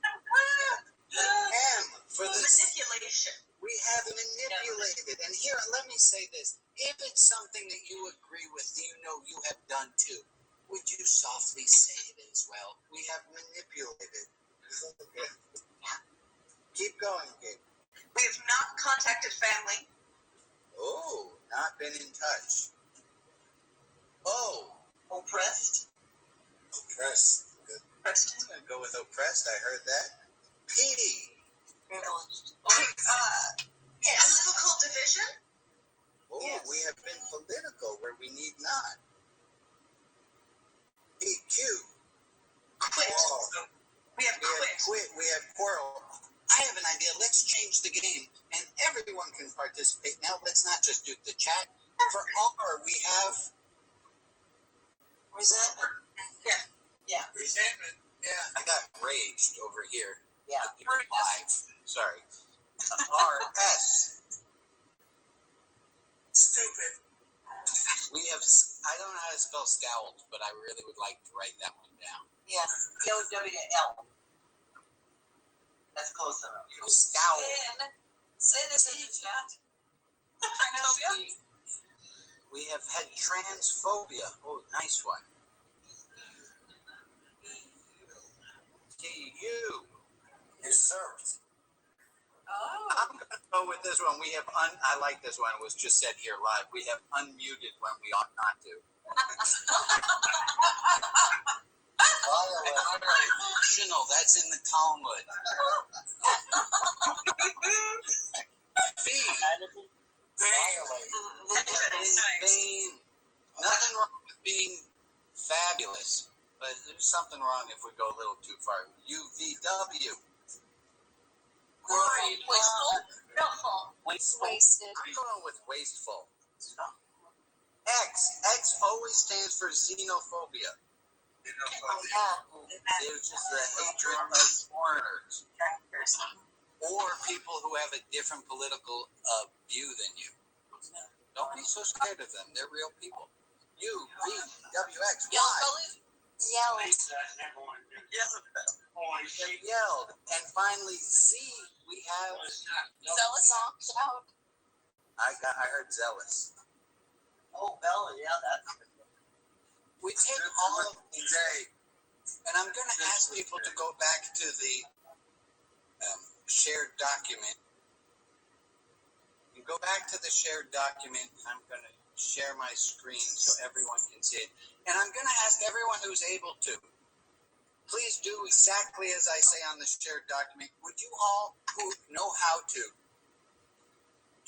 M for the Manipulation. We have manipulated. And here, let me say this. If it's something that you agree with, you have done too, would you softly say it as well? We have manipulated. Keep going, Gabe. We have not contacted family. Oh, not been in touch. O. Oppressed. Oppressed. Good. Oppressed. I'm going to go with oppressed. I heard that. P. Political division. Oh, yes. We have been political where we need not. Q. Quit. Oh. We have quit. We have quarrel. I have an idea. Let's change the game, and everyone can participate. Now, let's not just do the chat. For R, we have resentment. Yeah. Resentment. Yeah, I got raged over here. Yeah. Live. Sorry. RS. Stupid. We have. I don't know how to spell scowled, but I really would like to write that one down. Yeah. COWL. That's close enough. Scowled. And say this in the chat. I know. We have had transphobia. Oh, nice one. TU. Usurped. Oh. I'm going to go with this one. We have I like this one. It was just said here live. We have unmuted when we ought not to. Emotional. That's in the Talmud. B. Vain. Nothing wrong with being fabulous, but there's something wrong if we go a little too far. UVW. Worried. Wasteful. Wasted. I'm going with wasteful. X always stands for xenophobia. There's just the hatred of foreigners or people who have a different political view than you. Don't be so scared of them. They're real people. UVWX. Yelled. They yelled. And finally, Z, we have. Zealous. I heard zealous. Oh, Bella, yeah, that's We take all of these, and I'm going to ask people to go back to the shared document. You go back to the shared document. I'm going to share my screen so everyone can see it. And I'm going to ask everyone who's able to, please do exactly as I say on the shared document. Would you all who know how to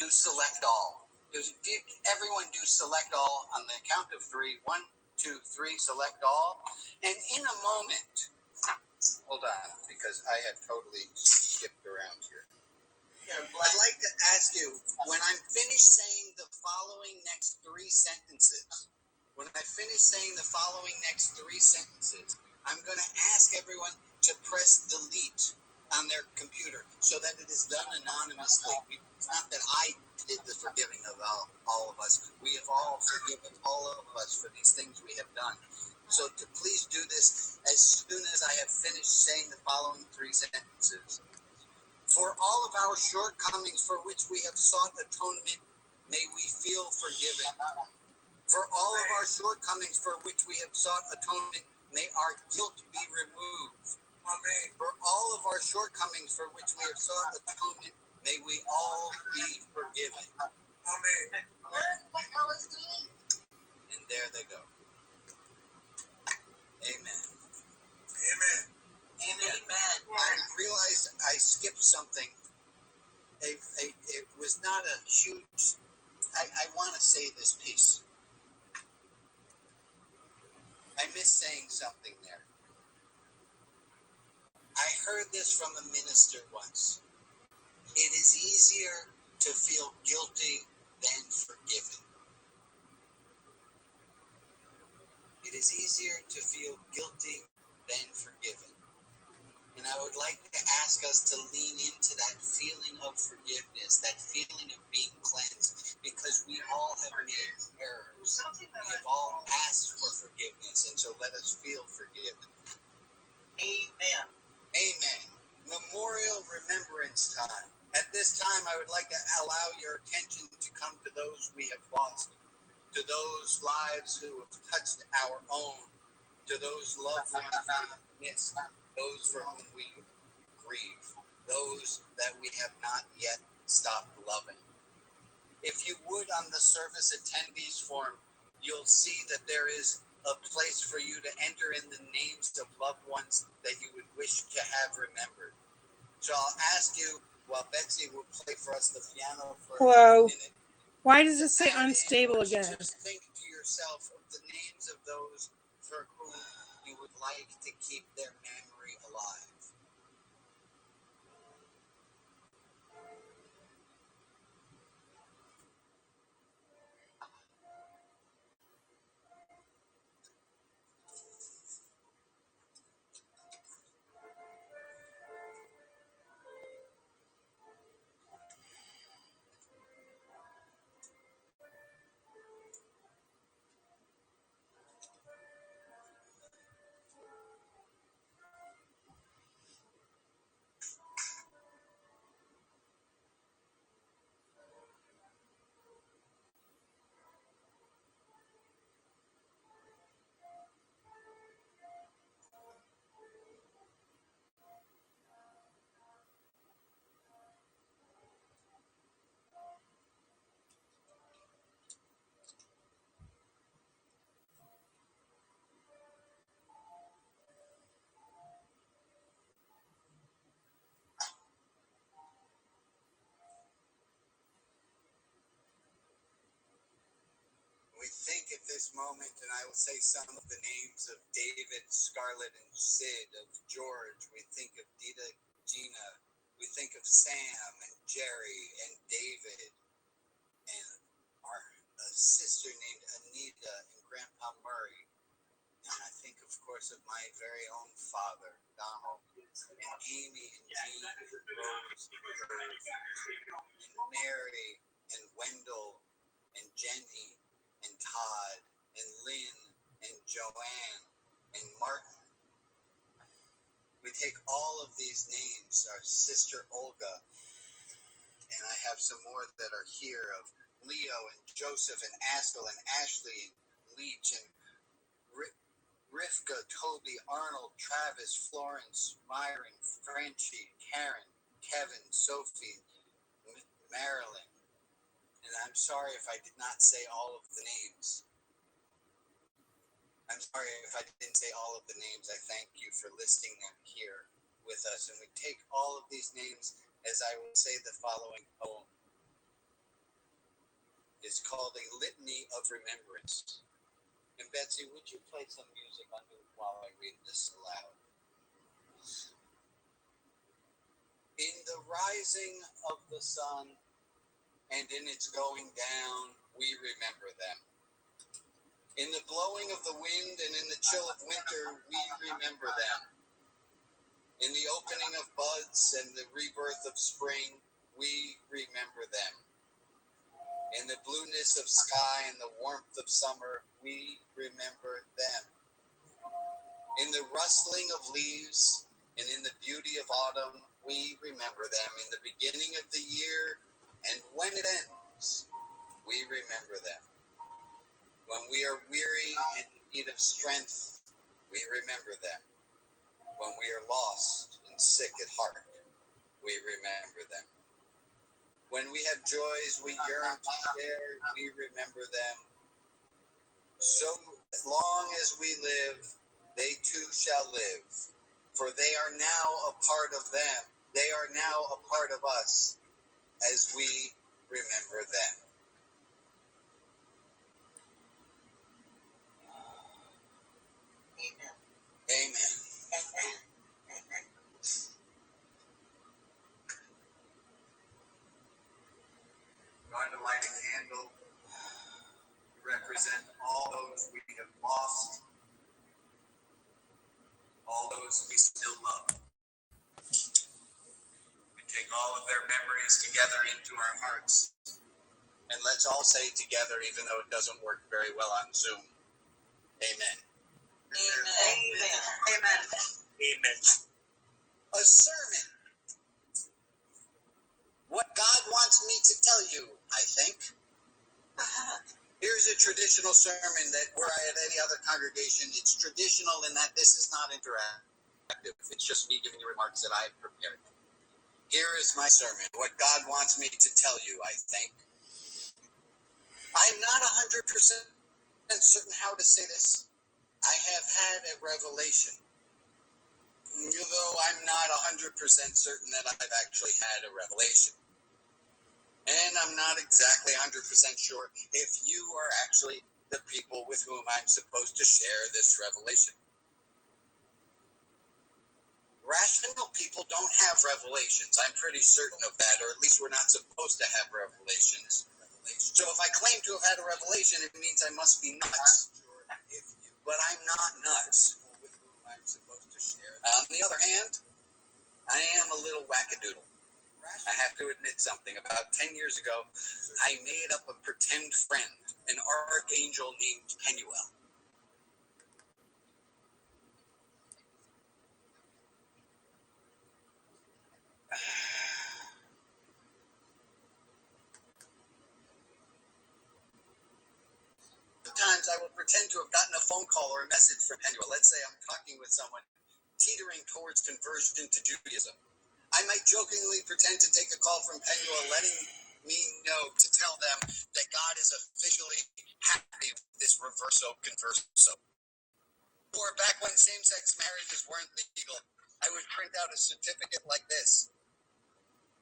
do select all? Everyone do select all on the count of 3. 1, 2, 3, select all. And in a moment, hold on, because I have totally skipped around here. I'd like to ask you, when I'm finished saying the following next 3 sentences, I'm going to ask everyone to press delete on their computer so that it is done anonymously. It's not that I did the forgiving of all of us. We have all forgiven all of us for these things we have done. So to please do this as soon as I have finished saying the following 3 sentences. For all of our shortcomings for which we have sought atonement, may we feel forgiven. For all of our shortcomings for which we have sought atonement, may our guilt be removed. Amen. For all of our shortcomings for which we have sought atonement, may we all be forgiven. Amen. And there they go. Amen. Amen. And amen. I realized I skipped something. It was not a huge. I want to say this piece. I missed saying something there. I heard this from a minister once. It is easier to feel guilty than forgiven. It is easier to feel guilty than forgiven. And I would like to ask us to lean into that feeling of forgiveness, that feeling of being cleansed, because we all have made errors. We have all asked for forgiveness, and so let us feel forgiven. Amen. Amen. Memorial Remembrance Time. At this time, I would like to allow your attention to come to those we have lost, to those lives who have touched our own, to those loved ones we have missed, those for whom we grieve, those that we have not yet stopped loving. If you would, on the service attendees form, you'll see that there is a place for you to enter in the names of loved ones that you would wish to have remembered. So I'll ask you, while Betsy will play for us the piano for a minute. Why does it say unstable again? Just think to yourself of the names of those for whom you would like to keep their memory alive. at this moment and I will say some of the names of David, Scarlett, and Sid, of George. We think of Dita, Gina. We think of Sam and Jerry and David and our sister named Anita and Grandpa Murray. And I think, of course, of my very own father, Donald, and Amy and Jean and Rose and Irv and Mary and Wendell and Jenny and Todd and Lynn and Joanne and Martin. We take all of these names, our sister Olga, and I have some more that are here, of Leo and Joseph and Askel and Ashley and Leach and Rivka, Toby, Arnold, Travis, Florence, Myron, Frenchie, Karen, Kevin, Sophie, Marilyn. And I'm sorry if I did not say all of the names. I'm sorry if I didn't say all of the names. I thank you for listing them here with us. And we take all of these names as I will say the following poem. It's called A Litany of Remembrance. And Betsy, would you play some music under while I read this aloud? In the rising of the sun and in its going down, we remember them. In the blowing of the wind and in the chill of winter, we remember them. In the opening of buds and the rebirth of spring, we remember them. In the blueness of sky and the warmth of summer, we remember them. In the rustling of leaves and in the beauty of autumn, we remember them. In the beginning of the year and when it ends, we remember them. When we are weary and in need of strength, we remember them. When we are lost and sick at heart, we remember them. When we have joys we yearn to share, we remember them. So long as we live, they too shall live. For they are now a part of them. They are now a part of us as we remember them. Amen. Amen. Amen. Amen. Going to light a candle to represent all those we have lost, all those we still love. We take all of their memories together into our hearts. And let's all say together, even though it doesn't work very well on Zoom, Amen. Amen. Amen. Amen. A sermon. What God wants me to tell you, I think. Here's a traditional sermon that were I at any other congregation, it's traditional in that this is not interactive. It's just me giving you remarks that I've prepared. Here is my sermon. What God wants me to tell you, I think. I'm not 100% certain how to say this. I have had a revelation. Although I'm not 100% certain that I've actually had a revelation. And I'm not exactly 100% sure if you are actually the people with whom I'm supposed to share this revelation. Rational people don't have revelations. I'm pretty certain of that, or at least we're not supposed to have revelations. So if I claim to have had a revelation, it means I must be nuts. But I'm not nuts. On the other hand, I am a little wackadoodle. I have to admit something. About 10 years ago, I made up a pretend friend, an archangel named Penuel. Sometimes I will pretend to have gotten a phone call or a message from Penuel. Let's say I'm talking with someone teetering towards conversion to Judaism. I might jokingly pretend to take a call from Penuel, letting me know to tell them that God is officially happy with this reverso converso. Or back when same-sex marriages weren't legal, I would print out a certificate like this.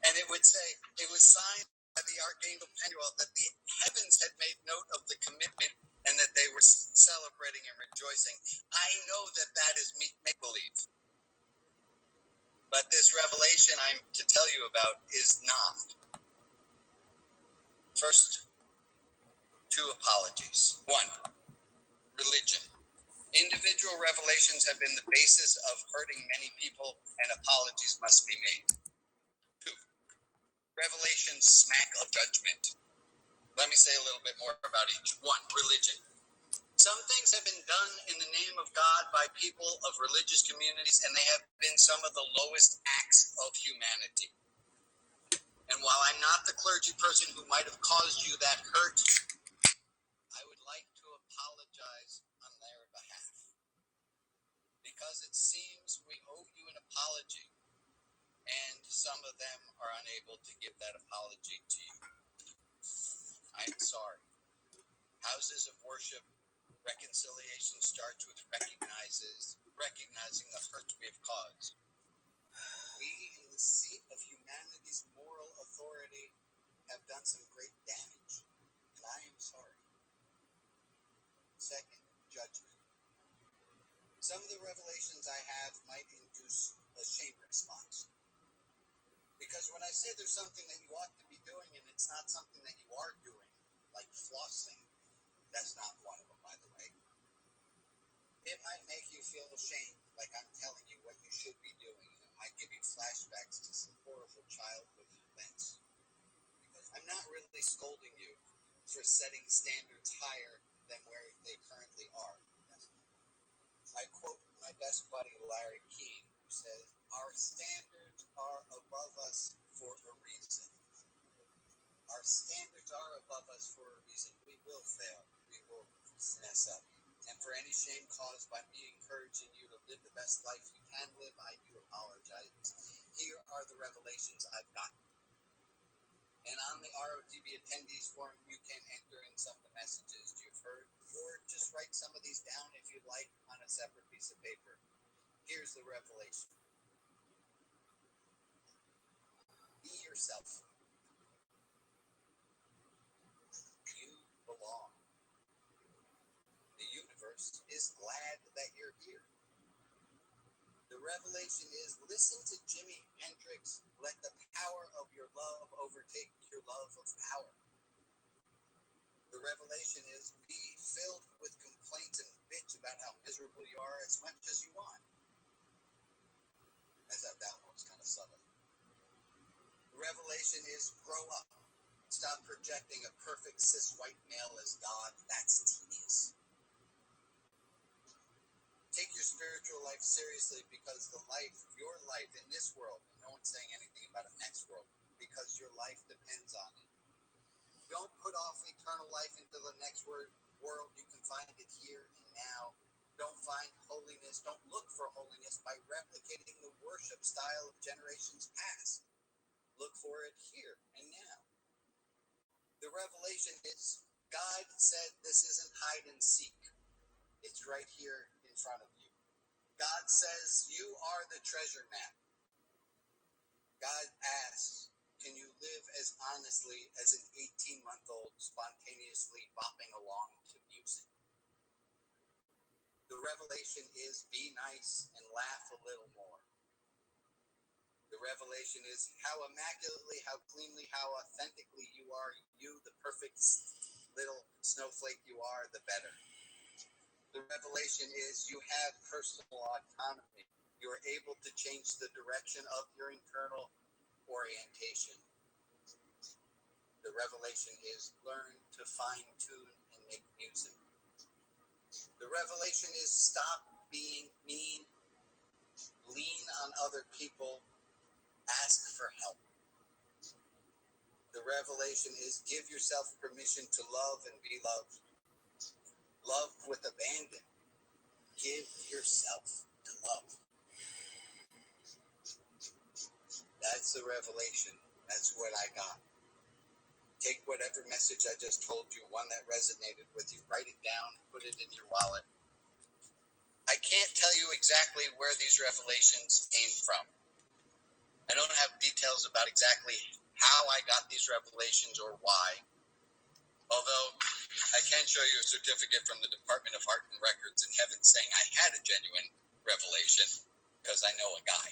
And it would say, it was signed by the Archangel Penuel that the heavens had made note of the commitment and that they were celebrating and rejoicing. I know that that is make-believe. But this revelation I'm to tell you about is not. First, two apologies. One, religion. Individual revelations have been the basis of hurting many people, and apologies must be made. Two, revelations smack of judgment. Let me say a little bit more about each. One, religion. Some things have been done in the name of God by people of religious communities, and they have been some of the lowest acts of humanity. And while I'm not the clergy person who might have caused you that hurt, I would like to apologize on their behalf. Because it seems we owe you an apology, and some of them are unable to give that apology to you. I'm sorry. Houses of worship, reconciliation starts with recognizing the hurt we have caused. We, in the seat of humanity's moral authority, have done some great damage, and I am sorry. Second, judgment. Some of the revelations I have might induce a shame response. Because when I say there's something that you ought to be doing and it's not something that you are doing, like flossing, that's not one of them, by the way. It might make you feel ashamed, like I'm telling you what you should be doing, and it might give you flashbacks to some horrible childhood events. Because I'm not really scolding you for setting standards higher than where they currently are. I quote my best buddy Larry King, who says, "Our standards are above us for a reason. Our standards are above us for a reason. We will fail. We will mess up. And for any shame caused by me encouraging you to live the best life you can live, I do apologize. Here are the revelations I've gotten." And on the ROTB attendees forum, you can enter in some of the messages you've heard, or just write some of these down if you'd like on a separate piece of paper. Here's the revelation. Be yourself. You belong. The universe is glad that you're here. The revelation is, listen to Jimi Hendrix. Let the power of your love overtake your love of power. The revelation is, be filled with complaints and bitch about how miserable you are as much as you want. I thought that one was kind of subtle. The revelation is, grow up. Stop projecting a perfect cis white male as God. That's tedious. Take your spiritual life seriously, because your life in this world, no one's saying anything about a next world, because your life depends on it. Don't put off eternal life into the next world. You can find it here and now. Don't find holiness. Don't look for holiness by replicating the worship style of generations past. Look for it here and now. The revelation is, God said this isn't hide and seek. It's right here in front of you. God says you are the treasure map. God asks, can you live as honestly as an 18-month-old spontaneously bopping along to music? The revelation is, be nice and laugh a little more. The revelation is, how immaculately, how cleanly, how authentically you are, you, the perfect little snowflake you are, the better. The revelation is, you have personal autonomy. You are able to change the direction of your internal orientation. The revelation is, learn to fine-tune and make music. The revelation is, stop being mean, lean on other people, ask for help. The revelation is, give yourself permission to love and be loved. Love with abandon. Give yourself to love. That's the revelation. That's what I got. Take whatever message I just told you, one that resonated with you, write it down, put it in your wallet. I can't tell you exactly where these revelations came from. I don't have details about exactly how I got these revelations or why. Although I can show you a certificate from the Department of Art and Records in heaven saying I had a genuine revelation because I know a guy.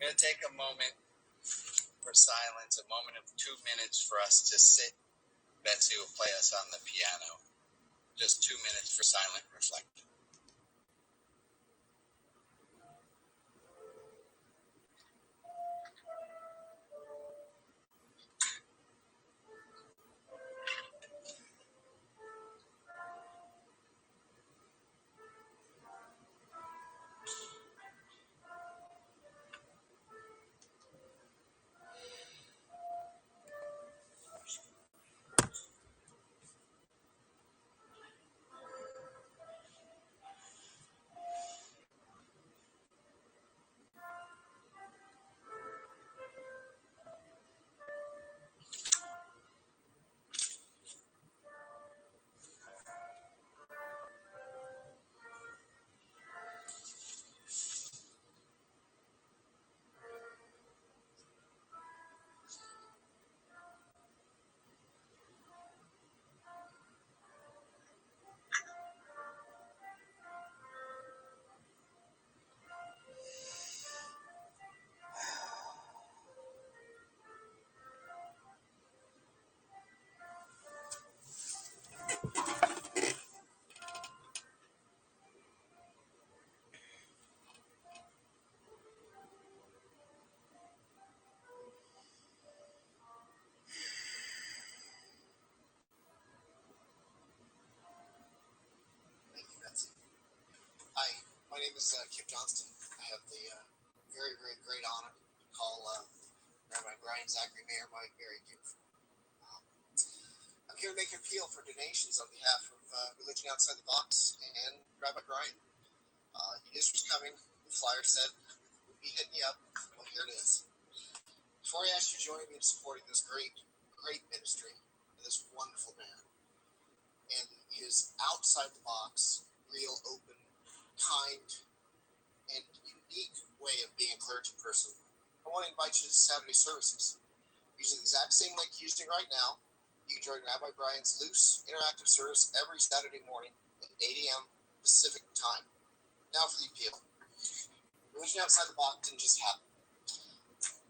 I'm going to take a moment for silence, a moment of 2 minutes for us to sit. Betsy will play us on the piano. Just 2 minutes for silent reflection. Thank you, Betsy. Hi, my name is Kip Johnston. I have the very, very great honor to call Rabbi Brian Zachary Mayer my very dear friend. I'm here to make an appeal for donations on behalf of Religion Outside the Box and Rabbi Brian. This was coming. The flyer said, we'll be hitting you up. Well, here it is. Before I ask you to join me in supporting this great, great ministry and this wonderful man and his outside the box, real, open, kind, and unique way of being a clergy person, I want to invite you to Saturday services. Using the exact same link you're using right now, you can join Rabbi Brian's loose, interactive service every Saturday morning at 8 a.m. Pacific time. Now for the appeal. Religion Outside the Box didn't just happen.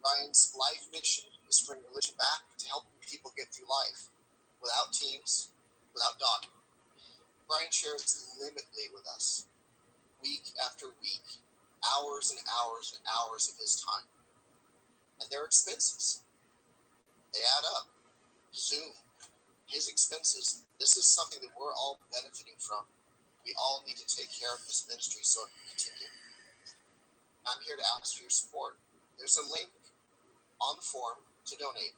Brian's life mission is to bring religion back to help people get through life without teams, without dogma. Brian shares limitedly with us, week after week, hours and hours and hours of his time. And their expenses, they add up. Zoom, his expenses, this is something that we're all benefiting from. We all need to take care of this ministry so it can continue. I'm here to ask for your support. There's a link on the form to donate.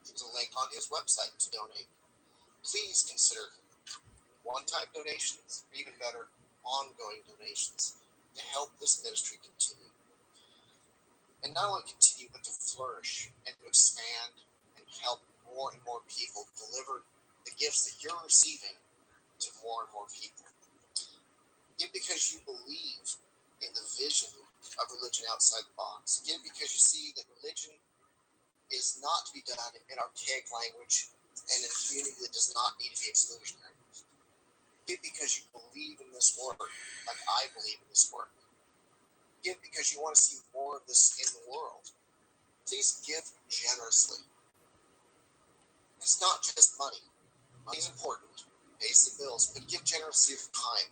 There's a link on his website to donate. Please consider one-time donations, or even better, ongoing donations to help this ministry continue. And not only continue, but to flourish and to expand and help more and more people deliver the gifts that you're receiving to more and more people. Give because you believe in the vision of religion outside the box. Give because you see that religion is not to be done in archaic language and in a community that does not need to be exclusionary. Give because you believe in this work like I believe in this work. Give because you want to see more of this in the world. Please give generously. It's not just money. Money is important, pays the bills, but give generously of time.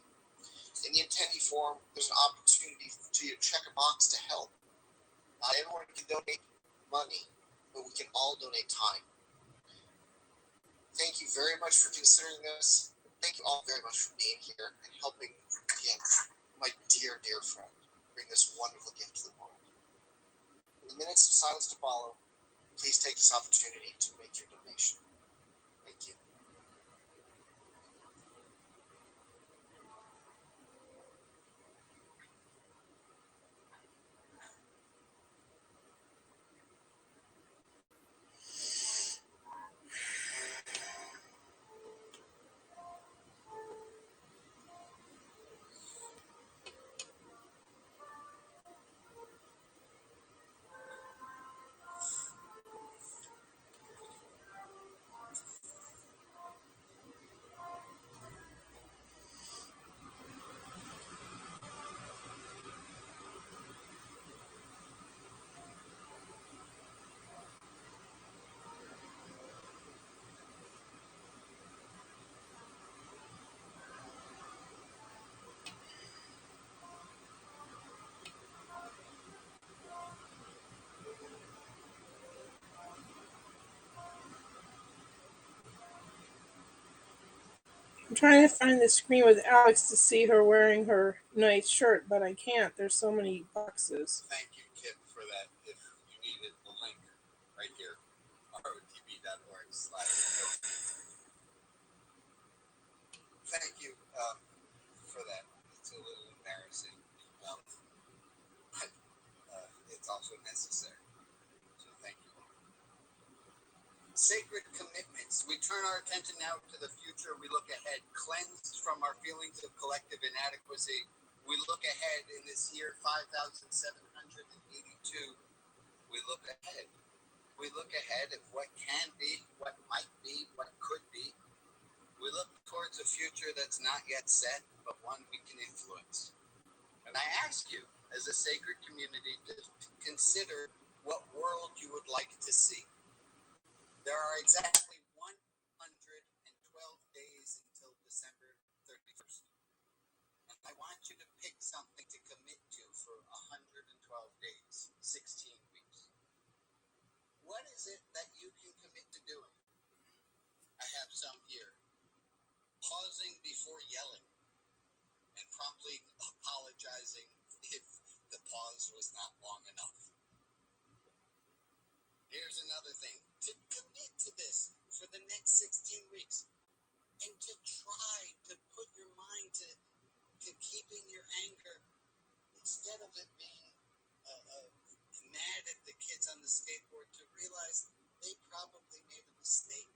In the attendee form, there's an opportunity to check a box to help. Not everyone can donate money, but we can all donate time. Thank you very much for considering this. Thank you all very much for being here and helping, again, my dear, dear friend, bring this wonderful gift to the world. In the minutes of silence to follow, please take this opportunity to make your donation. Thank you. I'm trying to find the screen with Alex to see her wearing her nice shirt, but I can't. There's so many boxes. Thank you, Kip, for that. If you needed the link right here, rotv.org/. Thank you for that. It's a little embarrassing, but it's also necessary. So thank you. Sacred commitments. We turn our attention now to the future. We look ahead, cleansed from our feelings of collective inadequacy. We look ahead in this year 5782. We look ahead. We look ahead at what can be, what might be, what could be. We look towards a future that's not yet set, but one we can influence. And I ask you, as a sacred community, to consider what world you would like to see. There are exactly 112 days until December 31st. And I want you to pick something to commit to for 112 days, 16 weeks. What is it that you can commit to doing? I have some here. Pausing before yelling and promptly apologizing if the pause was not long enough. Here's another thing. To commit to this for the next 16 weeks and to try to put your mind to keeping your anger, instead of it being mad at the kids on the skateboard, to realize they probably made a mistake.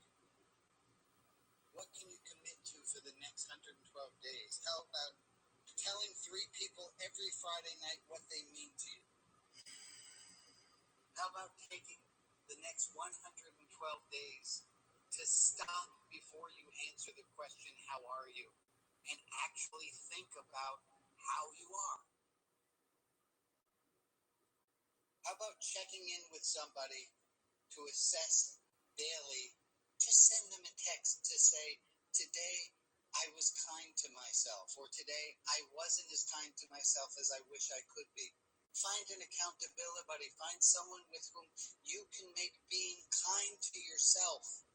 What can you commit to for the next 112 days? How about telling 3 people every Friday night what they mean to you? How about taking the next 112 days to stop before you answer the question, how are you? And actually think about how you are. How about checking in with somebody to assess daily? Just send them a text to say, today I was kind to myself, or today I wasn't as kind to myself as I wish I could be. Find an accountability buddy. Find someone with whom you can make being kind to yourself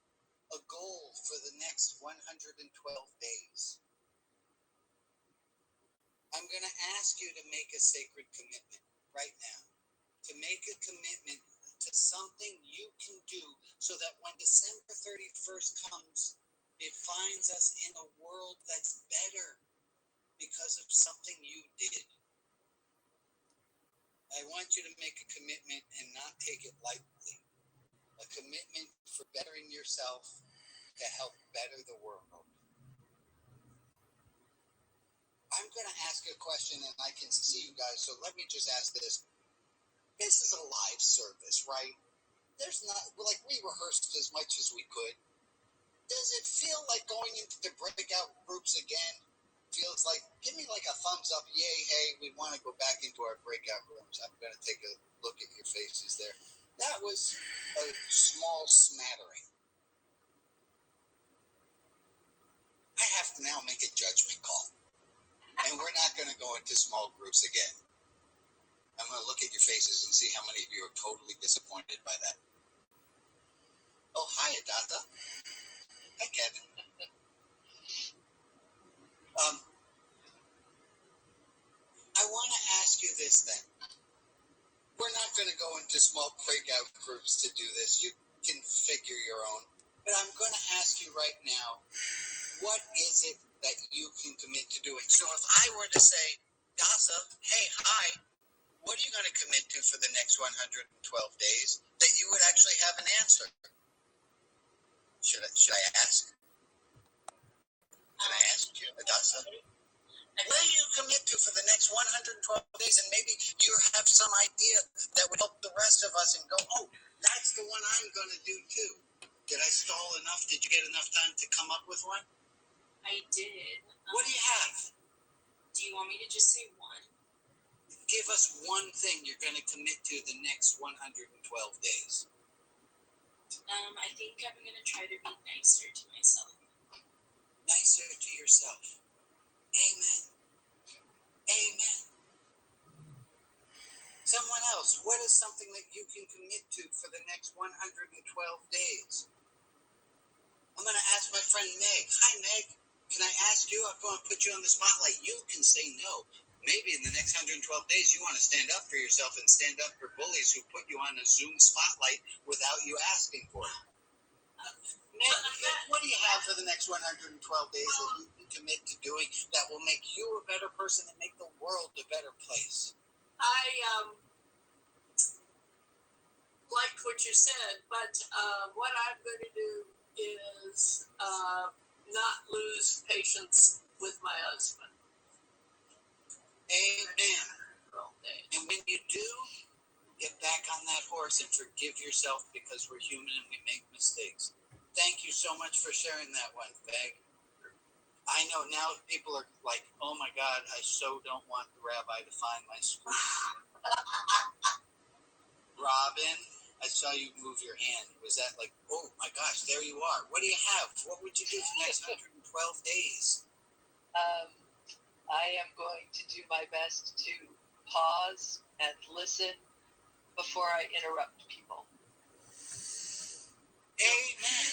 a goal for the next 112 days. I'm going to ask you to make a sacred commitment right now. To make a commitment to something you can do so that when December 31st comes, it finds us in a world that's better because of something you did. I want you to make a commitment and not take it lightly. A commitment for bettering yourself to help better the world. I'm going to ask a question and I can see you guys, so let me just ask this. This is a live service, right? There's not, like, we rehearsed as much as we could. Does it feel like going into the breakout groups again? Feels like, give me like a thumbs up, yay, hey, we want to go back into our breakout rooms. I'm going to take a look at your faces there. That was a small smattering. I have to now make a judgment call. And we're not going to go into small groups again. I'm going to look at your faces and see how many of you are totally disappointed by that. Oh, hi, Adata. Hi, Kevin. I want to ask you this then. We're not going to go into small breakout groups to do this. You can figure your own. But I'm going to ask you right now, what is it that you can commit to doing? So if I were to say, Dasa, hey, hi, what are you going to commit to for the next 112 days that you would actually have an answer? Should I ask? Can I ask you, Adasa? What do you commit to for the next 112 days? And maybe you have some idea that would help the rest of us and go, oh, that's the one I'm going to do too. Did I stall enough? Did you get enough time to come up with one? I did. What do you have? Do you want me to just say one? Give us one thing you're going to commit to the next 112 days. I think I'm going to try to be nicer to myself. Nicer to yourself. Amen. Amen. Someone else, what is something that you can commit to for the next 112 days? I'm going to ask my friend Meg. Hi, Meg. Can I ask you, if I want to put you on the spotlight, you can say no. Maybe in the next 112 days, you want to stand up for yourself and stand up for bullies who put you on a Zoom spotlight without you asking for it. Nick, what do you have for the next 112 days that you can commit to doing that will make you a better person and make the world a better place? I liked what you said, but what I'm going to do is not lose patience with my husband. Amen. And when you do, get back on that horse and forgive yourself because we're human and we make mistakes. Thank you so much for sharing that one, Peg. I know now people are like, oh my God, I so don't want the rabbi to find my school. Robin, I saw you move your hand. Was that like, oh my gosh, there you are. What do you have? What would you do for the next 112 days? I am going to do my best to pause and listen before I interrupt people. Amen.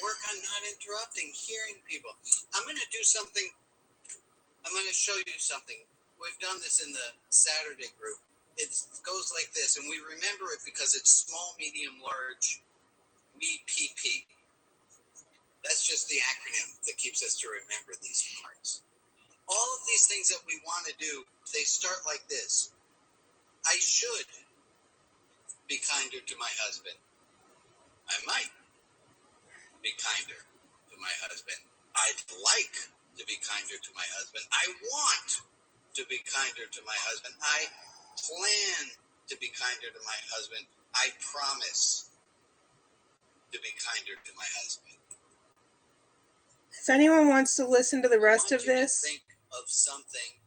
Work on not interrupting, hearing people. I'm going to do something. I'm going to show you something. We've done this in the Saturday group. It goes like this, and we remember it because it's small, medium, large, we PP. That's just the acronym that keeps us to remember these parts. All of these things that we want to do, they start like this. I should be kinder to my husband. I might be kinder to my husband. I'd like to be kinder to my husband. I want to be kinder to my husband. I plan to be kinder to my husband. I promise to be kinder to my husband. If anyone wants to listen to the rest of this, think of something.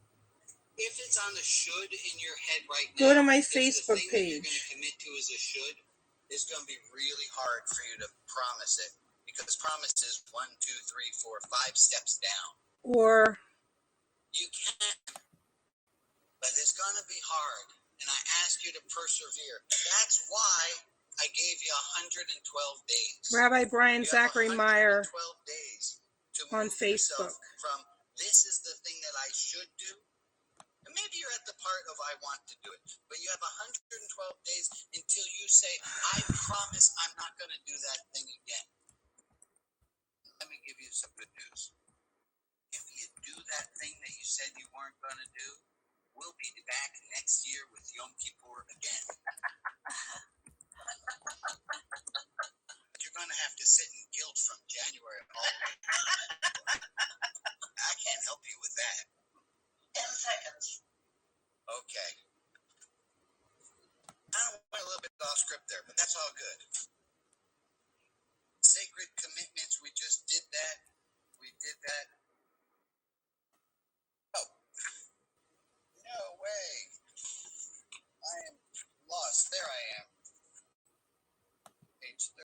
If it's on the should in your head right now, go to my if Facebook the thing that you're going page. to commit to is a should, it's going to be really hard for you to promise it because promise is 1, 2, 3, 4, 5 steps down. Or You can, but it's going to be hard, and I ask you to persevere. That's why I gave you 112 days. Rabbi Brian You have Zachary 112 Meyer days to on move yourself Facebook. from this is the thing that I should do. And maybe you're at the part of I want to do it, but you have 112 days until you say, I promise I'm not going to do that thing again. Let me give you some good news. If you do that thing that you said you weren't going to do, we'll be back next year with Yom Kippur again. You're going to have to sit in guilt from January all the way. I can't help you with that. 10 seconds. Okay. I went a little bit off script there, but that's all good. Sacred commitments, we just did that. We did that. Oh. No way. I am lost. There I am.